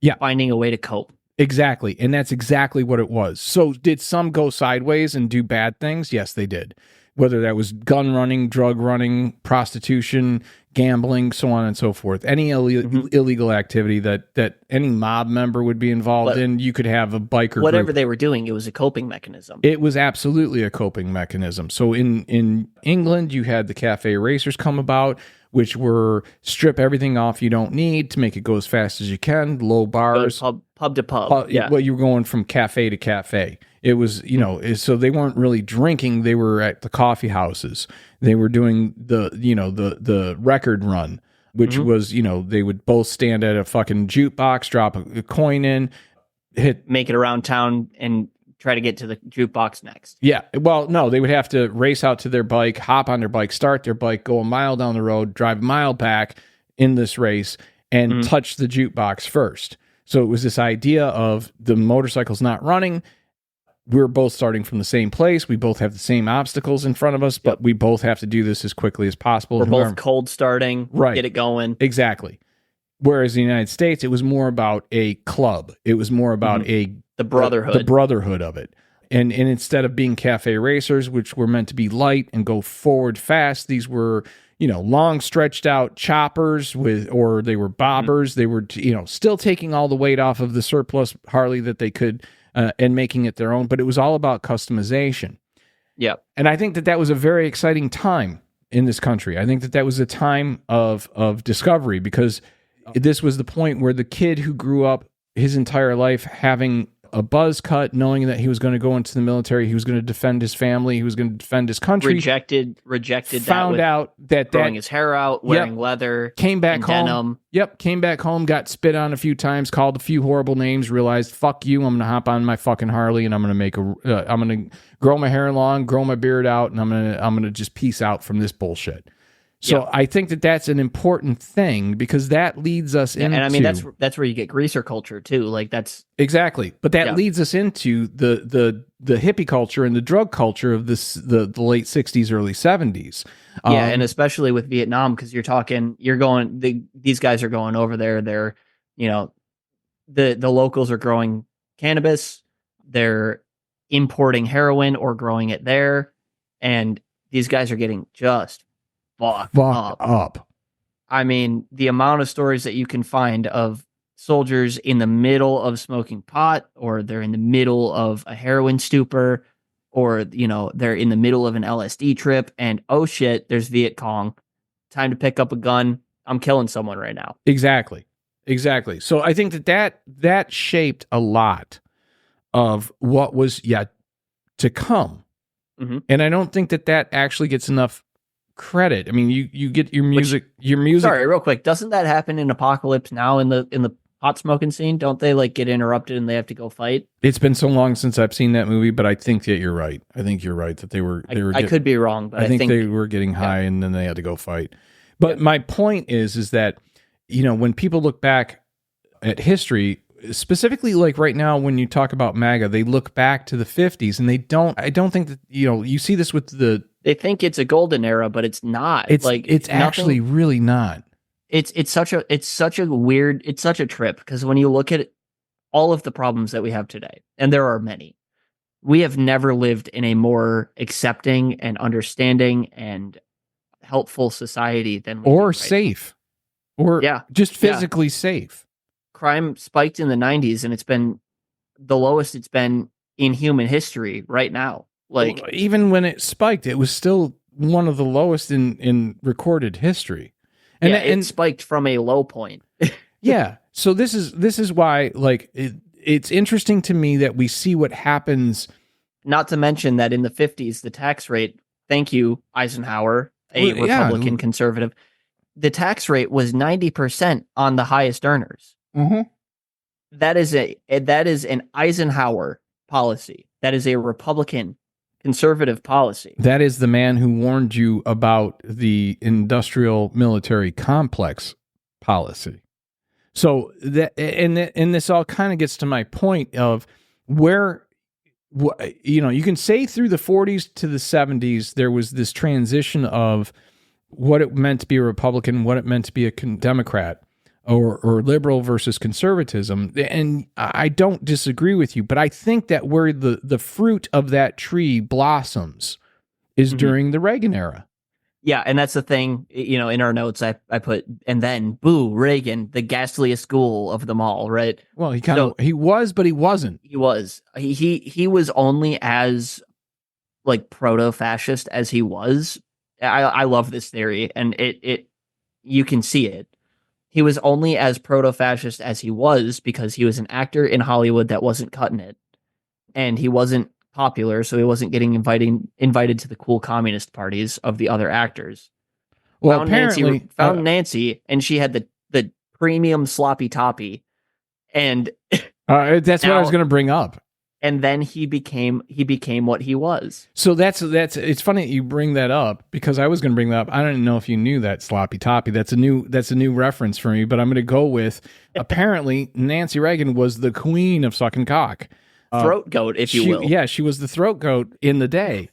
Yeah, finding a way to cope. Exactly. And that's exactly what it was. So did some go sideways and do bad things? Yes, they did. Whether that was gun running, drug running, prostitution, gambling, so on and so forth. Any illegal activity that any mob member would be involved in, you could have a biker whatever group. They were doing, it was a coping mechanism. It was absolutely a coping mechanism. So in England, you had the cafe racers come about, which were strip everything off you don't need to make it go as fast as you can, low bars. Pub to pub. Well, you were going from cafe to cafe. It was, so they weren't really drinking. They were at the coffee houses. They were doing the record run, which was, they would both stand at a fucking jukebox, drop a coin in, make it around town and try to get to the jukebox next. Yeah. Well, no, they would have to race out to their bike, hop on their bike, start their bike, go a mile down the road, drive a mile back in this race and touch the jukebox first. So it was this idea of the motorcycle's not running. We're both starting from the same place. We both have the same obstacles in front of us, but we both have to do this as quickly as possible. We're both cold starting, right? Get it going. Exactly. Whereas in the United States, it was more about a club. It was more about the brotherhood of it. And instead of being cafe racers, which were meant to be light and go forward fast, these were, long stretched out choppers or they were bobbers. They were, still taking all the weight off of the surplus Harley that they could and making it their own. But it was all about customization. Yeah. And I think that was a very exciting time in this country. I think that was a time of discovery, because this was the point where the kid who grew up his entire life having a buzz cut, knowing that he was going to go into the military, he was going to defend his family, he was going to defend his country. Rejected. Found out that growing his hair out, wearing leather, came back home. Denim. Came back home, got spit on a few times, called a few horrible names, realized, fuck you, I'm going to hop on my fucking Harley and I'm going to grow my hair long, grow my beard out, and I'm going to just peace out from this bullshit. So I think that that's an important thing, because that leads us into... And I mean, that's where you get greaser culture too. Like that's... Exactly. But that leads us into the hippie culture and the drug culture of the late 60s, early 70s. And especially with Vietnam, because these guys are going over there. They're, the locals are growing cannabis. They're importing heroin or growing it there. And these guys are getting just fucked up. I mean, the amount of stories that you can find of soldiers in the middle of smoking pot, or they're in the middle of a heroin stupor, or, they're in the middle of an LSD trip and, oh shit, there's Viet Cong. Time to pick up a gun. I'm killing someone right now. Exactly. So I think that shaped a lot of what was yet to come. Mm-hmm. And I don't think that actually gets enough credit. I mean, you get your music. Sorry, real quick. Doesn't that happen in Apocalypse Now in the pot smoking scene? Don't they get interrupted and they have to go fight? It's been so long since I've seen that movie, but I think that you're right. I think you're right that they were. I could be wrong, but I think they were getting high and then they had to go fight. But my point is that when people look back at history, specifically like right now when you talk about MAGA, they look back to the 50s and I don't think that you see this with the. They think it's a golden era, but it's not. It's actually really not. It's such a trip, because when you look at all of the problems that we have today, and there are many, we have never lived in a more accepting and understanding and helpful society than safe, just physically safe. Crime spiked in the 90s, and it's been the lowest it's been in human history right now. Even when it spiked, it was still one of the lowest in recorded history. And it spiked from a low point. Yeah. So this is why it's interesting to me that we see what happens. Not to mention that in the 50s, the tax rate, thank you, Eisenhower, a Republican conservative, the tax rate was 90% on the highest earners. Mm-hmm. That is an Eisenhower policy. That is a Republican conservative policy. That is the man who warned you about the industrial military complex policy. So and this all kind of gets to my point of where, you can say through the 40s to the 70s, there was this transition of what it meant to be a Republican, what it meant to be a Democrat, or liberal versus conservatism. And I don't disagree with you, but I think that where the fruit of that tree blossoms is during the Reagan era. Yeah, and that's the thing, in our notes I put, and then, boo, Reagan, the ghastliest ghoul of them all, right? Well, he was, but he wasn't. He was. He was only as, proto-fascist as he was. I love this theory, and you can see it. He was only as proto-fascist as he was because he was an actor in Hollywood that wasn't cutting it. And he wasn't popular, so he wasn't getting invited to the cool communist parties of the other actors. Well, found Nancy, and she had the premium sloppy toppy. And that's what I was going to bring up. and then he became what he was. So that's it's funny that you bring that up, because I was going to bring that up. I don't know if you knew that, Sloppy Toppy. That's a new reference for me, but I'm going to go with, apparently Nancy Reagan was the queen of sucking cock. Throat goat, if you will. Yeah, she was the throat goat in the day.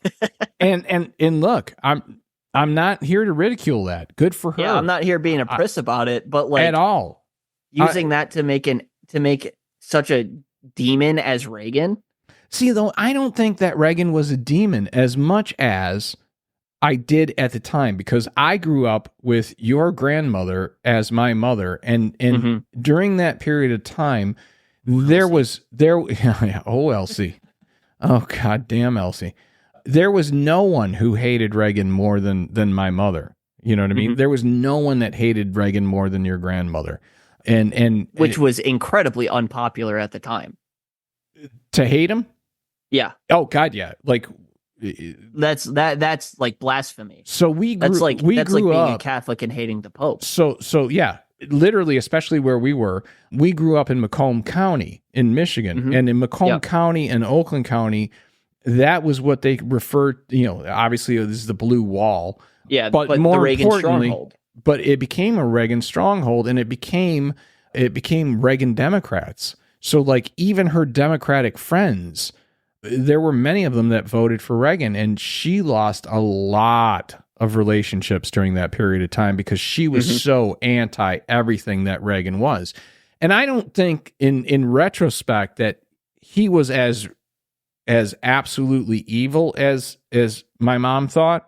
and look, I'm not here to ridicule that. Good for her. Yeah, I'm not here being a priss about it, but like at all. Using that to make such a demon as Reagan. See, though, I don't think that Reagan was a demon as much as I did at the time, because I grew up with your grandmother as my mother, and during that period of time, oh, Elsie. Oh, goddamn, Elsie. There was no one who hated Reagan more than my mother. You know what I mean? There was no one that hated Reagan more than your grandmother. And which was incredibly unpopular at the time. To hate him? Yeah. Oh, God, yeah. Like, that's like blasphemy. So that's like being a Catholic and hating the Pope. So yeah, literally, especially where we grew up in Macomb County in Michigan, and in Macomb County and Oakland County, that was what they referred. Obviously, this is the blue wall. Yeah, but more the Reagan stronghold. But it became a Reagan stronghold, and it became Reagan Democrats. So, like, even her Democratic friends, there were many of them that voted for Reagan, and she lost a lot of relationships during that period of time because she was so anti everything that Reagan was. And I don't think in retrospect that he was as absolutely evil as my mom thought,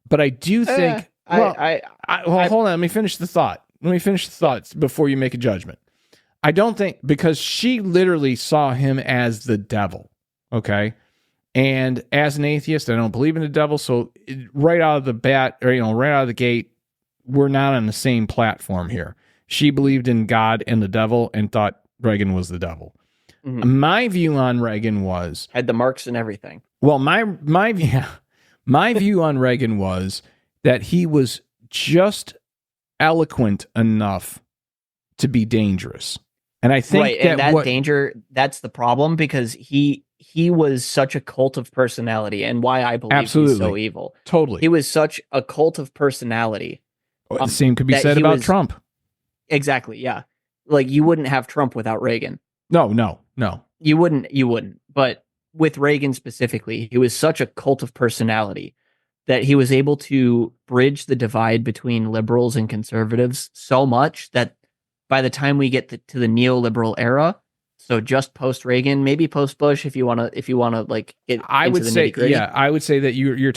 but I do think hold on, let me finish the thought. Let me finish the thoughts before you make a judgment. I don't think, because she literally saw him as the devil. Okay. And as an atheist, I don't believe in the devil. So right out of the bat, or, right out of the gate, we're not on the same platform here. She believed in God and the devil and thought Reagan was the devil. My view on Reagan was, had the marks and everything. Well, my view on Reagan was that he was just eloquent enough to be dangerous. And I think danger, that's the problem, because he was such a cult of personality, and why I believe he's so evil. Totally. He was such a cult of personality. The same could be said about Trump. Exactly, yeah. Like, you wouldn't have Trump without Reagan. No. You wouldn't. But with Reagan specifically, he was such a cult of personality that he was able to bridge the divide between liberals and conservatives so much that by the time we get to the neoliberal era, so just post Reagan, maybe post Bush, if you want to like get I into would the say, nitty-gritty. yeah, I would say that you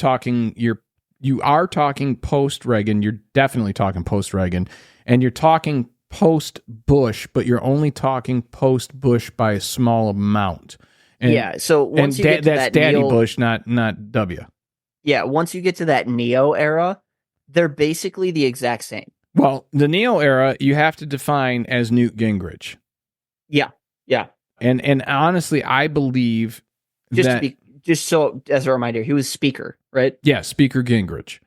are talking post Reagan. You're definitely talking post Reagan, and you're talking post Bush, but you're only talking post Bush by a small amount. And, yeah. So once you get to that's Daddy Bush, not W. Yeah. Once you get to that neo era, they're basically the exact same. Well, the neo era you have to define as Newt Gingrich. Yeah. And honestly, I believe just so as a reminder, he was Speaker, right? Yeah, Speaker Gingrich.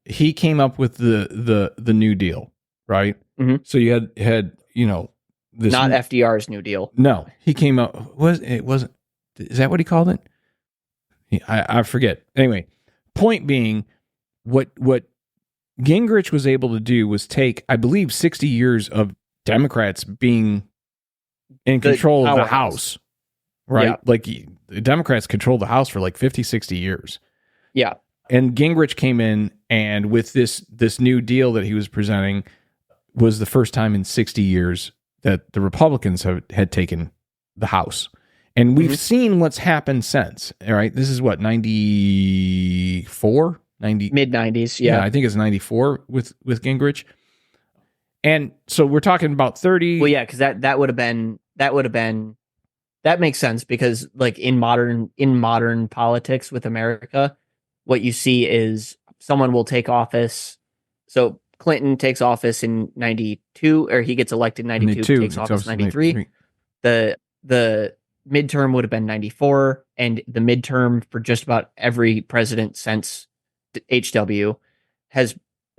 He came up with the New Deal, right? So you had this, not FDR's New Deal. No, he came up wasn't. Is that what he called it? I forget. Anyway, point being, what Gingrich was able to do was take, I believe, 60 years of Democrats being in control of the House, right? Yeah. Like, the Democrats controlled the House for like 50, 60 years. Yeah. And Gingrich came in, and with this New Deal that he was presenting, was the first time in 60 years that the Republicans had taken the House. And we've seen what's happened since. All right. This is what, 94? Mid-90s, yeah. I think it's 94 with Gingrich. And so we're talking about 30. Well, yeah, because that would have been that makes sense, because like in modern politics with America, what you see is someone will take office. So Clinton takes office in 92, or he gets elected in 92, takes office in 93. The midterm would have been 94, and the midterm for just about every president since HW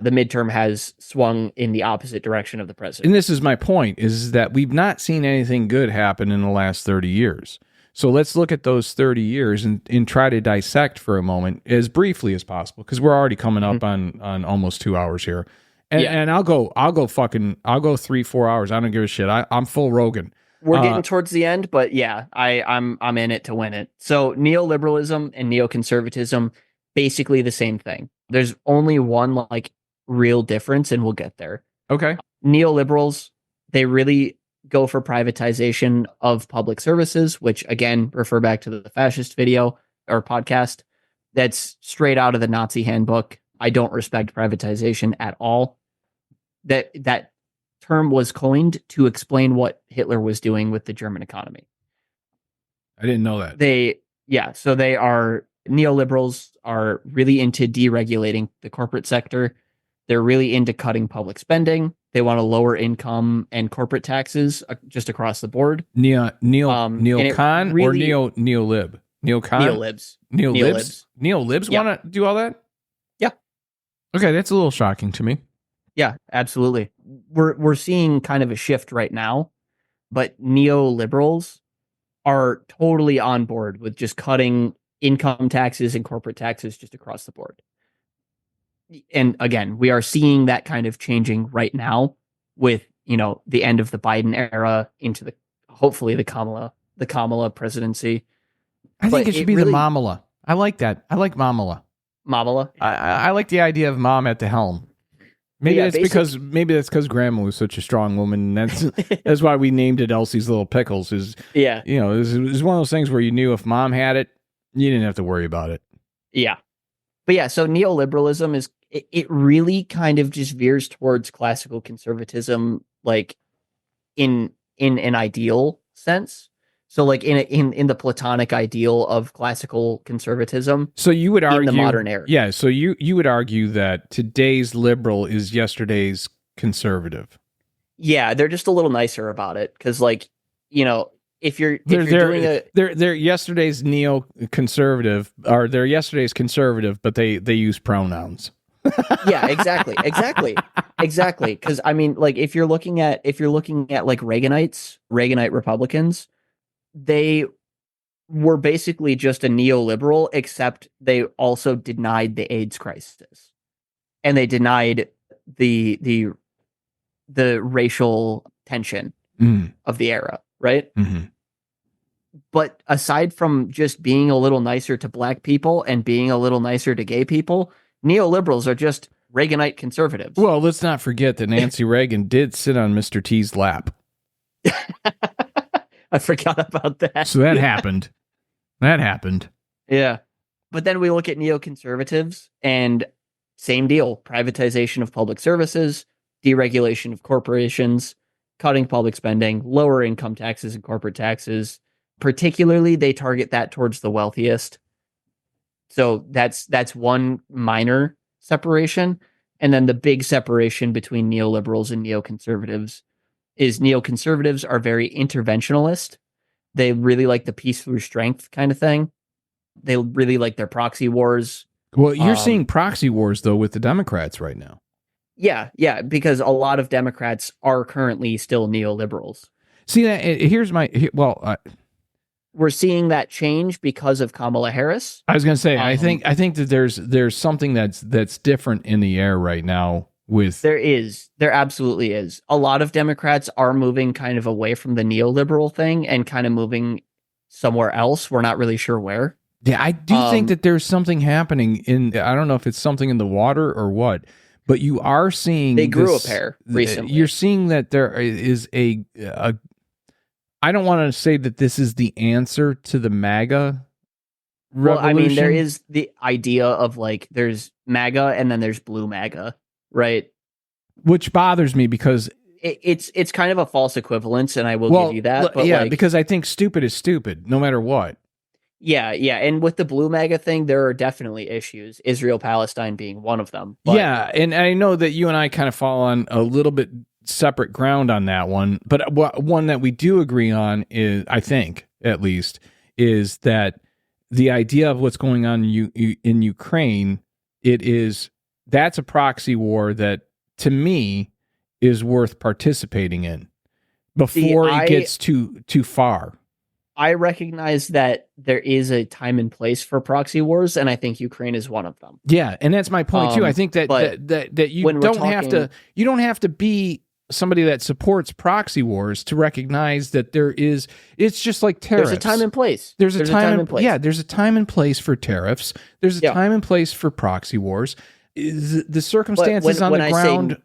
the midterm has swung in the opposite direction of the president. And this is my point, is that we've not seen anything good happen in the last 30 years. So let's look at those 30 years and try to dissect for a moment as briefly as possible, because we're already coming up on almost 2 hours here. And I'll go 3-4 hours. I don't give a shit. I'm full Rogan. We're getting towards the end, but yeah, I'm in it to win it. So neoliberalism and neoconservatism, basically the same thing. There's only one like real difference, and we'll get there. Okay. Neoliberals, they really go for privatization of public services, which again, refer back to the fascist video or podcast. That's straight out of the Nazi handbook. I don't respect privatization at all. That term was coined to explain what Hitler was doing with the German economy. I didn't know that. So they are, neoliberals are really into deregulating the corporate sector. They're really into cutting public spending. They want to lower income and corporate taxes just across the board. Neocon really, or neolib? Neocon? Neolibs. Neolibs want to do all that? Yeah. Okay, that's a little shocking to me. Yeah, absolutely. We're seeing kind of a shift right now, but neoliberals are totally on board with just cutting income taxes and corporate taxes just across the board. And again, we are seeing that kind of changing right now with, the end of the Biden era into hopefully the Kamala presidency. I think it should be the Mamala. I like that. I like Mamala. Mamala? I like the idea of mom at the helm. Maybe that's because Grandma was such a strong woman. And that's why we named it Elsie's Little Pickles. It was one of those things where you knew if mom had it, you didn't have to worry about it. Yeah. But yeah, so neoliberalism it really kind of just veers towards classical conservatism, like in an ideal sense. So like in the Platonic ideal of classical conservatism. So you would argue in the modern era. Yeah. So you would argue that today's liberal is yesterday's conservative. Yeah, they're just a little nicer about it because, like, if you're doing they're yesterday's neoconservative, or they're yesterday's conservative, but they use pronouns. Yeah, exactly. Because I mean, like, if you're looking at like Reaganite Republicans, they were basically just a neoliberal, except they also denied the AIDS crisis, and they denied the racial tension of the era, right? Mm-hmm. But aside from just being a little nicer to black people and being a little nicer to gay people, neoliberals are just Reaganite conservatives. Well, let's not forget that Nancy Reagan did sit on Mr. T's lap. I forgot about that. So that happened. Yeah. But then we look at neoconservatives and same deal. Privatization of public services, deregulation of corporations, cutting public spending, lower income taxes and corporate taxes. Particularly, they target that towards the wealthiest. So that's one minor separation. And then the big separation between neoliberals and neoconservatives is neoconservatives are very interventionalist. They really like the peace through strength kind of thing. They really like their proxy wars. Well, you're seeing proxy wars, though, with the Democrats right now. Yeah, because a lot of Democrats are currently still neoliberals. See, we're seeing that change because of Kamala Harris. I was going to say, I think that there's something that's different in the air right now. There absolutely is. A lot of Democrats are moving kind of away from the neoliberal thing and kind of moving somewhere else. We're not really sure where. Yeah, I do think that there's something happening I don't know if it's something in the water or what, but you are seeing they grew a pair recently. You're seeing that there is a I don't want to say that this is the answer to the MAGA revolution. Well, I mean, there is the idea of like there's MAGA and then there's blue MAGA, right? Which bothers me because it's kind of a false equivalence, and I will give you that. But yeah, because I think stupid is stupid, no matter what. Yeah, and with the blue MAGA thing, there are definitely issues. Israel-Palestine being one of them. But, yeah, and I know that you and I kind of fall on a little bit separate ground on that one, but one that we do agree on is, I think, at least, is that the idea of what's going on in Ukraine, that's a proxy war that, to me, is worth participating in before it gets too far. I recognize that there is a time and place for proxy wars, and I think Ukraine is one of them. Yeah, and that's my point too. I think that you don't have to be somebody that supports proxy wars to recognize that it's just like tariffs. There's a time and place. There's a time and place. Yeah, there's a time and place for tariffs. There's a time and place for proxy wars. The circumstances on the ground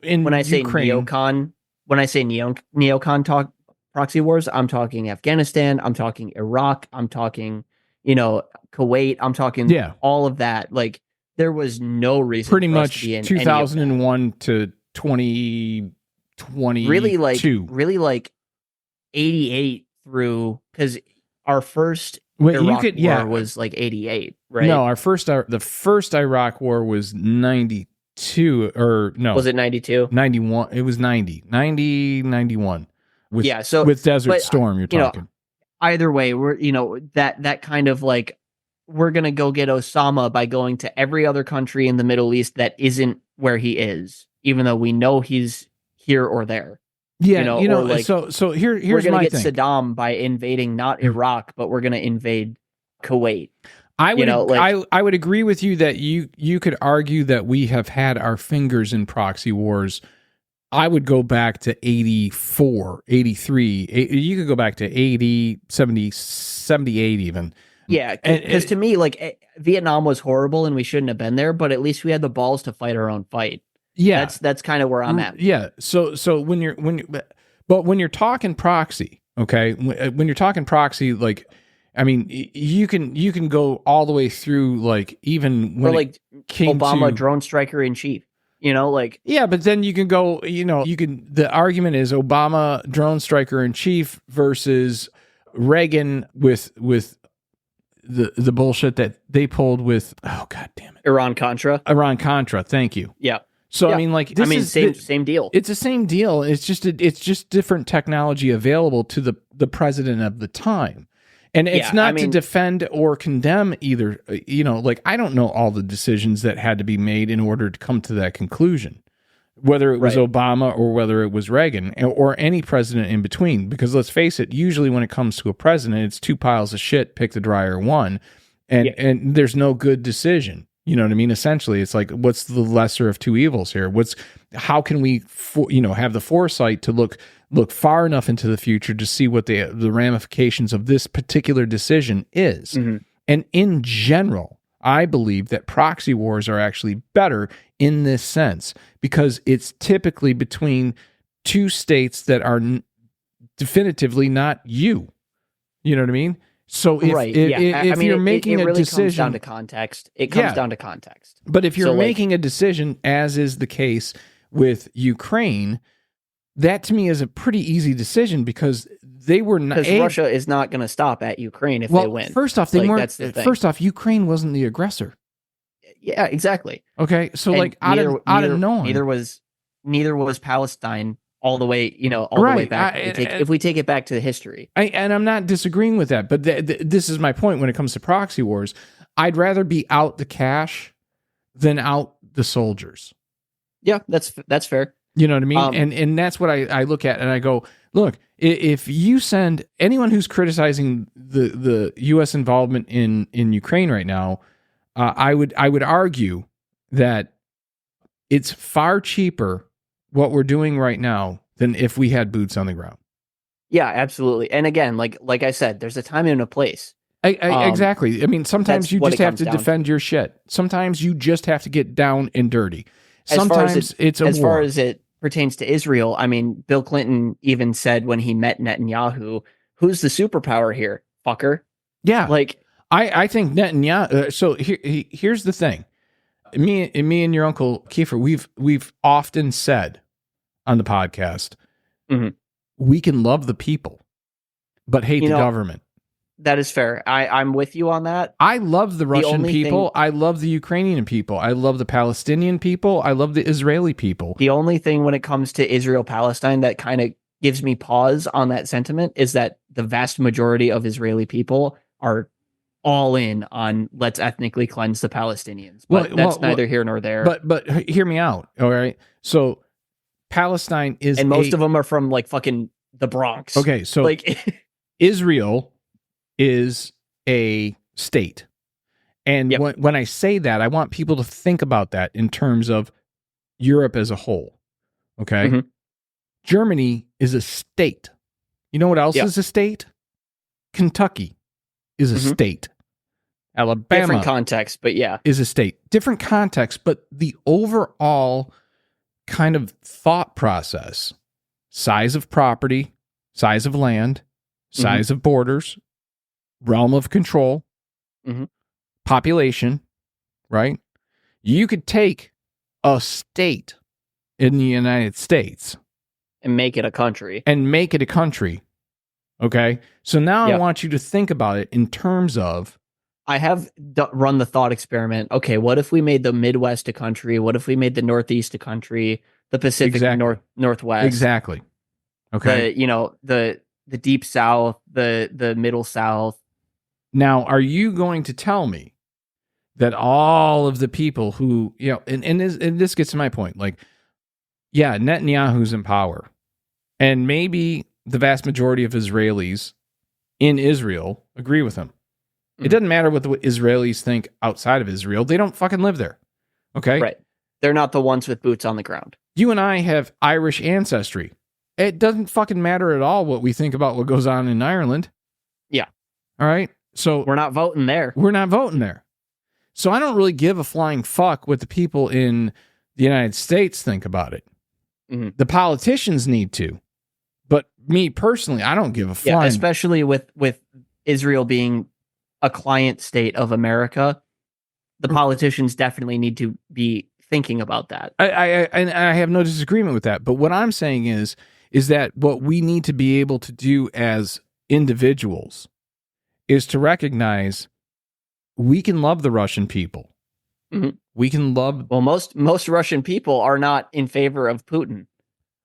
in Ukraine. When I say neocon talk proxy wars, I'm talking Afghanistan, I'm talking Iraq, I'm talking, Kuwait, I'm talking all of that. Like, there was no reason pretty for much us to be in 2001 to 2022. Really like 88 through, because our first Iraq war was like 88, right? No, the first Iraq war was 92, or no. Was it 92? 91. It was 91. With Desert Storm, you're talking. Either way, we're that kind of like, we're gonna go get Osama by going to every other country in the Middle East that isn't where he is, even though we know he's here or there. Yeah, so here's we're gonna my get thing. Saddam by invading not Iraq, but we're gonna invade Kuwait. I would agree with you that you could argue that we have had our fingers in proxy wars. I would go back to 84, 83. You could go back to 80, 70, 78 even. Yeah, because to me, like, Vietnam was horrible and we shouldn't have been there, but at least we had the balls to fight our own fight. Yeah, that's kind of where I'm at. Yeah. So when you're talking proxy, okay, when you're talking proxy, like, I mean, you can go all the way through, like, even when Obama drone striker in chief. Yeah, but then you can go, the argument is Obama drone striker in chief versus Reagan with the bullshit that they pulled with, oh god damn it, Iran Contra. Thank you. Yeah. So I mean, like, same deal. It's the same deal. It's just different technology available to the president of the time. And it's not to defend or condemn either. Like, I don't know all the decisions that had to be made in order to come to that conclusion, whether it was Obama or whether it was Reagan or any president in between. Because let's face it, usually when it comes to a president, it's two piles of shit, pick the drier one, and there's no good decision. You know what I mean? Essentially, it's like, what's the lesser of two evils here? How can we, have the foresight to look far enough into the future to see what the ramifications of this particular decision is? Mm-hmm. And in general, I believe that proxy wars are actually better in this sense because it's typically between two states that are definitively not you. You know what I mean? So if you're making a decision, comes down to context. It comes down to context. But if you're making a decision, as is the case with Ukraine, that to me is a pretty easy decision because they were not. Because Russia is not going to stop at Ukraine if they win. First off, they weren't. First off, Ukraine wasn't the aggressor. Yeah, exactly. Okay, so out of knowing, neither was Palestine. All the way, the way back. If we take it back to the history, and I'm not disagreeing with that, but this is my point when it comes to proxy wars. I'd rather be out the cash than out the soldiers. Yeah, that's fair. You know what I mean? And that's what I look at, and I go, look, if you send anyone who's criticizing the U.S. involvement in Ukraine right now, I would argue that it's far cheaper what we're doing right now than if we had boots on the ground. Yeah, absolutely. And again, like I said, there's a time and a place. Exactly. I mean, sometimes you just have to defend your shit. Sometimes you just have to get down and dirty. Sometimes it's a war. As far as it pertains to Israel, I mean, Bill Clinton even said when he met Netanyahu, who's the superpower here, fucker? Yeah. Like, I think Netanyahu, so here's the thing. Me and your uncle Kiefer, we've often said on the podcast, we can love the people, but hate the government. That is fair. I'm with you on that. I love the Russian people. I love the Ukrainian people. I love the Palestinian people. I love the Israeli people. The only thing when it comes to Israel-Palestine that kind of gives me pause on that sentiment is that the vast majority of Israeli people are all in on let's ethnically cleanse the Palestinians. But that's neither here nor there. But hear me out, all right? So Palestine is... And most of them are from, like, fucking the Bronx. Okay, so like Israel is a state. And when I say that, I want people to think about that in terms of Europe as a whole. Okay? Mhm. Germany is a state. You know what else is a state? Kentucky is a state. Alabama. Different context, but yeah. Is a state. Different context, but the overall kind of thought process, size of property, size of land, size of borders, realm of control, population, right? You could take a state in the United States and make it a country. Okay? So now I want you to think about it in terms of... I have run the thought experiment. Okay, what if we made the Midwest a country? What if we made the Northeast a country? The Pacific Northwest. Exactly. Okay. The Deep South, the Middle South. Now, are you going to tell me that all of the people who, and this gets to my point, like, yeah, Netanyahu's in power, and maybe the vast majority of Israelis in Israel agree with him. It doesn't matter what the Israelis think outside of Israel. They don't fucking live there. Okay? Right. They're not the ones with boots on the ground. You and I have Irish ancestry. It doesn't fucking matter at all what we think about what goes on in Ireland. Yeah. All right? So we're not voting there. So I don't really give a flying fuck what the people in the United States think about it. The politicians need to. But me personally, I don't give a flying... Yeah, especially with Israel being a client state of America, the politicians definitely need to be thinking about that. I have no disagreement with that. But what I'm saying is that what we need to be able to do as individuals is to recognize we can love the Russian people. We can love... Well, most Russian people are not in favor of Putin.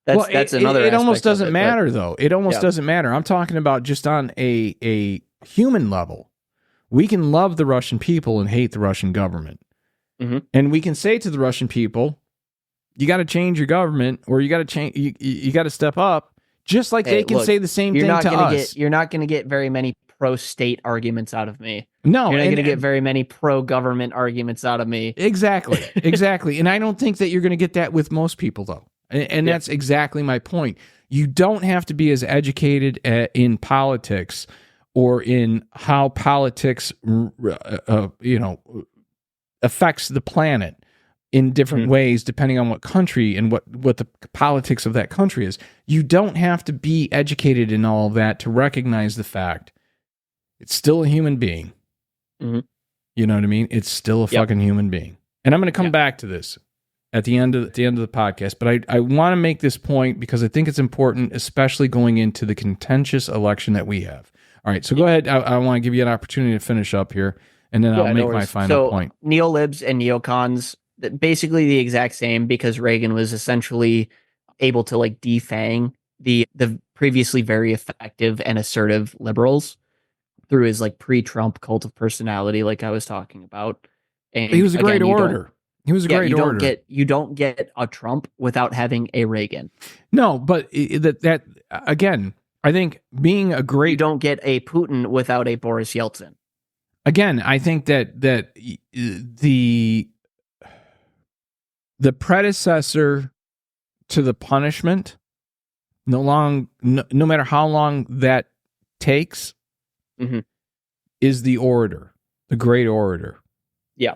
That's another It almost doesn't it, matter, though. It almost doesn't matter. I'm talking about just on a human level. We can love the Russian people and hate the Russian government. And we can say to the Russian people, you got to change your government, or you got to change. You got to step up, just like they can say the same thing to us. You're not going to get very many pro-state arguments out of me. No, you're not going to get very many pro-government arguments out of me. Exactly. And I don't think that you're going to get that with most people, though. And that's exactly my point. You don't have to be as educated in politics or in how politics, affects the planet in different ways, depending on what country and what the politics of that country is. You don't have to be educated in all of that to recognize the fact it's still a human being. You know what I mean? It's still a fucking human being. And I'm going to come back to this at the end of the podcast, but I want to make this point because I think it's important, especially going into the contentious election that we have. All right, so go ahead. I want to give you an opportunity to finish up here, and then I'll make my final point. Neolibs and neocons, basically the exact same, because Reagan was essentially able to like defang the previously very effective and assertive liberals through his like pre-Trump cult of personality, like I was talking about. And he was a great orator. He was a great orator. You don't get a Trump without having a Reagan. No, but that again, I think being a great... You don't get a Putin without a Boris Yeltsin. Again, I think that the predecessor to the punishment, no matter how long that takes, is the orator, the great orator. Yeah.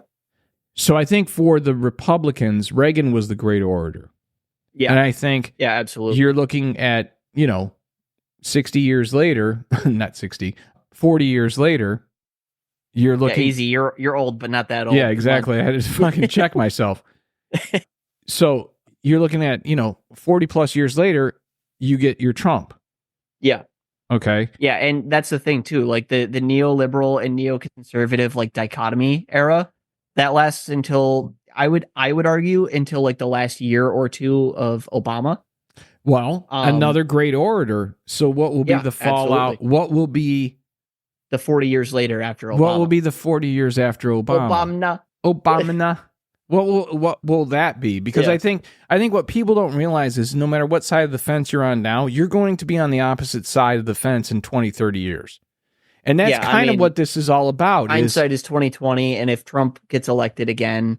So I think for the Republicans, Reagan was the great orator. Yeah. And I think absolutely. You're looking at, 60 years later, not 60, 40 years later, you're looking... Yeah, easy, you're old, but not that old. Yeah, exactly. I had to fucking check myself. So you're looking at, 40 plus years later, you get your Trump. Yeah. Okay. Yeah, and that's the thing too, like the neoliberal and neoconservative like dichotomy era, that lasts until I would argue until like the last year or two of Obama. Well, another great orator. So what will be the fallout? Absolutely. What will be the 40 years later after Obama? What will be the 40 years after Obama? Obama. What will that be? Because I think what people don't realize is no matter what side of the fence you're on now, you're going to be on the opposite side of the fence in 20, 30 years. And that's kind of what this is all about. Hindsight is 20/20, and if Trump gets elected again,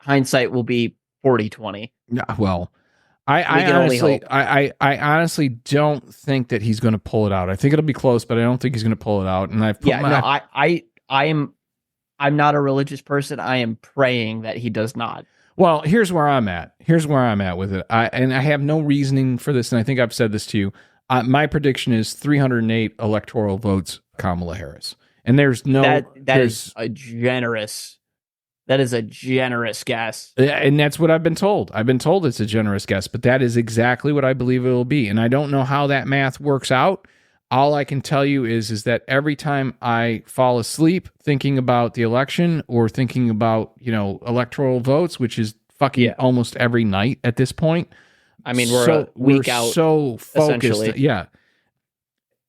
hindsight will be 40/20. Well, I honestly don't think that he's going to pull it out. I think it'll be close, but I don't think he's going to pull it out. And I'm not a religious person. I am praying that he does not. Well, here's where I'm at. Here's where I'm at with it. I have no reasoning for this, and I think I've said this to you. My prediction is 308 electoral votes, Kamala Harris. And there's no... That is a generous guess. And that's what I've been told. I've been told it's a generous guess, but that is exactly what I believe it will be. And I don't know how that math works out. All I can tell you is that every time I fall asleep thinking about the election or thinking about, electoral votes, which is fucking almost every night at this point. I mean, we're a week out. So focused. Yeah.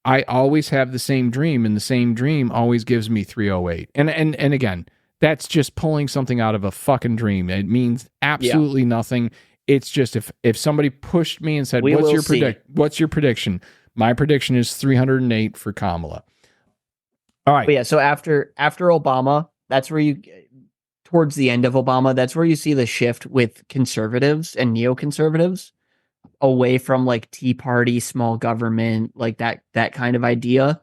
I always have the same dream, and the same dream always gives me 308. And again, that's just pulling something out of a fucking dream. It means absolutely nothing. It's just if somebody pushed me and said, what's your prediction? My prediction is 308 for Kamala. All right. But yeah, so after Obama, that's where towards the end of Obama, that's where you see the shift with conservatives and neoconservatives away from like Tea Party, small government, like that kind of idea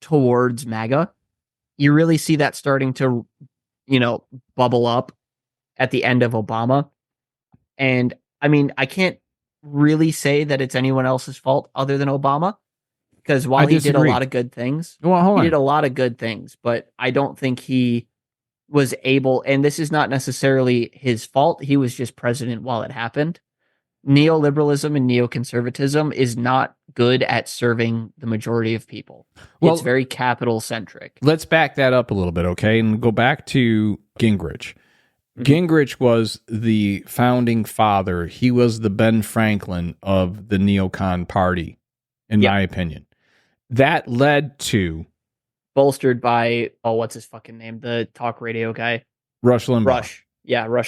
towards MAGA. You really see that starting to, bubble up at the end of Obama. And I mean, I can't really say that it's anyone else's fault other than Obama, because while he did a lot of good things, did a lot of good things, but I don't think he was able, and this is not necessarily his fault, he was just president while it happened. Neoliberalism and neoconservatism is not good at serving the majority of people. Well, it's very capital centric. Let's back that up a little bit, okay? And go back to Gingrich. Gingrich was the founding father. He was the Ben Franklin of the neocon party, in my opinion. That led to... bolstered by, what's his fucking name? The talk radio guy. Rush Limbaugh. Rush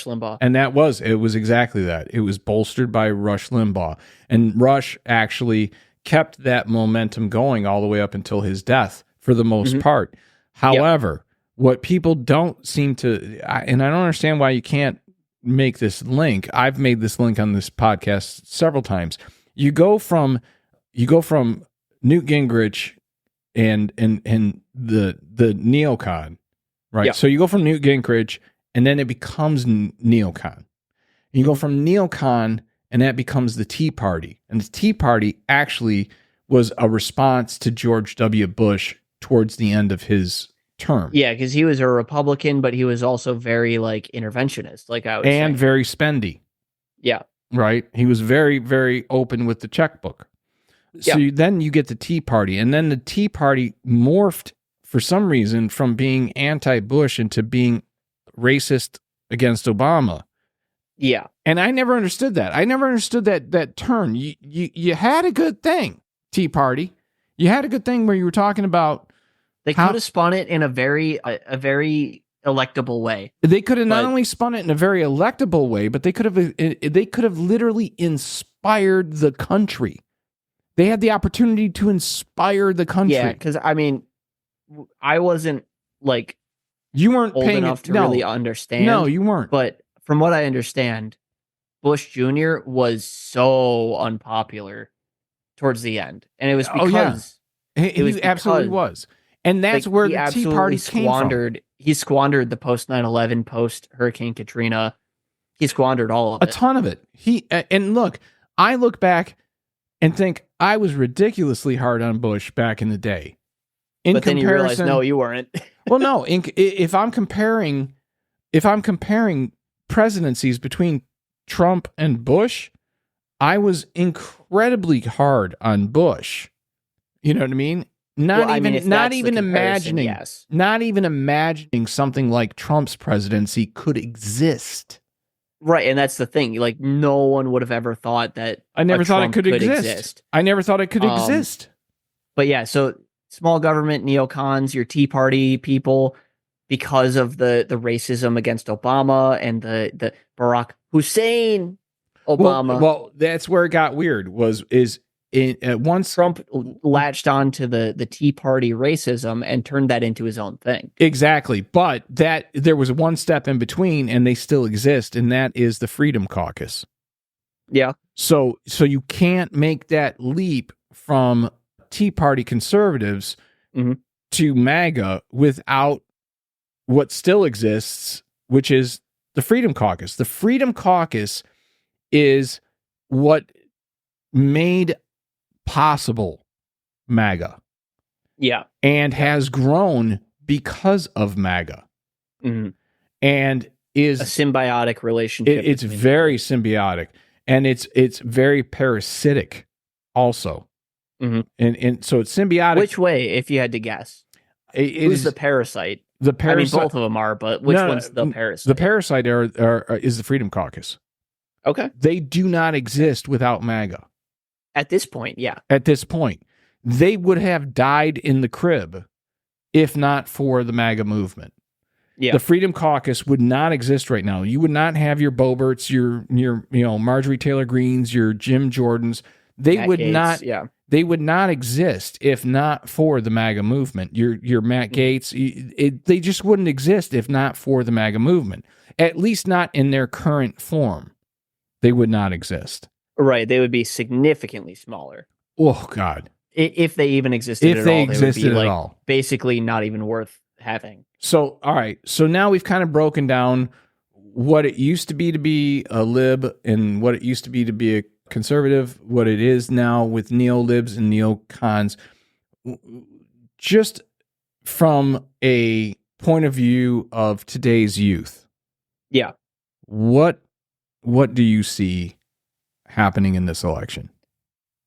Limbaugh. And it was exactly that. It was bolstered by Rush Limbaugh. And Rush actually kept that momentum going all the way up until his death, for the most part. However... what people don't seem to, and I don't understand why you can't make this link. I've made this link on this podcast several times. You go from Newt Gingrich and the neocon, right? Yeah. So you go from Newt Gingrich, and then it becomes neocon. You go from neocon, and that becomes the Tea Party. And the Tea Party actually was a response to George W. Bush towards the end of his term. Yeah, because he was a Republican, but he was also very like interventionist, like I would say. Very spendy. Yeah. Right? He was very, very open with the checkbook. So then you get the Tea Party, and then the Tea Party morphed for some reason from being anti-Bush into being racist against Obama. Yeah. And I never understood that. I never understood that turn. You had a good thing, Tea Party. You had a good thing where you were talking about they could have spun it in a very electable way. They could have not only spun it in a very electable way, but they could have literally inspired the country. They had the opportunity to inspire the country. Yeah, because I mean, I wasn't like you weren't old enough to really understand. No, you weren't. But from what I understand, Bush Jr. was so unpopular towards the end, and it was because he absolutely was. And that's where the Tea Party came from. He squandered the post 9/11, post Hurricane Katrina. He squandered all of it. A ton of it. And look, I look back and think I was ridiculously hard on Bush back in the day. But then you realize, no, you weren't. Well, no. If I'm comparing presidencies between Trump and Bush, I was incredibly hard on Bush. You know what I mean? Not even imagining something like Trump's presidency could exist. Right, and that's the thing. Like, no one would have ever thought that. I never thought it could exist. I never thought it could exist. But yeah, so small government, neocons, your Tea Party people, because of the racism against Obama and the Barack Hussein Obama. Well, that's where it got weird. once Trump latched on to the Tea Party racism and turned that into his own thing. Exactly. But that there was one step in between, and they still exist, and that is the Freedom Caucus. Yeah. So you can't make that leap from Tea Party conservatives to MAGA without what still exists, which is the Freedom Caucus. The Freedom Caucus is what made possible MAGA. Yeah. And has grown because of MAGA. And is a symbiotic relationship. It's very symbiotic, and it's very parasitic also. And so it's symbiotic. Which way, if you had to guess? Who's the parasite? The parasite. I mean, both of them are, but which one's the parasite? The parasite is the Freedom Caucus. Okay. They do not exist without MAGA. At this point, yeah. At this point. They would have died in the crib if not for the MAGA movement. Yeah. The Freedom Caucus would not exist right now. You would not have your Boeberts, your Marjorie Taylor Greens, your Jim Jordans. They would not. Yeah. They would not exist if not for the MAGA movement. Your Matt Gaetz, they just wouldn't exist if not for the MAGA movement. At least not in their current form. They would not exist. Right. They would be significantly smaller. Oh, God. If they even existed at all. If they existed at all. Basically not even worth having. So, all right. So now we've kind of broken down what it used to be a lib and what it used to be a conservative, what it is now with neolibs and neocons. Just from a point of view of today's youth. Yeah. What do you see happening in this election?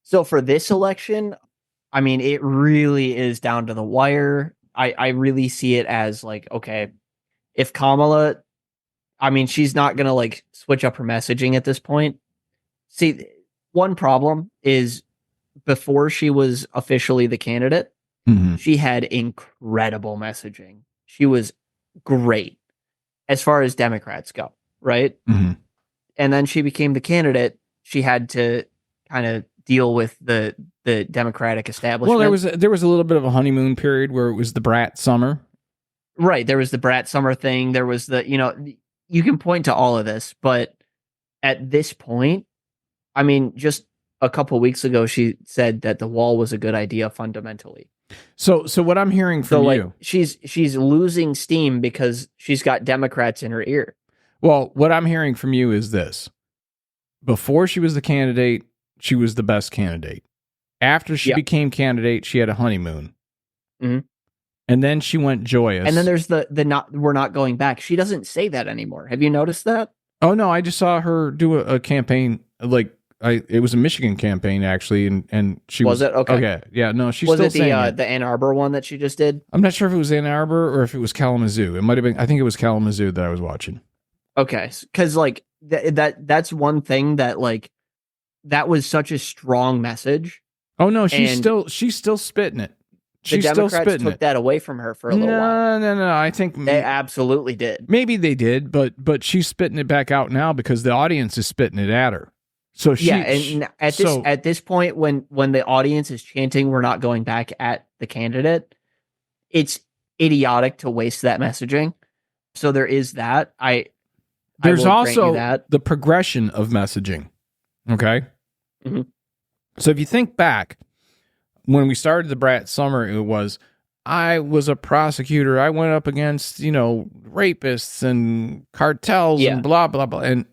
So for this election, I mean, it really is down to the wire. I really see it as like, okay, if Kamala, I mean, she's not going to like switch up her messaging at this point. See, one problem is before she was officially the candidate, she had incredible messaging. She was great as far as Democrats go, right? And then she became the candidate. She had to kind of deal with the Democratic establishment. Well, there was a little bit of a honeymoon period where it was the brat summer. Right. There was the brat summer thing. There was you can point to all of this, but at this point, I mean, just a couple of weeks ago, she said that the wall was a good idea fundamentally. So what I'm hearing from you, she's losing steam because she's got Democrats in her ear. Well, what I'm hearing from you is this: before she was the candidate, she was the best candidate. After she became candidate, she had a honeymoon. And then she went joyous. And then there's we're not going back. She doesn't say that anymore. Have you noticed that? Oh no, I just saw her do a campaign. It was a Michigan campaign actually, and she was it okay? Okay, yeah, no, she's was still it saying it. The Ann Arbor one that she just did? I'm not sure if it was Ann Arbor or if it was Kalamazoo. It might have been. I think it was Kalamazoo that I was watching. Okay, because like that's one thing that like that was such a strong message. Oh no, she's still spitting it. She's the Democrats still spitting took that away from her for a little while. No. I think they absolutely did. Maybe they did, but she's spitting it back out now because the audience is spitting it at her. So and at this point, when the audience is chanting, "We're not going back" at the candidate, it's idiotic to waste that messaging. So there is that. There's also the progression of messaging. Okay. So if you think back, when we started the brat summer, it was, I was a prosecutor. I went up against, rapists and cartels and blah, blah, blah. And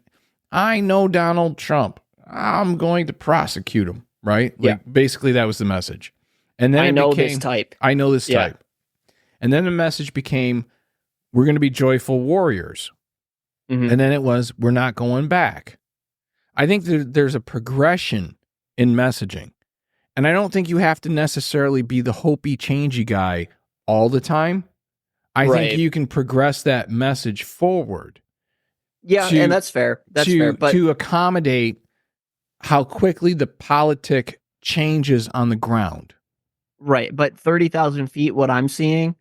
I know Donald Trump. I'm going to prosecute him, right? Basically that was the message. And then this type. I know this type. And then the message became, we're going to be joyful warriors. And then it was, we're not going back. I think there's a progression in messaging. And I don't think you have to necessarily be the hopey, changey guy all the time. I think you can progress that message forward. Yeah, and that's fair. That's fair. But to accommodate how quickly the politic changes on the ground. Right. But 30,000 feet, what I'm seeing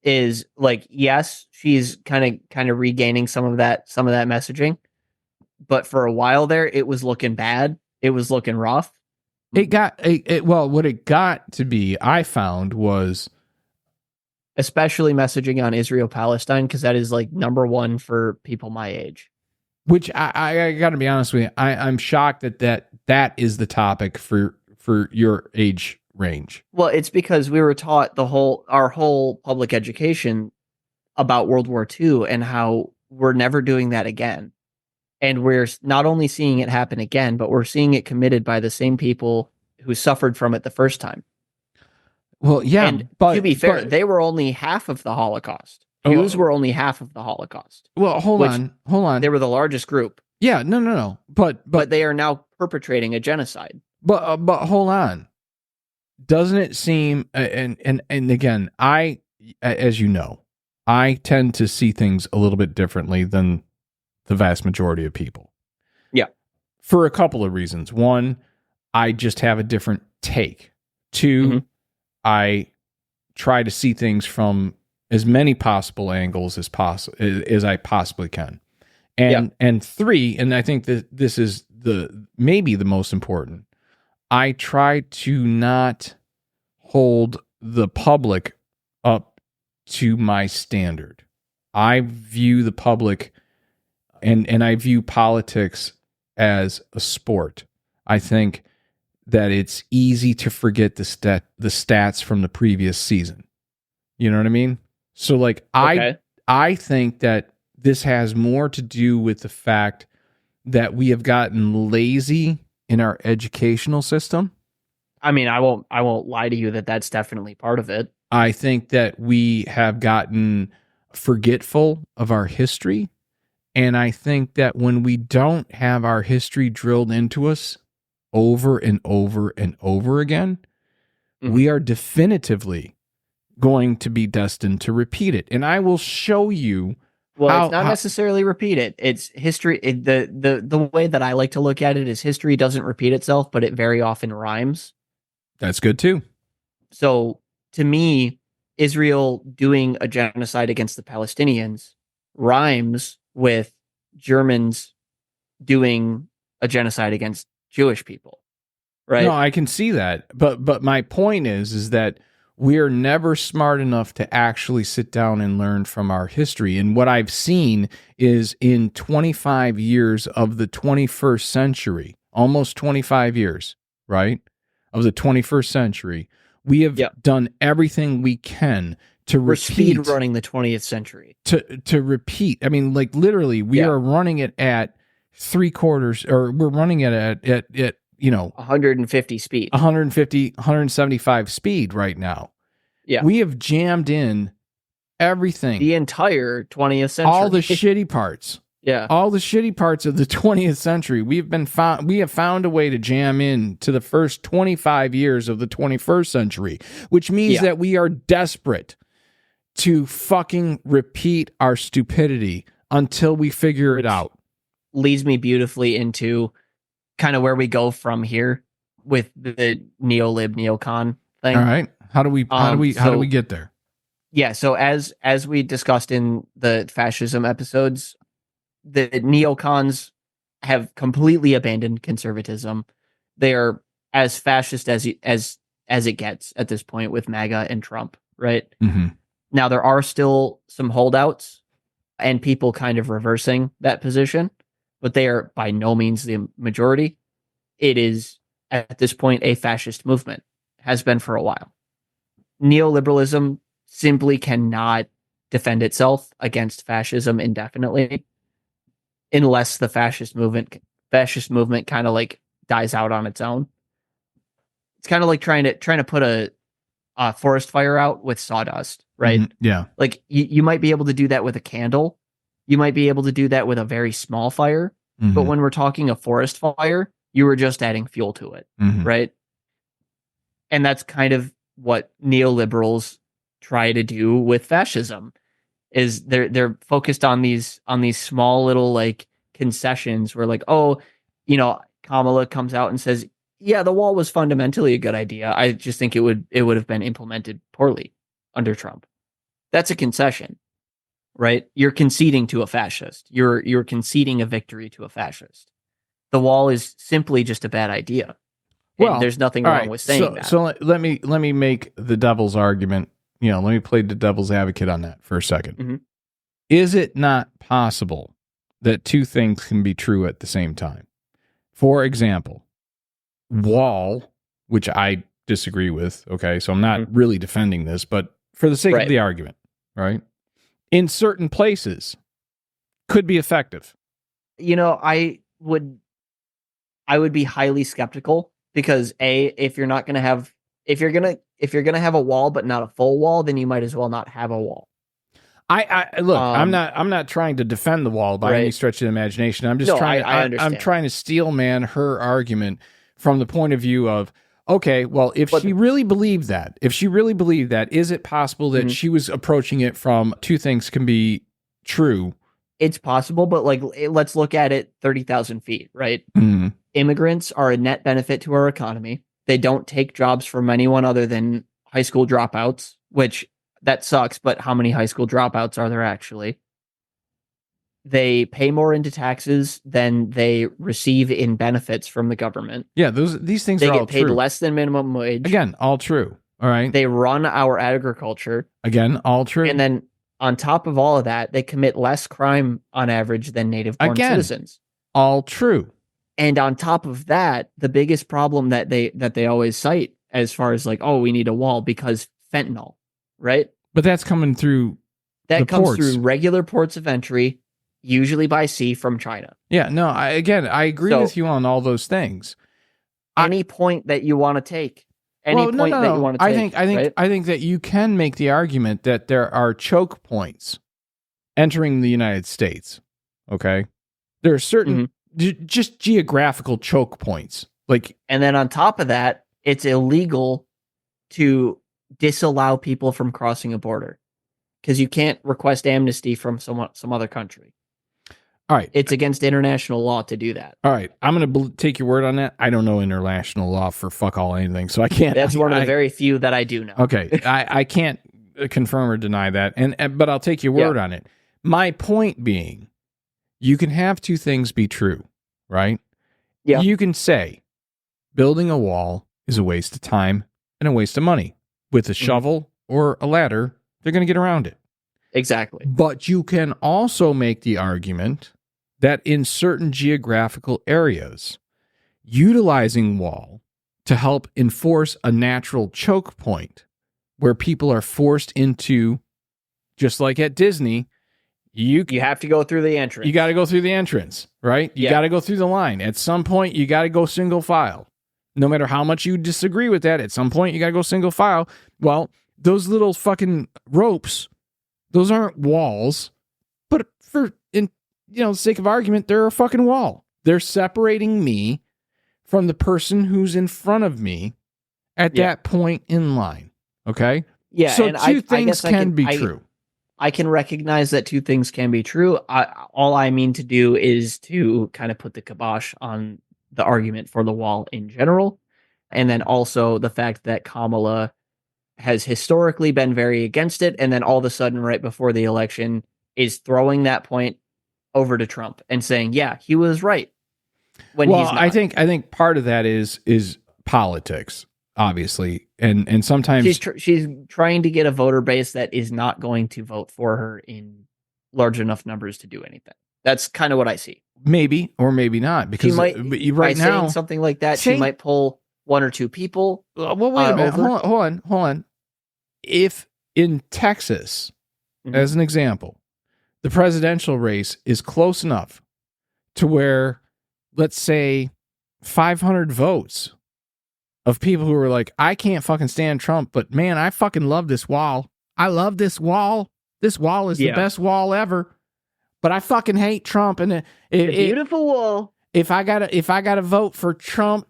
is like, yes, she's kind of regaining some of that messaging. But for a while there, it was looking bad. It was looking rough. what it got to be, I found, was especially messaging on Israel-Palestine, because that is like number one for people my age. Which I got to be honest with you, I'm shocked that is the topic for your age range. Well, it's because we were taught our whole public education about World War II and how we're never doing that again. And we're not only seeing it happen again, but we're seeing it committed by the same people who suffered from it the first time. Well, yeah, and to be fair, they were only half of the Holocaust. Jews were only half of the Holocaust. Well, hold on. They were the largest group. Yeah, no. But they are now perpetrating a genocide. But hold on. Doesn't it seem, and again, as you know, I tend to see things a little bit differently than the vast majority of people. Yeah. For a couple of reasons. One, I just have a different take. Two, I try to see things from as many possible angles as I possibly can. And three, and I think that this is maybe the most important, I try to not hold the public up to my standard. I view the public and I view politics as a sport. I think that it's easy to forget the stats from the previous season. You know what I mean? So like I think that this has more to do with the fact that we have gotten lazy in our educational system. I mean, I won't lie to you that that's definitely part of it. I think that we have gotten forgetful of our history. And I think that when we don't have our history drilled into us over and over and over again, we are definitively going to be destined to repeat it. And I will show you. Well, it's not necessarily repeat it. It's history. The way that I like to look at it is history doesn't repeat itself, but it very often rhymes. That's good too. So to me, Israel doing a genocide against the Palestinians rhymes with Germans doing a genocide against Jewish people. Right? No, I can see that. But my point is that we are never smart enough to actually sit down and learn from our history. And what I've seen is in 25 years of the 21st century, almost 25 years, right, of the 21st century, we have done everything we can to We're speed running the 20th century. To repeat. I mean, like literally, we are running it at 3/4, or we're running it at 150 speed, 150, 175 speed right now. Yeah. We have jammed in everything. The entire 20th century. All the shitty parts. Yeah. All the shitty parts of the 20th century. We have found a way to jam in to the first 25 years of the 21st century, which means that we are desperate to fucking repeat our stupidity until we figure it out. Leads me beautifully into kind of where we go from here with the neocon thing. All right. How do we get there? Yeah. So as we discussed in the fascism episodes, the neocons have completely abandoned conservatism. They are as fascist as it gets at this point with MAGA and Trump. Right. Mm-hmm. Now there are still some holdouts and people kind of reversing that position, but they are by no means the majority. It is, at this point, a fascist movement. Has been for a while. Neoliberalism simply cannot defend itself against fascism indefinitely unless the fascist movement kind of like dies out on its own. It's kind of like trying to put a forest fire out with sawdust, right? Mm-hmm. Yeah. Like you might be able to do that with a candle. You might be able to do that with a very small fire. Mm-hmm. But when we're talking a forest fire, you were just adding fuel to it, right? And that's kind of what neoliberals try to do with fascism. Is they're focused on these small little like concessions where like, Kamala comes out and says, yeah, the wall was fundamentally a good idea. I just think it would have been implemented poorly under Trump. That's a concession, right? You're conceding to a fascist. You're conceding a victory to a fascist. The wall is simply just a bad idea. And there's nothing wrong with saying that. So let me make the devil's argument. Let me play the devil's advocate on that for a second. Mm-hmm. Is it not possible that two things can be true at the same time? For example, wall, which I disagree with, okay, so I'm not really defending this, but for the sake of the argument, right? In certain places could be effective. I would be highly skeptical because if you're gonna have a wall but not a full wall, then you might as well not have a wall. I look, I'm not trying to defend the wall by any stretch of the imagination. I'm just I'm trying to steel man her argument from the point of view of, okay, well, if she really believed that, is it possible that she was approaching it from two things can be true? It's possible, but let's look at it 30,000 feet, right? Mm-hmm. Immigrants are a net benefit to our economy. They don't take jobs from anyone other than high school dropouts, which that sucks, but how many high school dropouts are there actually? They pay more into taxes than they receive in benefits from the government. Yeah, these things are all true. They get paid less than minimum wage. Again, all true. All right. They run our agriculture. Again, all true. And then on top of all of that, they commit less crime on average than native-born citizens. All true. And on top of that, the biggest problem that they always cite as far as we need a wall because fentanyl, right? But that's coming through that comes ports. Through regular ports of entry, usually by sea from China. Yeah, no, I agree with you on all those things. Any point that you want to take. That you want to take. I think that you can make the argument that there are choke points entering the United States. Okay? There are certain just geographical choke points. And then on top of that, it's illegal to disallow people from crossing a border because you can't request amnesty from some other country. All right. It's against international law to do that. All right. I'm going to take your word on that. I don't know international law for fuck all anything, so I can't. That's one of the very few that I do know. Okay. I can't confirm or deny that, but I'll take your word on it. My point being, you can have two things be true, right? Yeah. You can say building a wall is a waste of time and a waste of money. With a shovel or a ladder, they're going to get around it. Exactly. But you can also make the argument that in certain geographical areas, utilizing wall to help enforce a natural choke point where people are forced into, just like at Disney, you have to go through the entrance. You got to go through the entrance, right? You got to go through the line. At some point, you got to go single file. No matter how much you disagree with that, at some point, you got to go single file. Well, those little fucking ropes, those aren't walls, but for the sake of argument, they're a fucking wall. They're separating me from the person who's in front of me at that point in line. Okay? Yeah. So two things can be true. I can recognize that two things can be true. All I mean to do is to kind of put the kibosh on the argument for the wall in general. And then also the fact that Kamala has historically been very against it. And then all of a sudden, right before the election, is throwing that point over to Trump and saying, yeah, he was right. He's not. I think part of that is politics, obviously. And sometimes she's trying to get a voter base that is not going to vote for her in large enough numbers to do anything. That's kind of what I see. Maybe or maybe not, because saying something like that, she might pull one or two people. Well, wait a minute. Hold on. If in Texas, as an example, the presidential race is close enough to where, let's say, 500 votes of people who are like, I can't fucking stand Trump, but man, I fucking love this wall. I love this wall. This wall is the best wall ever. But I fucking hate Trump, and beautiful wall. If I gotta vote for Trump,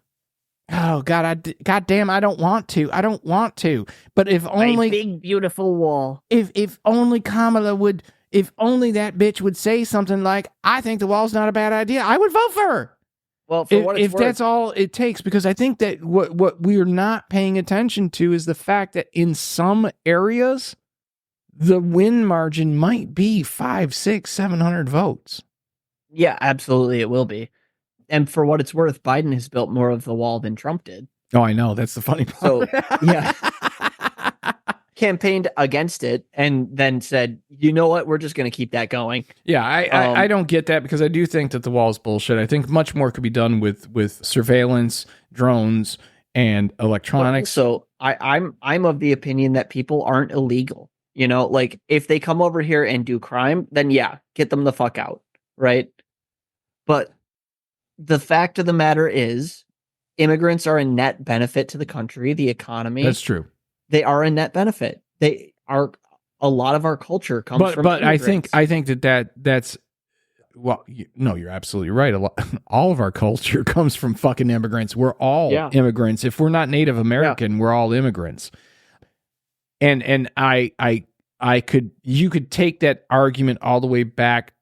oh god, goddamn, I don't want to. But if only a big beautiful wall. If only Kamala would, if only that bitch would say something like, I think the wall's not a bad idea, I would vote for her. Well, for what it's worth, that's all it takes, because I think that what we're not paying attention to is the fact that in some areas, the win margin might be 500, 600, 700 votes. Yeah, absolutely, it will be. And for what it's worth, Biden has built more of the wall than Trump did. Oh, I know. That's the funny So, part. yeah. Campaigned against it and then said, you know what, we're just going to keep that going. Yeah, I don't get that, because I do think that the wall is bullshit. I think much more could be done with surveillance, drones, and electronics. So I'm of the opinion that people aren't illegal. You know, like if they come over here and do crime, then yeah, get them the fuck out, right? But the fact of the matter is, immigrants are a net benefit to the country, the economy. That's true. They are a net benefit. They are, a lot of our culture comes from immigrants. I think that's well, no, you're absolutely right. All of our culture comes from fucking immigrants. We're all immigrants. If we're not Native American, we're all immigrants. And you could take that argument all the way back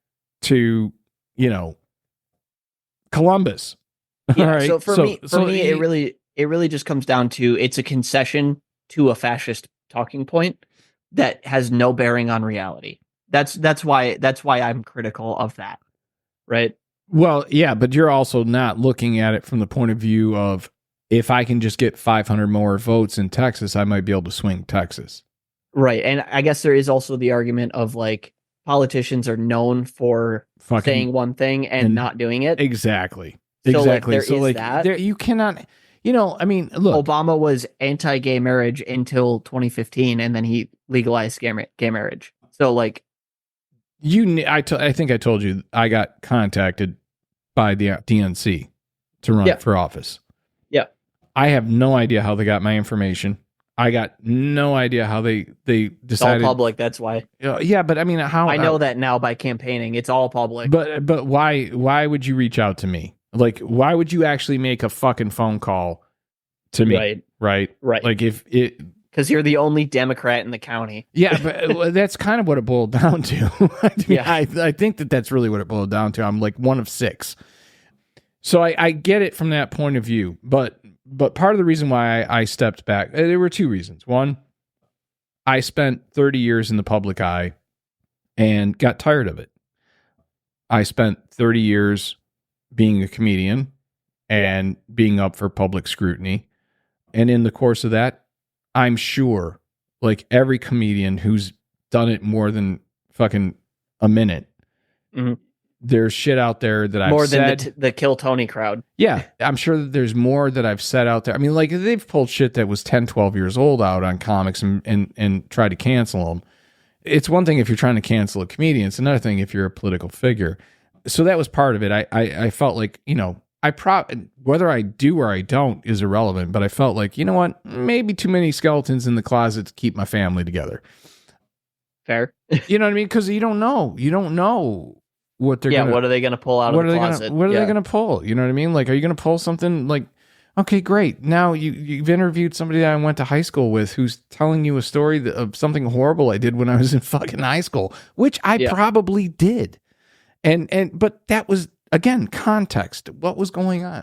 to, Columbus. Yeah, all right. So for me, it really just comes down to, it's a concession to a fascist talking point that has no bearing on reality. That's why I'm critical of that. Right? Well, yeah, but you're also not looking at it from the point of view of, if I can just get 500 more votes in Texas, I might be able to swing Texas. Right. And I guess there is also the argument of, like, politicians are known for saying one thing and not doing it. Exactly. So, exactly. Like, there is that. You cannot, I mean, look. Obama was anti-gay marriage until 2015, and then he legalized gay marriage. So, like, I think I told you I got contacted by the DNC to run for office. Yeah. I have no idea how they got my information. I got no idea how they decided. It's all public, that's why. Yeah, but I mean, how? I know that now by campaigning. It's all public. But why would you reach out to me? Like, why would you actually make a fucking phone call to me? Right. Like, if it... Because you're the only Democrat in the county. Yeah, but that's kind of what it boiled down to. I think that's really what it boiled down to. I'm like one of 6. So I get it from that point of view. But part of the reason why I stepped back, there were 2 reasons. One, I spent 30 years in the public eye and got tired of it. I spent 30 years being a comedian and being up for public scrutiny. And in the course of that, I'm sure, like every comedian who's done it more than fucking a minute, there's shit out there that I've said. More than the Kill Tony crowd. Yeah, I'm sure that there's more that I've said out there. I mean, like, they've pulled shit that was 10, 12 years old out on comics and tried to cancel them. It's one thing if you're trying to cancel a comedian. It's another thing if you're a political figure. So that was part of it. I felt like, whether I do or I don't is irrelevant, but I felt like, you know what, maybe too many skeletons in the closet to keep my family together. Fair. You know what I mean? Because you don't know what they're what are they going to pull out of the closet? What are they going to pull? You know what I mean? Like, are you going to pull something like, okay, great. Now you've interviewed somebody that I went to high school with who's telling you a story of something horrible I did when I was in fucking high school, which I probably did. But that was, again, context. What was going on?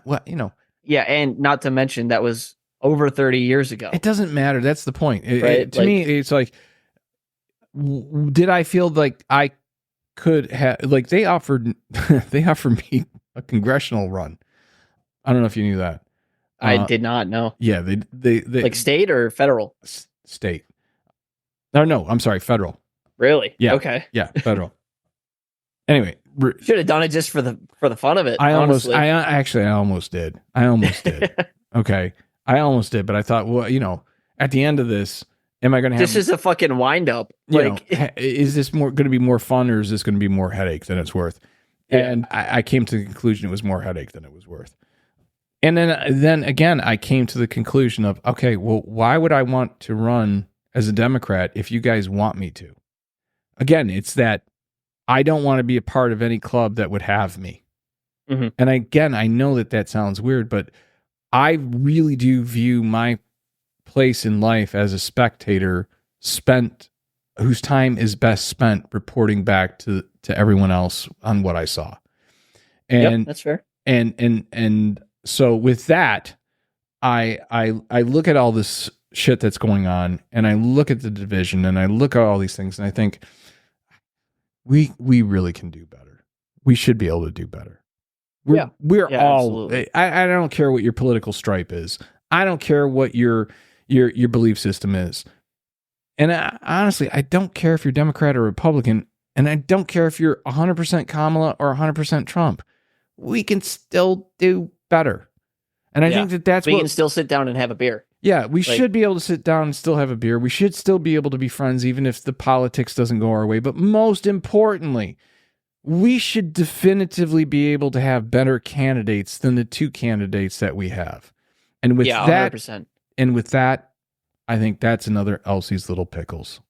Yeah, and not to mention that was over 30 years ago. It doesn't matter. That's the point. Right? To me, it's like, did I feel like I could have, like, they offered me a congressional run. I don't know if you knew that. I did not know. Yeah, they like state or federal? State. No, I'm sorry, federal. Really? Yeah. Okay. Yeah, federal. Anyway, should have done it just for the fun of it. I almost did. I almost did. Okay, I almost did, but I thought, well, at the end of this, am I going to have this is a fucking wind up? Like, is this going to be more fun, or is this going to be more headache than it's worth? Yeah. And I came to the conclusion it was more headache than it was worth. And then again, I came to the conclusion of, okay, well, why would I want to run as a Democrat if you guys want me to? Again, it's that I don't want to be a part of any club that would have me. Mm-hmm. And again, I know that sounds weird, but I really do view my place in life as a spectator whose time is best spent reporting back to everyone else on what I saw. And that's fair. And so with that, I look at all this shit that's going on, and I look at the division, and I look at all these things, and I think, we really can do better. We should be able to do better. We're all, absolutely. I don't care what your political stripe is. I don't care what your belief system is. And honestly, I don't care if you're Democrat or Republican, and I don't care if you're 100% Kamala or 100% Trump. We can still do better. And I think that's we can still sit down and have a beer. Yeah, we should be able to sit down and still have a beer. We should still be able to be friends, even if the politics doesn't go our way. But most importantly, we should definitively be able to have better candidates than the two candidates that we have. And with that, 100%. and with that, I think that's another Elsie's Little Pickles.